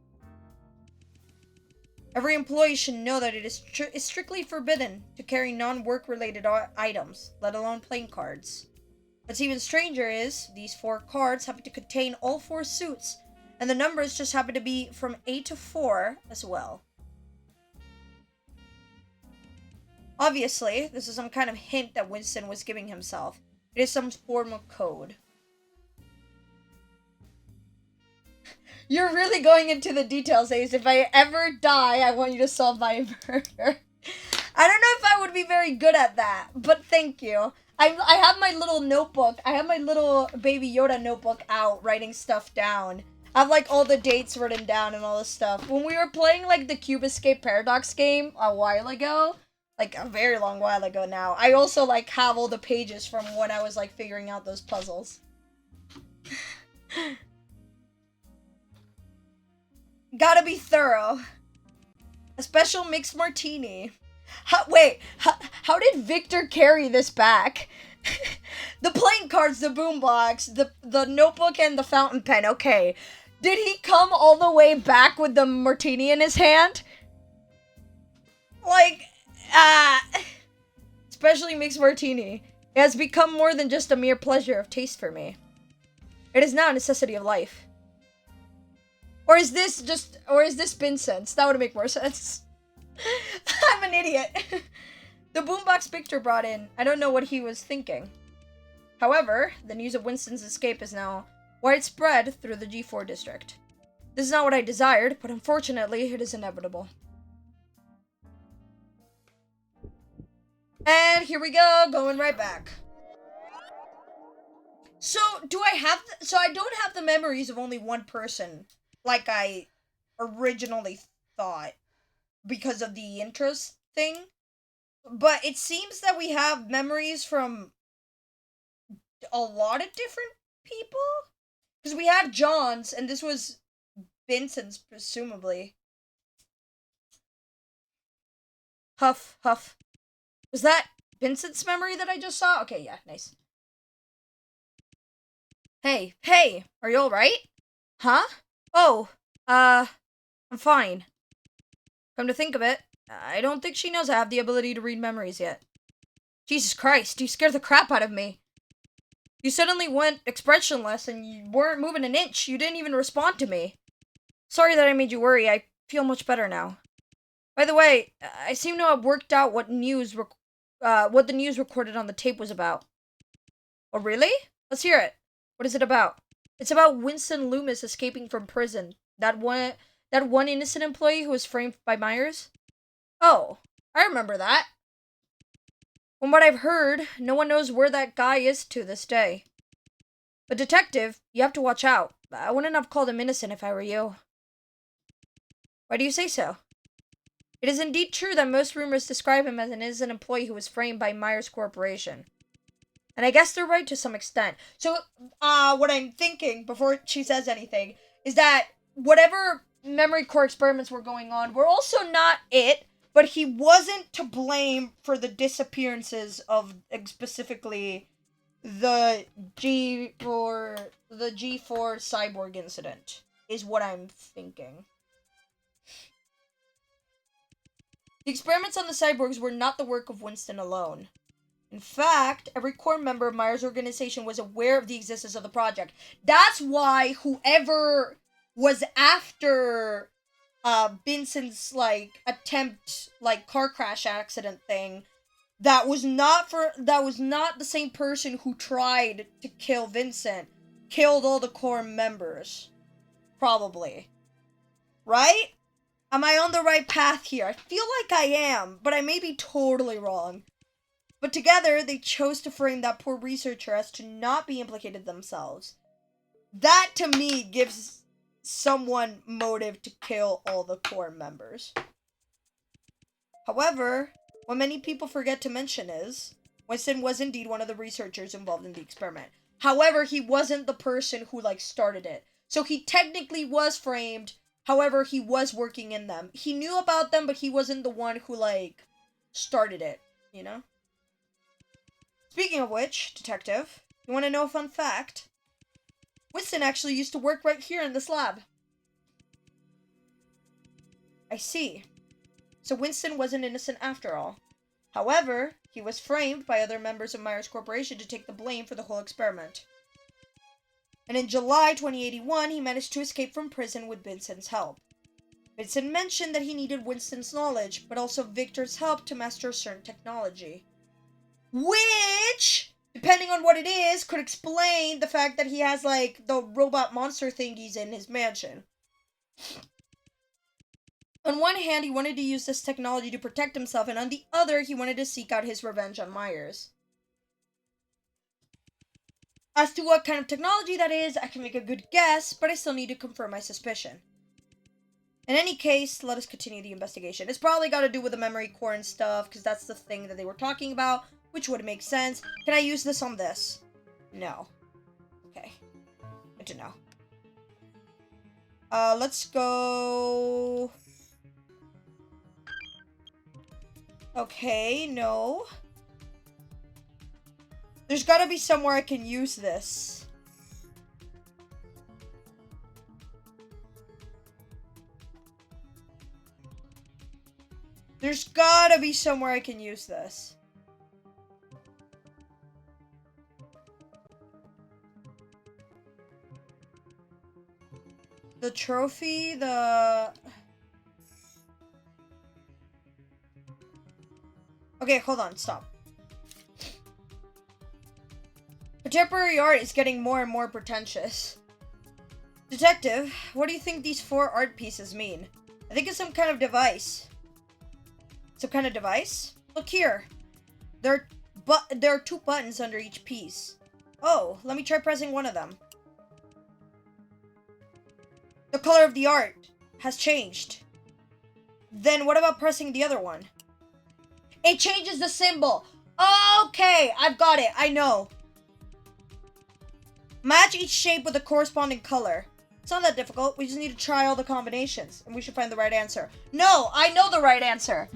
Every employee should know that it is strictly forbidden to carry non-work related items, let alone playing cards. What's even stranger is, these 4 cards happen to contain all 4 suits, and the numbers just happen to be from 8 to 4 as well. Obviously, this is some kind of hint that Winston was giving himself. It is some form of code. You're really going into the details, Ace. If I ever die, I want you to solve my murder. I don't know if I would be very good at that, but thank you. I have my little notebook. I have my little Baby Yoda notebook out, writing stuff down. I have, like, all the dates written down and all this stuff. When we were playing, like, the Cube Escape Paradox game a while ago, like, a very long while ago now, I also, like, have all the pages from when I was, like, figuring out those puzzles. Gotta be thorough. A special mixed martini. How did Victor carry this back? The playing cards, the boombox, the notebook, and the fountain pen. Okay. Did he come all the way back with the martini in his hand? Like, especially mixed martini. It has become more than just a mere pleasure of taste for me. It is now a necessity of life. Or is this Vincent's? That would make more sense. I'm an idiot. The boombox Victor brought in, I don't know what he was thinking. However, the news of Winston's escape is now widespread through the G4 district. This is not what I desired, but unfortunately, it is inevitable. And here we go, going right back. So, I don't have the memories of only one person, like I originally thought, because of the interest thing. But it seems that we have memories from a lot of different people. Because we had John's, and this was Vincent's, presumably. Huff, huff. Was that Vincent's memory that I just saw? Okay, yeah, nice. Hey, are you alright? Huh? Oh, I'm fine. Come to think of it, I don't think she knows I have the ability to read memories yet. Jesus Christ, you scared the crap out of me. You suddenly went expressionless and you weren't moving an inch. You didn't even respond to me. Sorry that I made you worry. I feel much better now. By the way, I seem to have worked out what the news recorded on the tape was about. Oh, really? Let's hear it. What is it about? It's about Winston Loomis escaping from prison. That one innocent employee who was framed by Myers? Oh, I remember that. From what I've heard, no one knows where that guy is to this day. But detective, you have to watch out. I wouldn't have called him innocent if I were you. Why do you say so? It is indeed true that most rumors describe him as an innocent employee who was framed by Myers Corporation. And I guess they're right to some extent. So, what I'm thinking, before she says anything, is that whatever memory core experiments were going on were also not it, but he wasn't to blame for the disappearances of, specifically, the G4 cyborg incident, is what I'm thinking. The experiments on the cyborgs were not the work of Winston alone. In fact, every core member of Myers' organization was aware of the existence of the project. That's why whoever was after Vincent's, attempt, car crash accident thing, that was not the same person who tried to kill Vincent, killed all the core members. Probably. Right? Am I on the right path here? I feel like I am, but I may be totally wrong. But together, they chose to frame that poor researcher as to not be implicated themselves. That, to me, gives someone motive to kill all the core members. However, what many people forget to mention is, Winston was indeed one of the researchers involved in the experiment. However, he wasn't the person who, started it. So he technically was framed, however, he was working in them. He knew about them, but he wasn't the one who, started it, you know? Speaking of which, detective, you want to know a fun fact? Winston actually used to work right here in this lab. I see. So Winston wasn't innocent after all. However, he was framed by other members of Myers Corporation to take the blame for the whole experiment. And in July 2081, he managed to escape from prison with Vincent's help. Vincent mentioned that he needed Winston's knowledge, but also Victor's help to master a certain technology. Which, depending on what it is, could explain the fact that he has, the robot monster thingies in his mansion. On one hand, he wanted to use this technology to protect himself, and on the other, he wanted to seek out his revenge on Myers. As to what kind of technology that is, I can make a good guess, but I still need to confirm my suspicion. In any case, let us continue the investigation. It's probably got to do with the memory core and stuff, because that's the thing that they were talking about. Which would make sense. Can I use this on this? No. Okay. Good to know. Let's go... Okay, no. There's gotta be somewhere I can use this. There's gotta be somewhere I can use this. The trophy, Okay, hold on, stop. Contemporary art is getting more and more pretentious. Detective, what do you think these 4 art pieces mean? I think it's some kind of device. Some kind of device? Look here. There are 2 buttons under each piece. Oh, let me try pressing one of them. The color of the art has changed. Then what about pressing the other one? It changes the symbol. Okay, I've got it. I know. Match each shape with a corresponding color. It's not that difficult. We just need to try all the combinations, and we should find the right answer. No, I know the right answer.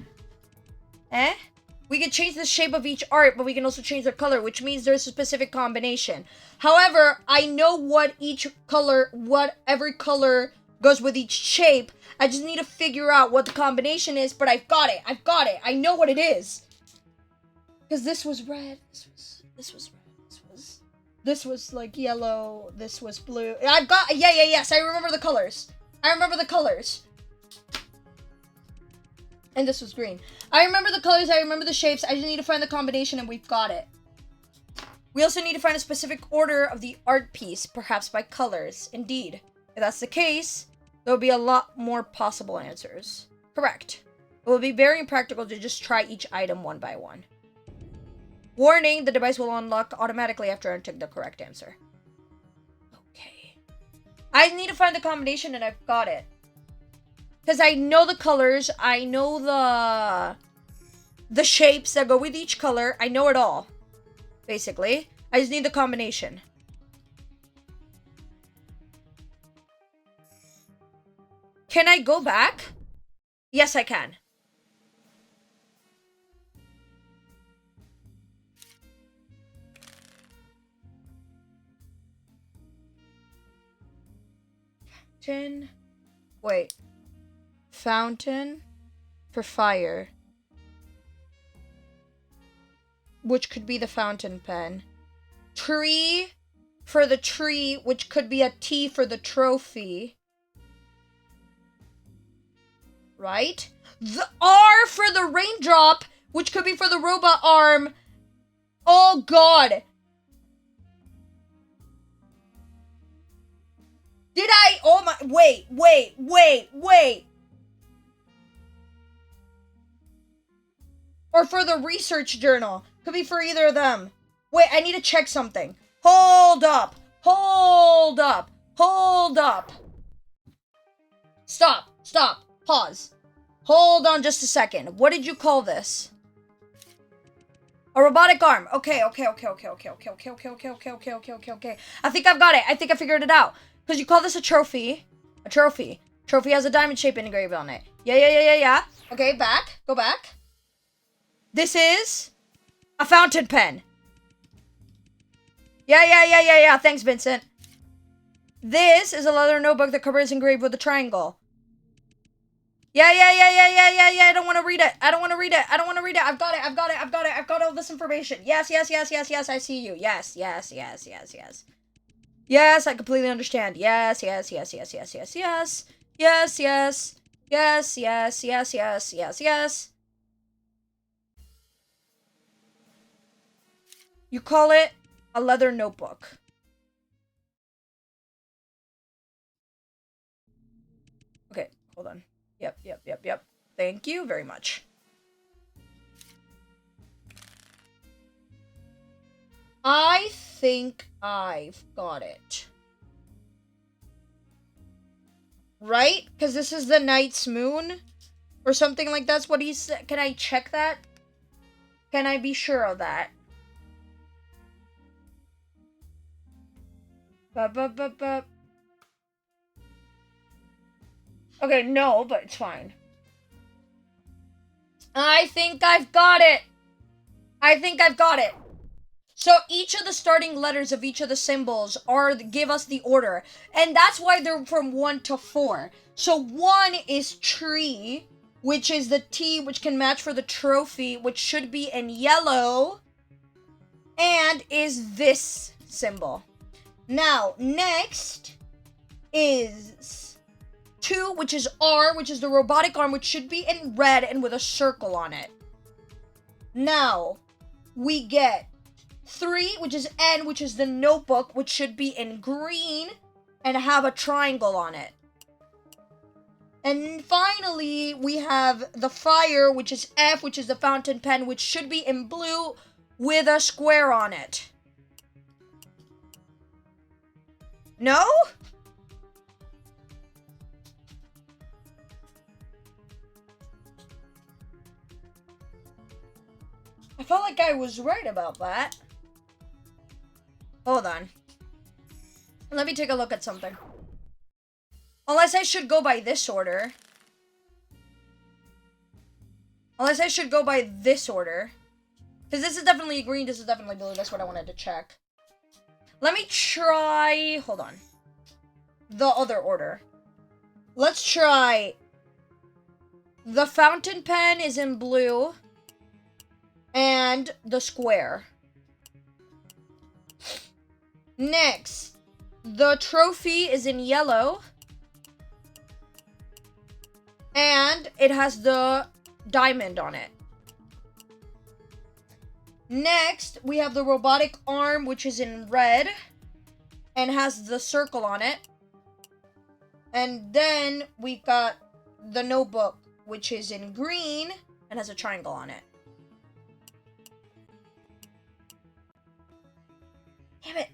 Eh? We can change the shape of each art, but we can also change their color, which means there's a specific combination. However, I know what every color goes with each shape. I just need to figure out what the combination is, but I've got it. I've got it. I know what it is. Because this was red. This was red. This was like yellow. This was blue. I've got, yes. I remember the colors. And this was green. I remember the colors. I remember the shapes. I just need to find the combination and we've got it. We also need to find a specific order of the art piece, perhaps by colors. Indeed. If that's the case, there will be a lot more possible answers. Correct. It will be very impractical to just try each item one by one. Warning, the device will unlock automatically after entering the correct answer. Okay. I need to find the combination and I've got it. Because I know the colors, I know the shapes that go with each color. I know it all, basically. I just need the combination. Can I go back? Yes, I can. Wait. Fountain for fire. Which could be the fountain pen. Tree for the tree, which could be a T for the trophy. Right? The R for the raindrop, which could be for the robot arm. Oh god. Did I? Oh my, wait. Or for the research journal. Could be for either of them. Wait, I need to check something. Hold up. Stop. Pause. Hold on just a second. What did you call this? A robotic arm. Okay. I think I've got it. I think I figured it out. Because you call this a trophy. A trophy. Trophy has a diamond shape engraved on it. Yeah. Okay, go back. This is a fountain pen. Yeah. Thanks, Vincent. This is a leather notebook. The cover is engraved with a triangle. Yeah. I don't want to read it. I've got it. I've got all this information. Yes. I see you. Yes. Yes, I completely understand. Yes. You call it a leather notebook. Okay, hold on. Yep. Thank you very much. I think I've got it. Right? Because this is the night's moon? Or something like that's what he said. Can I check that? Can I be sure of that? Okay, no, but it's fine. I think I've got it. So each of the starting letters of each of the symbols give us the order. And that's why they're from 1 to 4. So 1 is tree, which is the T, which can match for the trophy, which should be in yellow. And is this symbol. Now, next is 2, which is R, which is the robotic arm, which should be in red and with a circle on it. Now, we get 3, which is N, which is the notebook, which should be in green and have a triangle on it. And finally, we have the fire, which is F, which is the fountain pen, which should be in blue with a square on it. No? I felt like I was right about that. Hold on. Let me take a look at something. Unless I should go by this order. Because this is definitely green, this is definitely blue. That's what I wanted to check. Let me try... Hold on. The other order. Let's try. The fountain pen is in blue. And the square. Next, the trophy is in yellow. And it has the diamond on it. Next, we have the robotic arm, which is in red. And has the circle on it. And then we got the notebook, which is in green. And has a triangle on it. Damn it.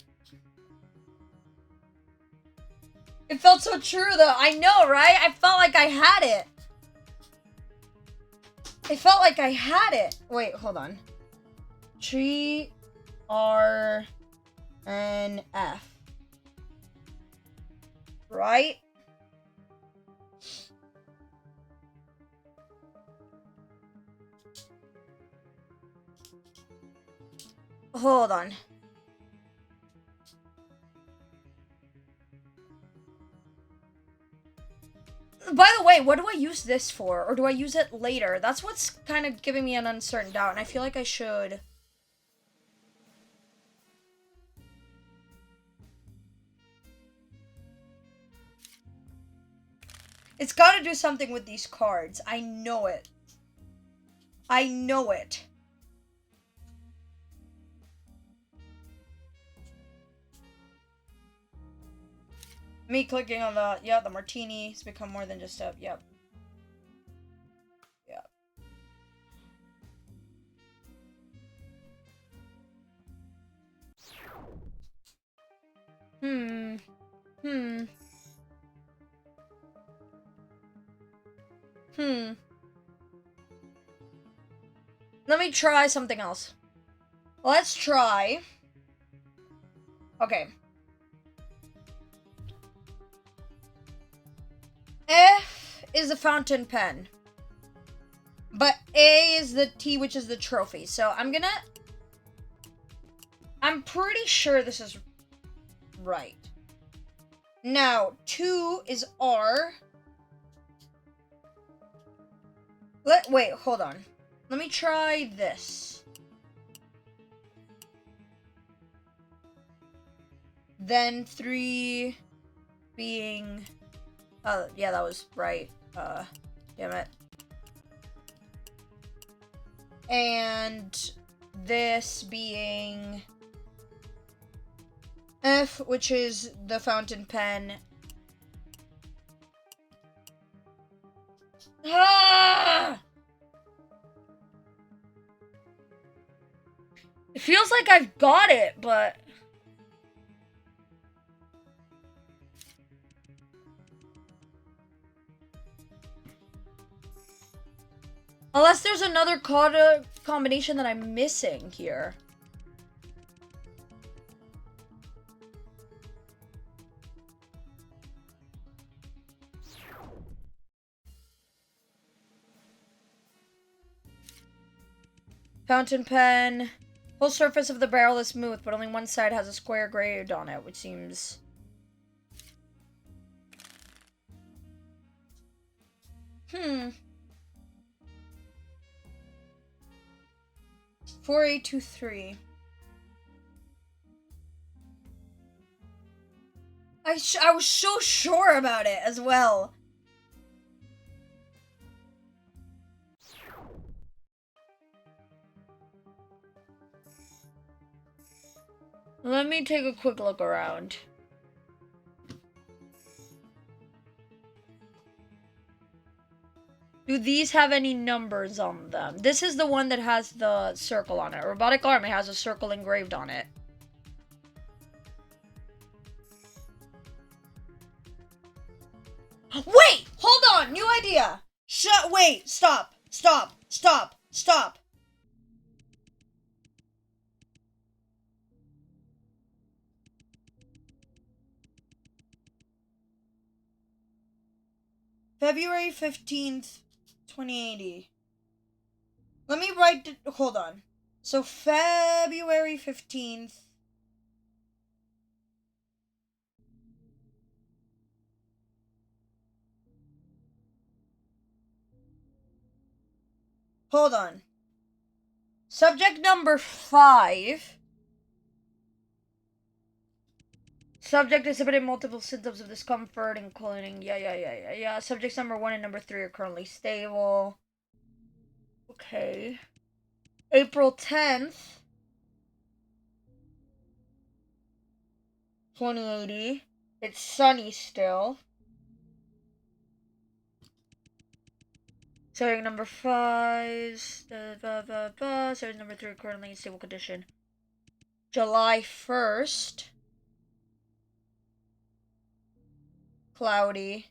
It felt so true, though. I know, right? I felt like I had it. It felt like I had it. Wait, hold on. G, R, N, F. Right? Hold on. By the way, what do I use this for? Or do I use it later? That's what's kind of giving me an uncertain doubt, and I feel like I should. It's got to do something with these cards. I know it. I know it. Me clicking on the, yeah, the martini has become more than just a, yep. Yep. Let me try something else. Let's try. Okay. F is the fountain pen. But A is the T, which is the trophy. So I'm pretty sure this is right. Now, 2 is R. Wait, hold on. Let me try this. Then 3 being... yeah, that was right. Damn it. And this being F, which is the fountain pen. Ah! It feels like I've got it, but... Unless there's another card combination that I'm missing here. Fountain pen. Whole surface of the barrel is smooth, but only one side has a square engraved on it, which seems... 4823. I was so sure about it as well. Let me take a quick look around. Do these have any numbers on them? This is the one that has the circle on it. Robotic arm, it has a circle engraved on it. Wait! Hold on! New idea! Wait! Stop! Stop! Stop! Stop! February 15th, 2080. Let me write it. Hold on. So, February 15th. Hold on. Subject number 5. Subject exhibited multiple symptoms of discomfort, including Subjects number 1 and number 3 are currently stable. Okay. April 10th. 2080. It's sunny still. Subject number 5. Subject number 3 currently in stable condition. July 1st. Cloudy.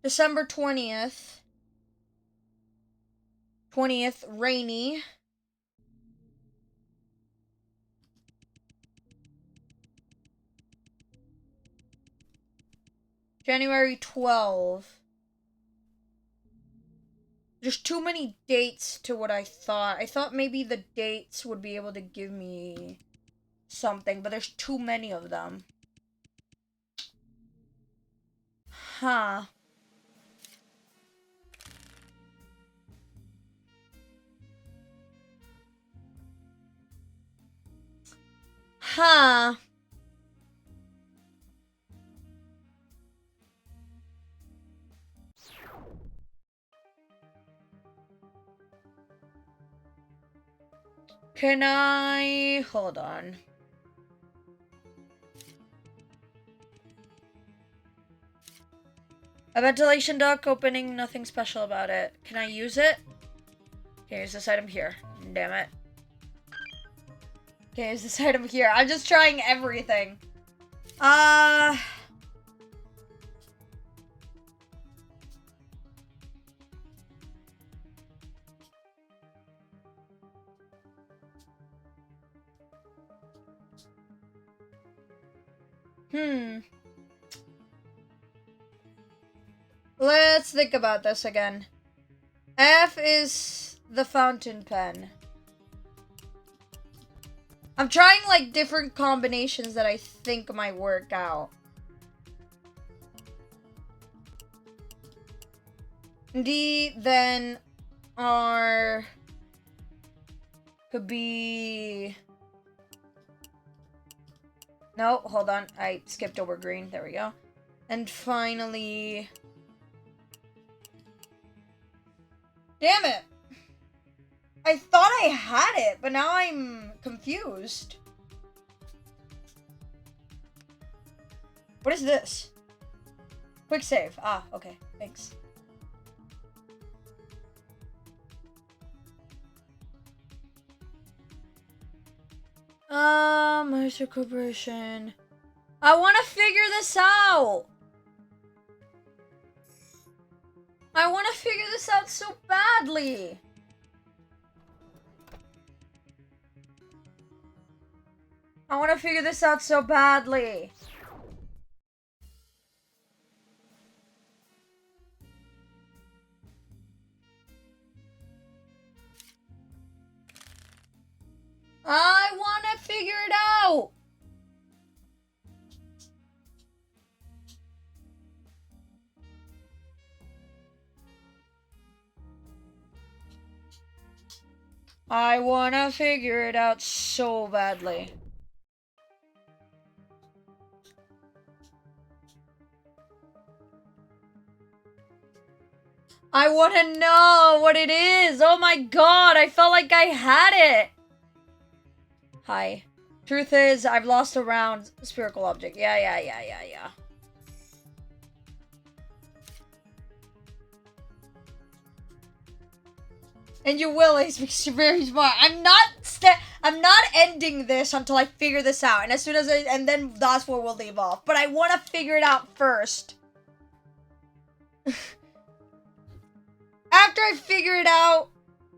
December 20th. 20th, rainy. January 12th. There's too many dates to what I thought. I thought maybe the dates would be able to give me something, but there's too many of them. Huh. Huh. Can I... Hold on. A ventilation duct opening, nothing special about it. Can I use it? Okay, here's this item here. Damn it. Okay, here's this item here. I'm just trying everything. Let's think about this again. F is the fountain pen. I'm trying like different combinations that I think might work out. D, then R could be... No, hold on. I skipped over green. There we go. And finally... Damn it! I thought I had it, but now I'm confused. What is this? Quick save. Ah, okay. Thanks. Mercer Corporation. I want to figure this out. I want to figure this out so badly. I want to figure this out so badly. I want to figure it out. I want to figure it out so badly. I want to know what it is. Oh my god, I felt like I had it. Hi. Truth is, I've lost a round spherical object. Yeah. And you will, Ace, because you're very smart. I'm not ending this until I figure this out. And as soon as and then that's where we'll leave off. But I want to figure it out first. After I figure it out,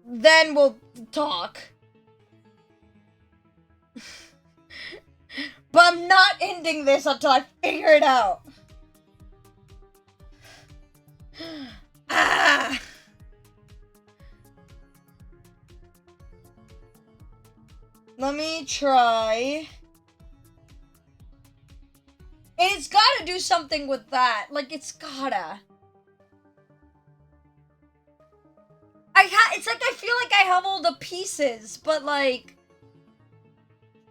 then we'll talk. But I'm not ending this until I figure it out. Ah! Let me try It's gotta do something with that. Like, it's gotta. It's like I feel like I have all the pieces, but like,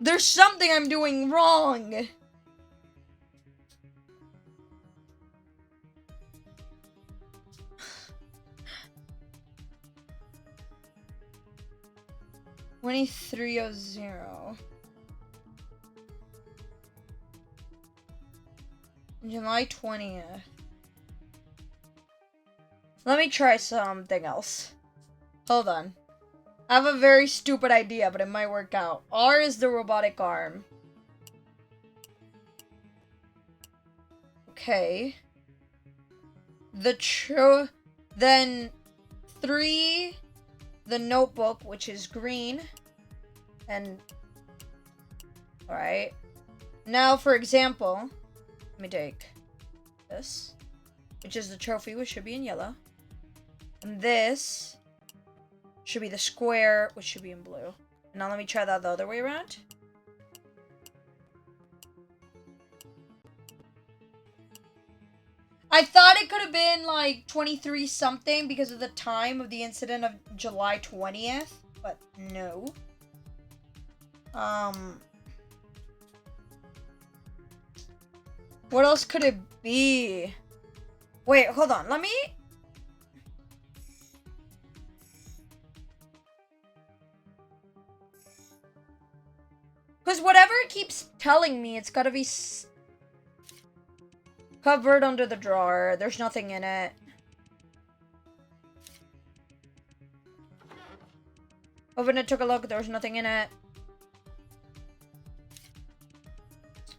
there's something I'm doing wrong. $23.00. July 20th. Let me try something else. Hold on. I have a very stupid idea, but it might work out. R is the robotic arm. Okay. Then 3, the notebook, which is green. And, alright. Now, for example, let me take this, which is the trophy, which should be in yellow. And this should be the square, which should be in blue. Now let me try that the other way around. I thought it could have been like 23 something because of the time of the incident of July 20th, but no. What else could it be? Wait, hold on. Let me... Because whatever it keeps telling me, it's gotta be covered under the drawer. There's nothing in it. Opened it, took a look. There was nothing in it.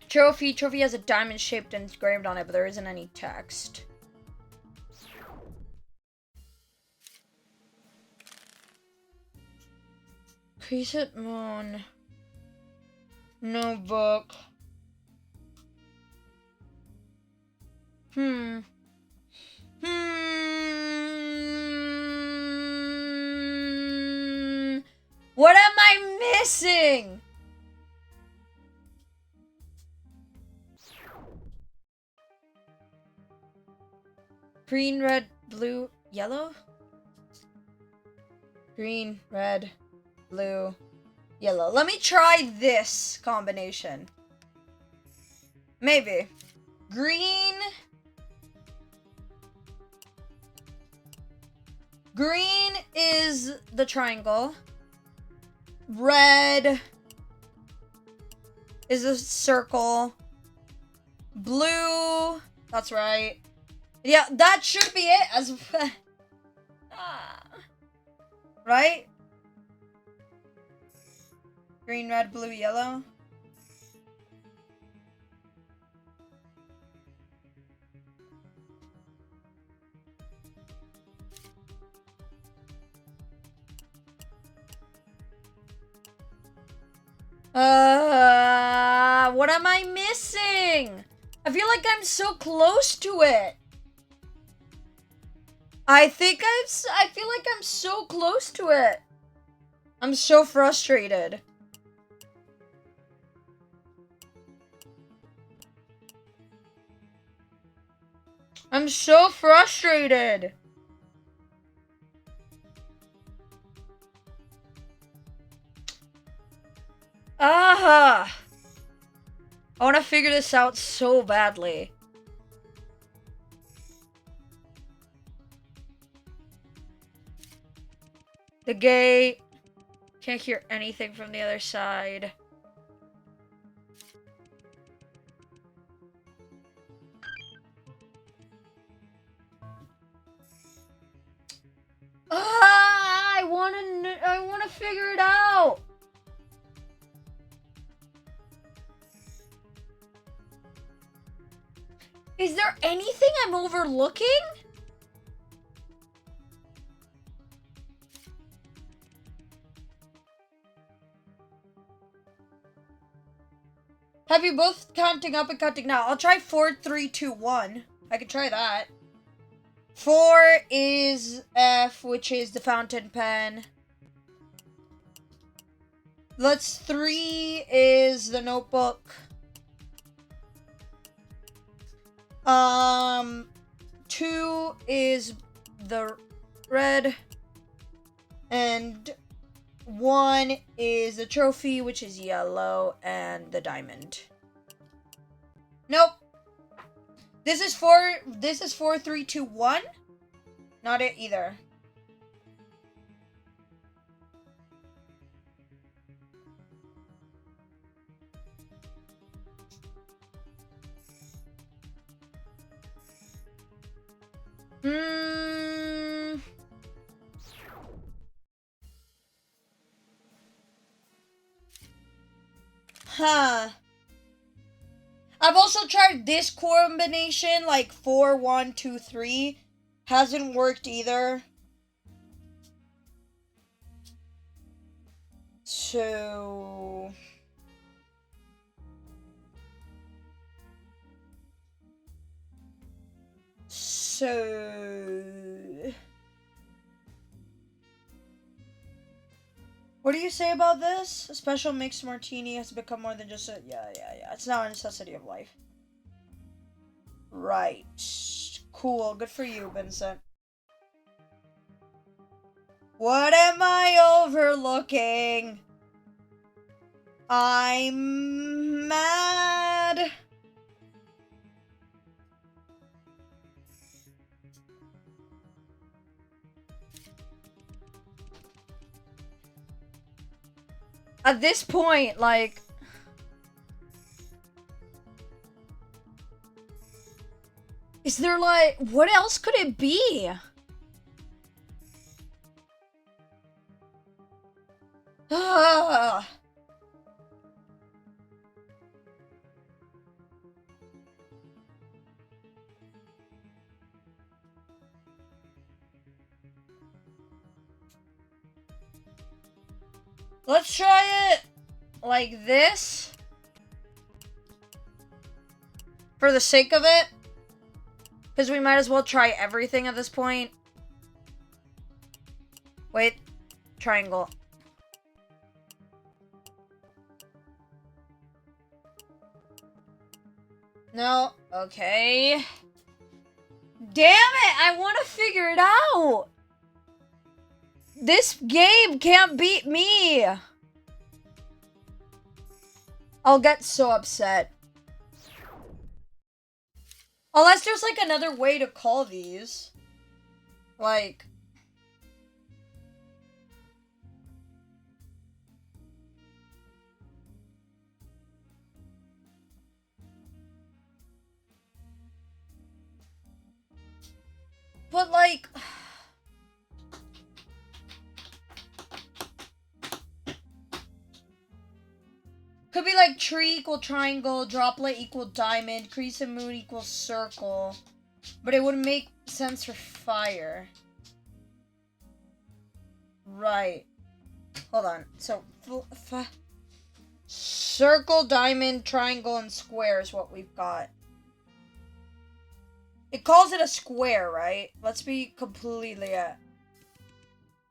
Trophy. Trophy has a diamond shaped and engraved on it, but there isn't any text. Crescent moon. Notebook. What am I missing? Green, red, blue, yellow? Green, red, blue, yellow. Let me try this combination. Maybe. Green. Green is the triangle. Red is a circle. Blue. That's right. Yeah, that should be it as right? Green, red, blue, yellow. What am I missing? I feel like I'm so close to it. I feel like I'm so close to it. I'm so frustrated. I'm so frustrated. I want to figure this out so badly. The gate. Can't hear anything from the other side. I want to figure it out. Is there anything I'm overlooking? Have you both counting up and counting down? I'll try 4, 3, 2, 1. I can try that. 4 is F, which is the fountain pen. That's 3 is the notebook. 2 is the red, and 1 is the trophy, which is yellow, and the diamond. Nope. This is 4, 3, 2, 1. Not it either. Huh. I've also tried this combination, like 4, 1, 2, 3. Hasn't worked either. So... What do you say about this? A special mixed martini has become more than just a... Yeah. It's now a necessity of life. Right. Cool. Good for you, Vincent. What am I overlooking? I'm mad. At this point, like... Is there, like... What else could it be? Let's try it like this. For the sake of it. Because we might as well try everything at this point. Wait. Triangle. No. Okay. Damn it! I want to figure it out! This game can't beat me! I'll get so upset. Unless there's like another way to call these. Like... But like... Could be like tree equal triangle, droplet equal diamond, crease and moon equal circle. But it wouldn't make sense for fire. Right. Hold on. So, circle, diamond, triangle, and square is what we've got. It calls it a square, right? Let's be completely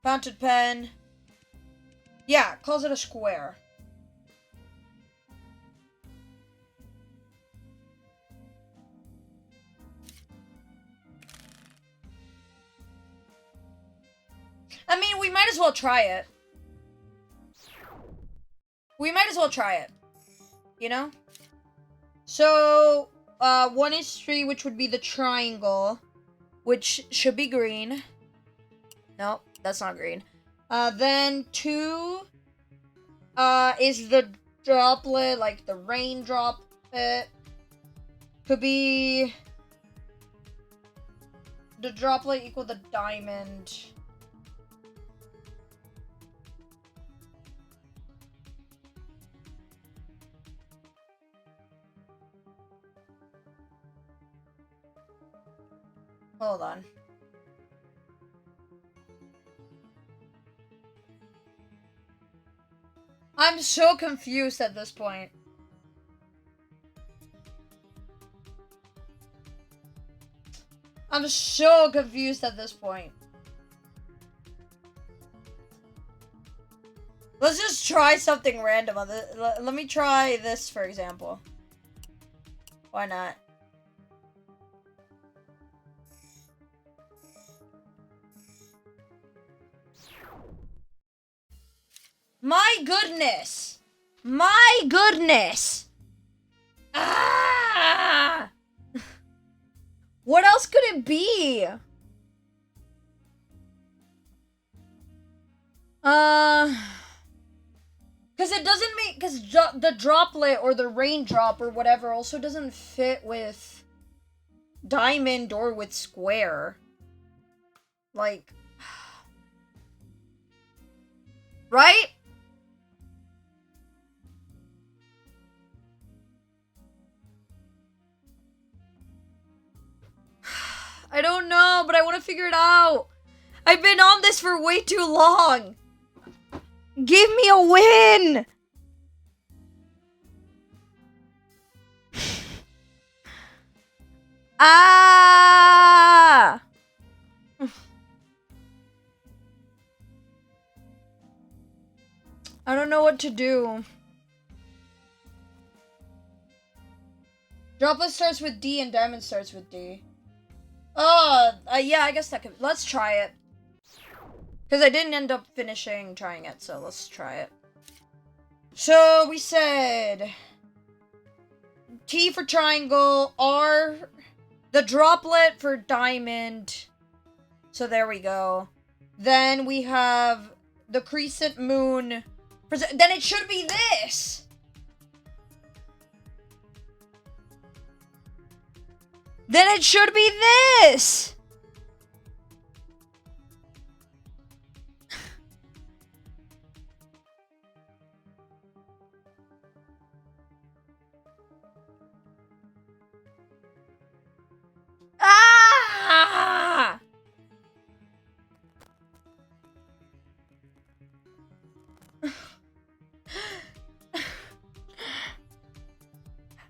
fountain pen. Yeah, it calls it a square. I mean, we might as well try it. We might as well try it. You know? So, 1 is 3, which would be the triangle. Which should be green. Nope, that's not green. Then 2, is the droplet, like the raindrop bit. Could be... The droplet equal the diamond. Hold on. I'm so confused at this point. I'm so confused at this point. Let's just try something random. Let me try this, for example. Why not? My goodness! My goodness! Ah! What else could it be? Because it doesn't make, because the droplet or the raindrop or whatever also doesn't fit with diamond or with square. Like, right? I don't know, but I want to figure it out. I've been on this for way too long. Give me a win! Ah! I don't know what to do. Droplet starts with D and diamond starts with D. Yeah, I guess that could... Let's try it. Because I didn't end up finishing trying it, so let's try it. So, we said... T for triangle, R... The droplet for diamond. So there we go. Then we have the crescent moon. Then it should be this! Then it should be this! Ah!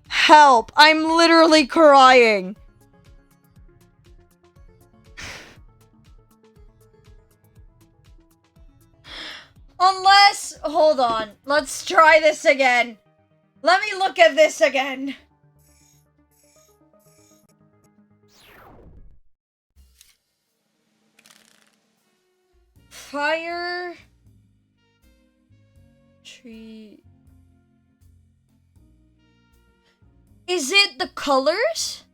Help! I'm literally crying. Unless, hold on, let's try this again. Let me look at this again. Fire... Tree... Is it the colors?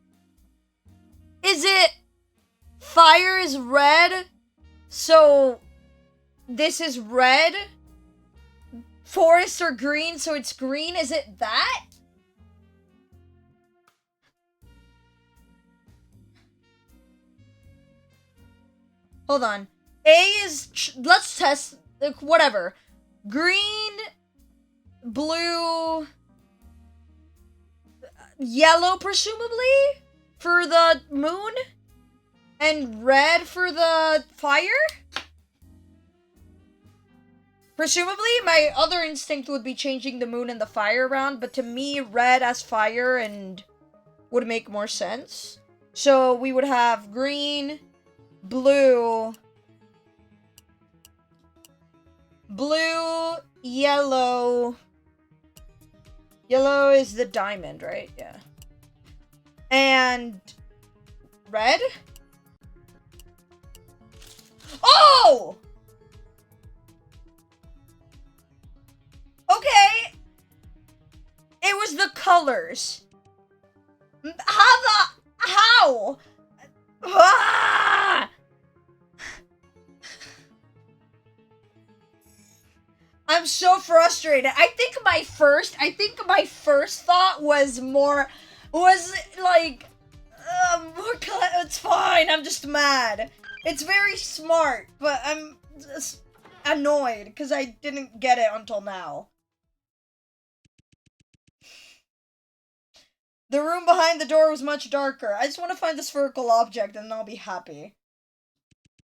Is it... Fire is red, so... This is red? Forests are green, so it's green? Is it that? Hold on. A is... Let's test... Whatever. Green... Blue... Yellow, presumably? For the moon? And red for the fire? Presumably, my other instinct would be changing the moon and the fire around, but to me, red as fire and would make more sense. So we would have green, blue, yellow. Yellow is the diamond, right? Yeah. And red? Oh! Okay. It was the colors. How? Ah! I'm so frustrated. I think my first thought was like, it's fine, I'm just mad. It's very smart, but I'm just annoyed because I didn't get it until now. The room behind the door was much darker. I just want to find the spherical object and I'll be happy.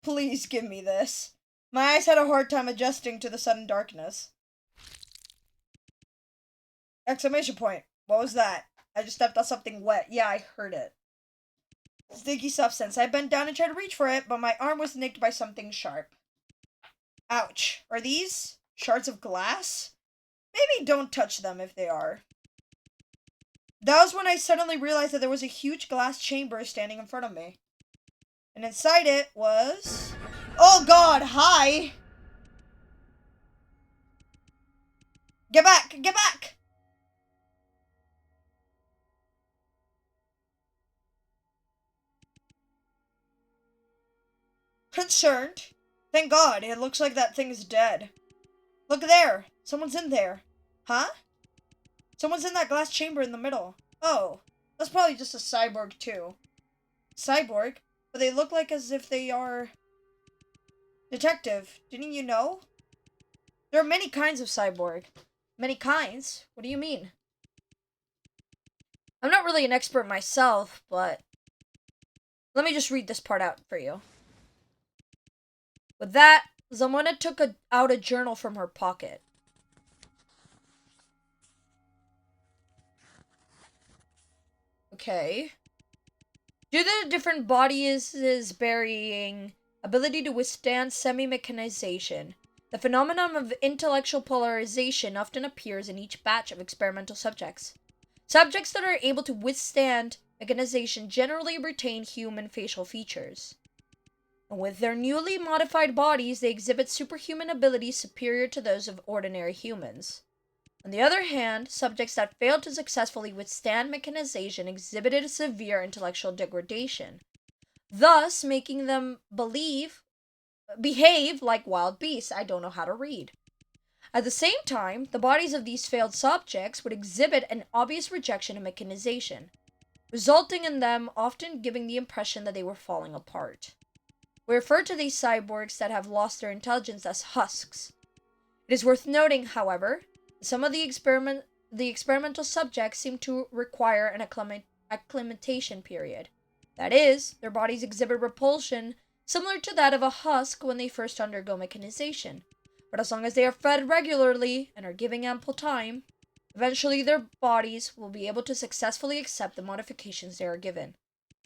Please give me this. My eyes had a hard time adjusting to the sudden darkness. Exclamation point. What was that? I just stepped on something wet. Yeah, I heard it. Sticky substance. I bent down and tried to reach for it, but my arm was nicked by something sharp. Ouch. Are these shards of glass? Maybe don't touch them if they are. That was when I suddenly realized that there was a huge glass chamber standing in front of me. And inside it was... Oh god, hi! Get back! Get back! Concerned? Thank God, it looks like that thing's dead. Look there! Someone's in there. Huh? Someone's in that glass chamber in the middle. Oh, that's probably just a cyborg too. Cyborg? But they look like as if they are... Detective, didn't you know? There are many kinds of cyborg. Many kinds? What do you mean? I'm not really an expert myself, but... Let me just read this part out for you. With that, Zamona took out a journal from her pocket. Okay. Due to the different bodies' varying ability to withstand semi-mechanization, the phenomenon of intellectual polarization often appears in each batch of experimental subjects. Subjects that are able to withstand mechanization generally retain human facial features. And with their newly modified bodies, they exhibit superhuman abilities superior to those of ordinary humans. On the other hand, subjects that failed to successfully withstand mechanization exhibited a severe intellectual degradation, thus making them behave like wild beasts. I don't know how to read. At the same time, the bodies of these failed subjects would exhibit an obvious rejection of mechanization, resulting in them often giving the impression that they were falling apart. We refer to these cyborgs that have lost their intelligence as husks. It is worth noting, however, that some of the experimental subjects seem to require an acclimatization period. That is, their bodies exhibit repulsion similar to that of a husk when they first undergo mechanization. But as long as they are fed regularly and are given ample time, eventually their bodies will be able to successfully accept the modifications they are given.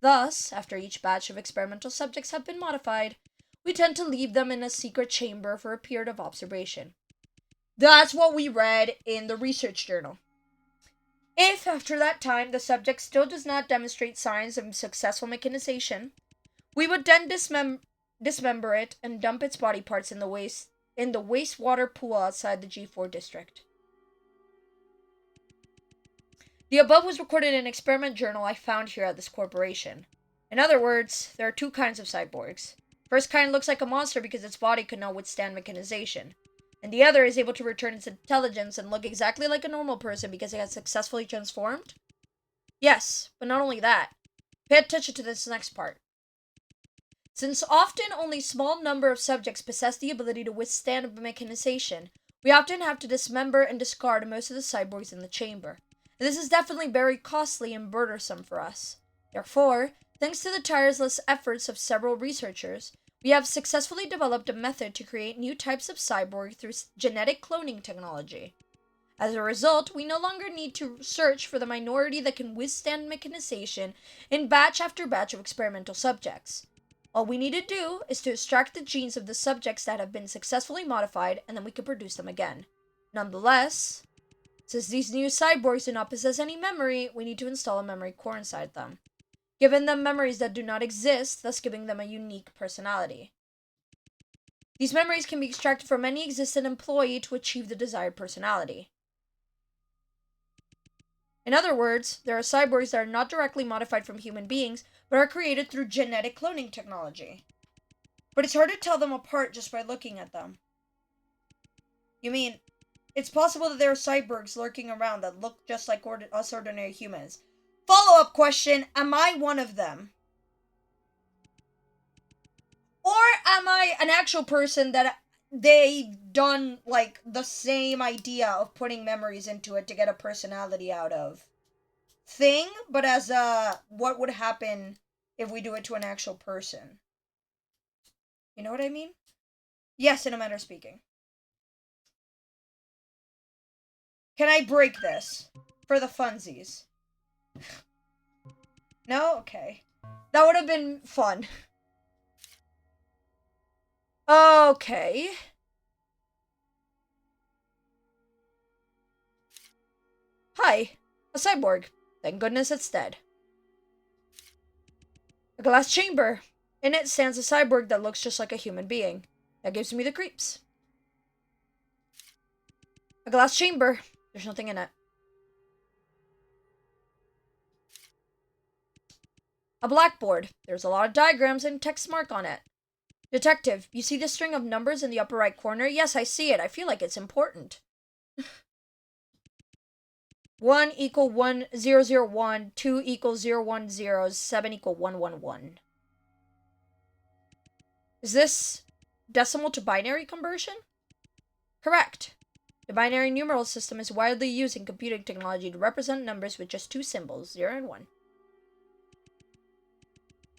Thus, after each batch of experimental subjects have been modified, we tend to leave them in a secret chamber for a period of observation. That's what we read in the research journal. If, after that time, the subject still does not demonstrate signs of successful mechanization, we would then dismember it and dump its body parts in the wastewater pool outside the G4 district. The above was recorded in an experiment journal I found here at this corporation. In other words, there are two kinds of cyborgs. First kind looks like a monster because its body could not withstand mechanization, and the other is able to return its intelligence and look exactly like a normal person because it has successfully transformed? Yes, but not only that. Pay attention to this next part. Since often only small number of subjects possess the ability to withstand mechanization, we often have to dismember and discard most of the cyborgs in the chamber. And this is definitely very costly and burdensome for us. Therefore, thanks to the tireless efforts of several researchers, we have successfully developed a method to create new types of cyborg through genetic cloning technology. As a result, we no longer need to search for the minority that can withstand mechanization in batch after batch of experimental subjects. All we need to do is to extract the genes of the subjects that have been successfully modified, and then we can produce them again. Nonetheless, since these new cyborgs do not possess any memory, we need to install a memory core inside them, giving them memories that do not exist, thus giving them a unique personality. These memories can be extracted from any existing employee to achieve the desired personality. In other words, there are cyborgs that are not directly modified from human beings, but are created through genetic cloning technology. But it's hard to tell them apart just by looking at them. You mean, it's possible that there are cyborgs lurking around that look just like us ordinary humans. Follow-up question, am I one of them? Or am I an actual person that they've done, like, the same idea of putting memories into it to get a personality out of thing, but as what would happen if we do it to an actual person? You know what I mean? Yes, in a manner of speaking. Can I break this? For the funsies. No? Okay. That would have been fun. Okay. Hi. A cyborg. Thank goodness it's dead. A glass chamber. In it stands a cyborg that looks just like a human being. That gives me the creeps. A glass chamber. There's nothing in it. A blackboard. There's a lot of diagrams and text mark on it. Detective, you see the string of numbers in the upper right corner? Yes, I see it. I feel like it's important. 1 equal 1001, 2 equals 010, 7 equal 111. Is this decimal to binary conversion? Correct. The binary numeral system is widely used in computing technology to represent numbers with just two symbols, 0 and 1.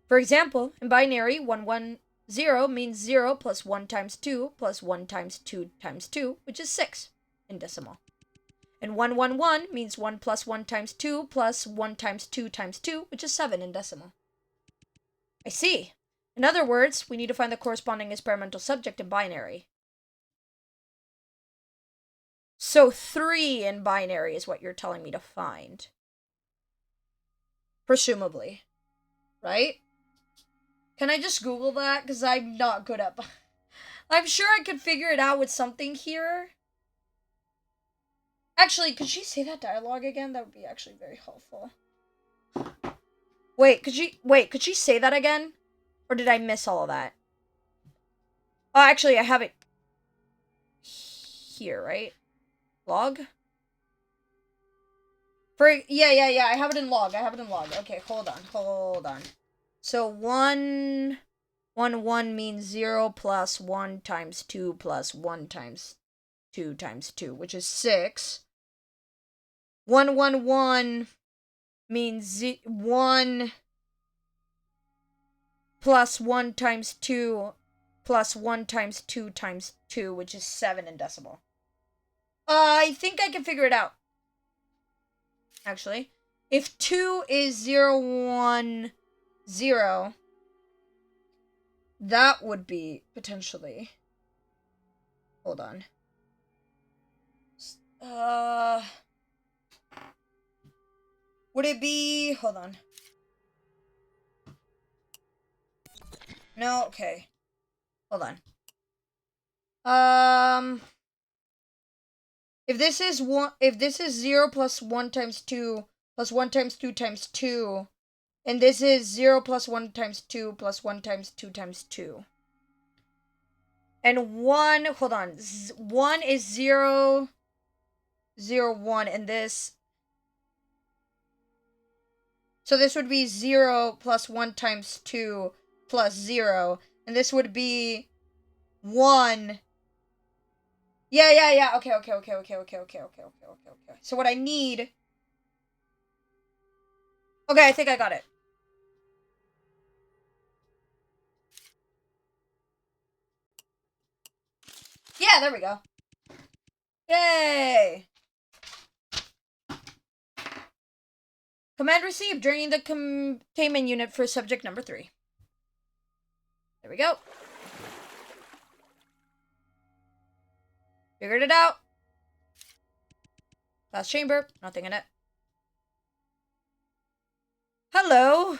For example, in binary, 110 means 0 plus 1 times 2 plus 1 times 2 times 2, which is 6 in decimal. And 111 means 1 plus 1 times 2 plus 1 times 2 times 2, which is 7 in decimal. I see. In other words, we need to find the corresponding experimental subject in binary. So 3 in binary is what you're telling me to find. Presumably. Right? Can I just Google that? Because I'm not good at... I'm sure I could figure it out with something here. Actually, could she say that dialogue again? That would be actually very helpful. Wait, could she say that again? Or did I miss all of that? Oh, actually, I have it here, right? Log? Yeah, I have it in log. Okay, hold on. So 1 means 0 plus 1 times 2 plus 1 times 2 times 2, which is 6. 111 means 1 plus 1 times 2 plus 1 times 2 times 2, which is 7 in decimal. I think I can figure it out. Actually, if 2 is 0, 1, 0, that would be potentially... Hold on. Would it be... Hold on. No, okay. Hold on. If this is 0 plus 1 times 2 plus 1 times 2 times 2, and this is 0 plus 1 times 2 plus 1 times 2 times 2. And 1, hold on. 1 is 0, 0, 1, and this... So this would be 0 plus 1 times 2 plus 0. And this would be 1. Yeah. Okay. So what I need... Okay, I think I got it. Yeah, there we go. Yay! Command received during the containment unit for subject number 3. There we go. Figured it out. Last chamber. Nothing in it. Hello.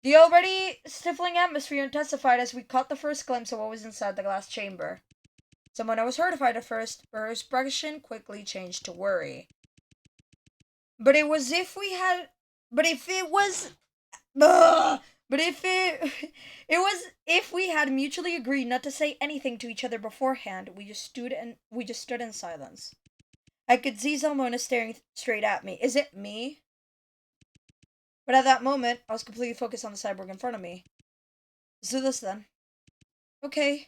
The already stifling atmosphere intensified as we caught the first glimpse of what was inside the glass chamber. Someone was horrified at first, but her expression quickly changed to worry. But it was if we had... But if it was... Ugh! But if we had mutually agreed not to say anything to each other beforehand, we just stood in silence. I could see Salmona staring straight at me. Is it me? But at that moment, I was completely focused on the cyborg in front of me. Let's do this then. Okay.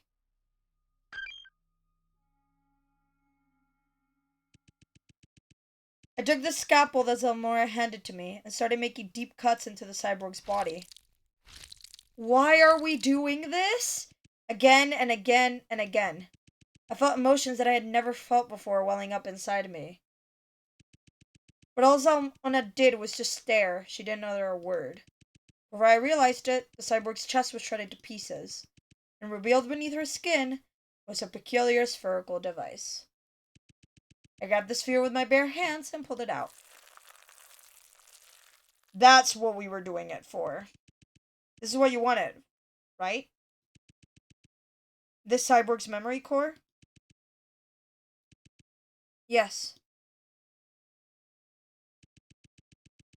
I took the scalpel that Zelmora handed to me and started making deep cuts into the cyborg's body. Why are we doing this? Again and again and again. I felt emotions that I had never felt before welling up inside me. But all Zelmona did was just stare. She didn't utter a word. Before I realized it, the cyborg's chest was shredded to pieces, and revealed beneath her skin was a peculiar spherical device. I grabbed the sphere with my bare hands and pulled it out. That's what we were doing it for. This is what you wanted, right? This cyborg's memory core? Yes.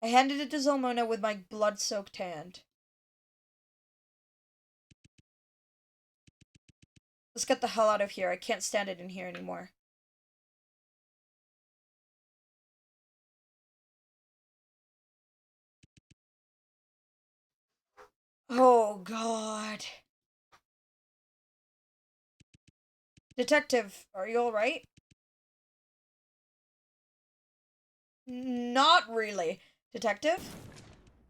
I handed it to Zalmona with my blood-soaked hand. Let's get the hell out of here. I can't stand it in here anymore. Oh, God. Detective, are you alright? Not really. Detective?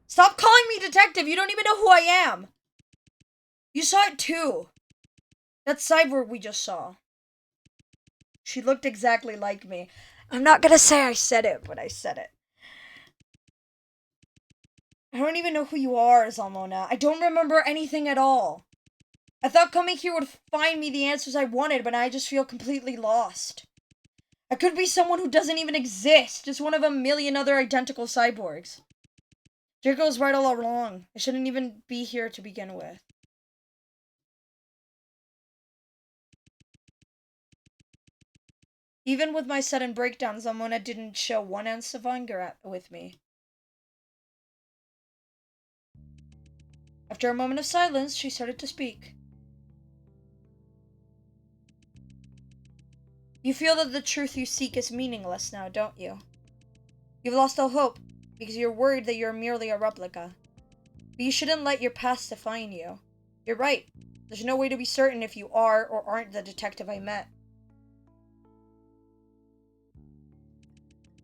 Stop calling me detective! You don't even know who I am! You saw it too! That cyborg we just saw. She looked exactly like me. I'm not gonna say I said it, but I said it. I don't even know who you are, Zalmona. I don't remember anything at all. I thought coming here would find me the answers I wanted, but I just feel completely lost. I could be someone who doesn't even exist, just one of a million other identical cyborgs. Jericho's right all along. I shouldn't even be here to begin with. Even with my sudden breakdown, Zalmona didn't show 1 ounce of anger with me. After a moment of silence, she started to speak. You feel that the truth you seek is meaningless now, don't you? You've lost all hope, because you're worried that you're merely a replica. But you shouldn't let your past define you. You're right. There's no way to be certain if you are or aren't the detective I met.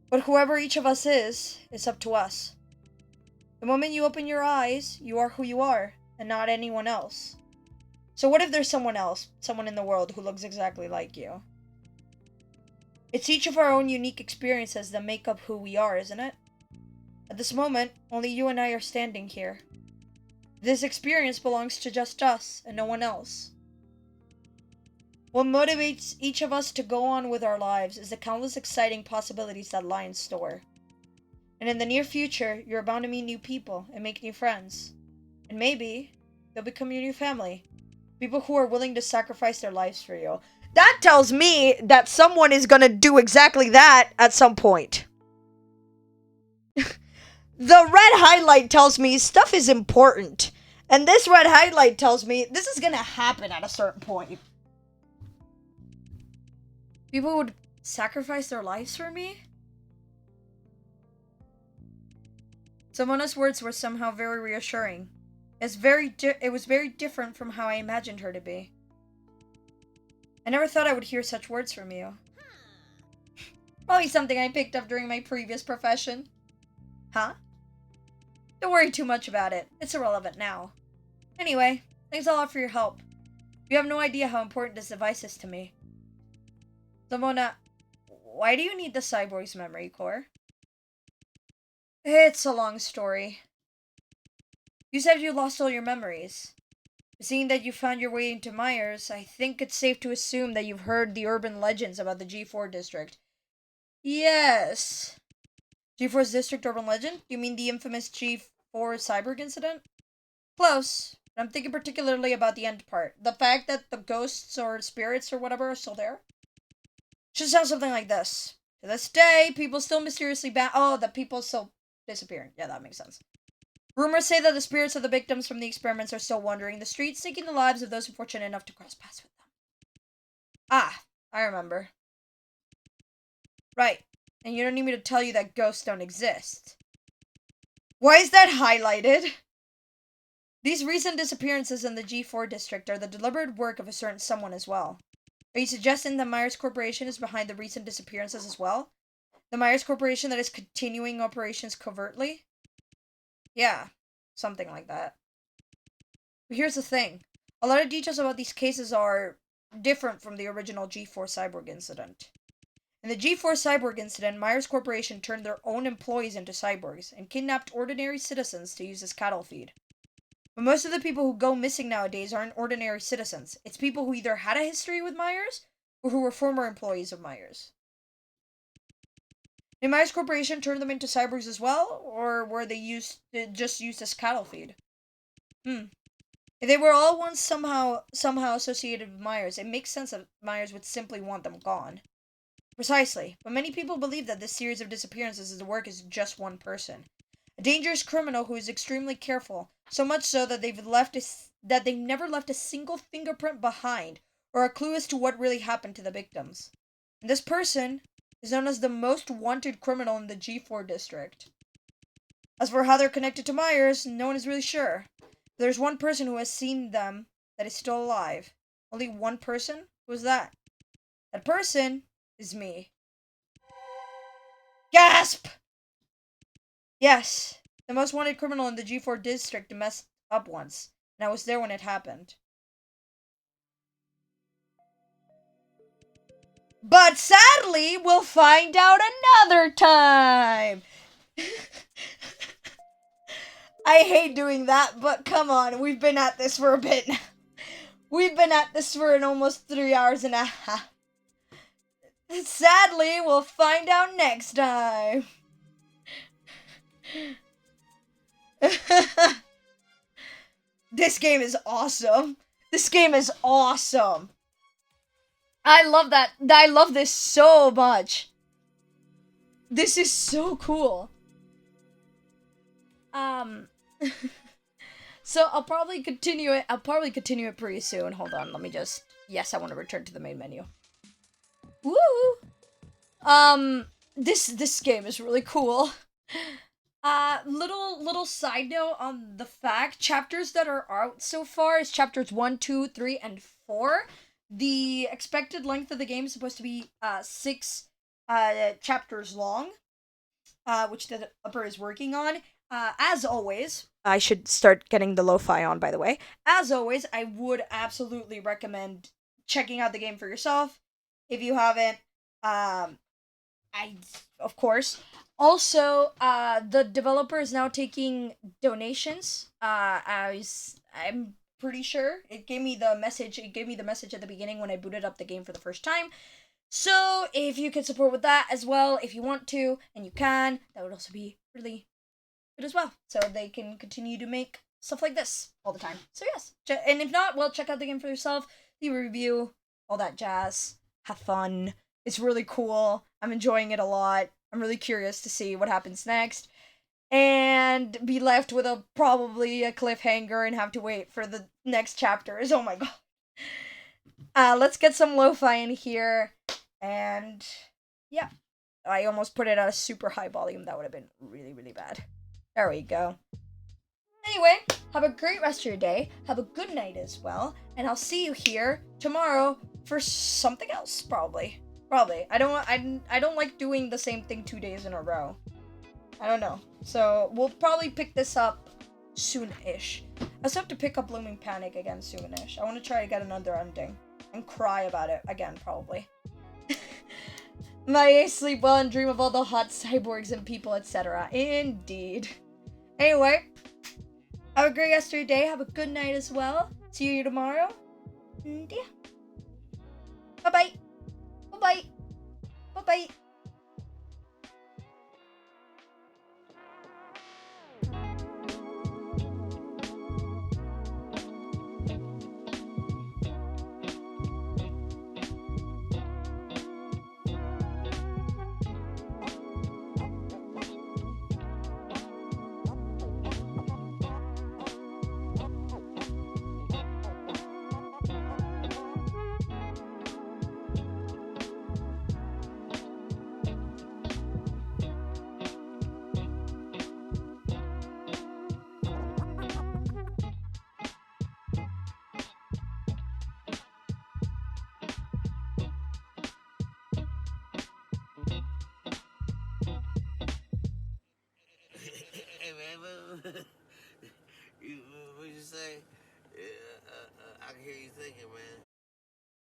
But whoever each of us is, it's up to us. The moment you open your eyes, you are who you are, and not anyone else. So what if there's someone else, someone in the world who looks exactly like you? It's each of our own unique experiences that make up who we are, isn't it? At this moment, only you and I are standing here. This experience belongs to just us, and no one else. What motivates each of us to go on with our lives is the countless exciting possibilities that lie in store. And in the near future, you're bound to meet new people and make new friends. And maybe, they'll become your new family. People who are willing to sacrifice their lives for you. That tells me that someone is gonna do exactly that at some point. The red highlight tells me stuff is important. And this red highlight tells me this is gonna happen at a certain point. People would sacrifice their lives for me? Simona's words were somehow very reassuring. It was very different from how I imagined her to be. I never thought I would hear such words from you. Probably something I picked up during my previous profession. Huh? Don't worry too much about it. It's irrelevant now. Anyway, thanks a lot for your help. You have no idea how important this device is to me. Simona, why do you need the cyborg's memory core? It's a long story. You said you lost all your memories. Seeing that you found your way into Myers, I think it's safe to assume that you've heard the urban legends about the G4 district. Yes. G4's district urban legend? You mean the infamous G4 cyborg incident? Close. But I'm thinking particularly about the end part. The fact that the ghosts or spirits or whatever are still there. Should sound something like this. To this day, people still mysteriously the people still disappearing. Yeah, that makes sense. Rumors say that the spirits of the victims from the experiments are still wandering the streets, seeking the lives of those unfortunate enough to cross paths with them. Ah, I remember. Right. And you don't need me to tell you that ghosts don't exist. Why is that highlighted? These recent disappearances in the G4 district are the deliberate work of a certain someone as well. Are you suggesting the Myers Corporation is behind the recent disappearances as well? The Myers Corporation that is continuing operations covertly? Yeah, something like that. But here's the thing. A lot of details about these cases are different from the original G4 cyborg incident. In the G4 cyborg incident, Myers Corporation turned their own employees into cyborgs and kidnapped ordinary citizens to use as cattle feed. But most of the people who go missing nowadays aren't ordinary citizens. It's people who either had a history with Myers or who were former employees of Myers. Did Myers Corporation turn them into cyborgs as well, or were they just used as cattle feed? If they were all once somehow associated with Myers, it makes sense that Myers would simply want them gone. Precisely, but many people believe that this series of disappearances is the work of just one person. A dangerous criminal who is extremely careful, so much so that they've never left a single fingerprint behind, or a clue as to what really happened to the victims. And this person is known as the most wanted criminal in the G4 district. As for how they're connected to Myers, no one is really sure. There's one person who has seen them that is still alive. Only one person? Who's that? That person is me. Gasp! Yes, the most wanted criminal in the G4 district messed up once, and I was there when it happened. But sadly, we'll find out another time! I hate doing that, but come on, we've been at this for a bit now. We've been at this for almost 3 hours and a half. Sadly, we'll find out next time. This game is awesome. This game is awesome. I love that. I love this so much. This is so cool. So I'll probably continue it. I'll probably continue it pretty soon. Hold on. Let me just. Yes, I want to return to the main menu. Woo! This game is really cool. Little side note on the fact, chapters that are out so far is chapters 1, 2, 3, and 4. The expected length of the game is supposed to be 6 chapters long, which the developer is working on. As always, I should start getting the lo-fi on, by the way. As always, I would absolutely recommend checking out the game for yourself. If you haven't, of course. Also, the developer is now taking donations. I'm pretty sure it gave me the message. It gave me the message at the beginning when I booted up the game for the first time. So if you could support with that as well, if you want to, and you can, that would also be really good as well. So they can continue to make stuff like this all the time. So yes, and if not, well, check out the game for yourself. The review, all that jazz. Have fun. It's really cool. I'm enjoying it a lot. I'm really curious to see what happens next. And be left with probably a cliffhanger and have to wait for the next chapters. Oh my god. Let's get some lo-fi in here. And yeah. I almost put it at a super high volume. That would have been really, really bad. There we go. Anyway, have a great rest of your day. Have a good night as well. And I'll see you here tomorrow for something else, probably. I don't like doing the same thing 2 days in a row. I don't know. So we'll probably pick this up soon-ish. I also have to pick up Blooming Panic again soon-ish. I want to try to get another ending and cry about it again, probably. May I sleep well and dream of all the hot cyborgs and people, etc. Indeed. Anyway, have a great rest of your day. Have a good night as well. See you tomorrow. And yeah. Bye-bye. Bye-bye. Bye-bye. Hey man, what you say? I can hear you thinking, man.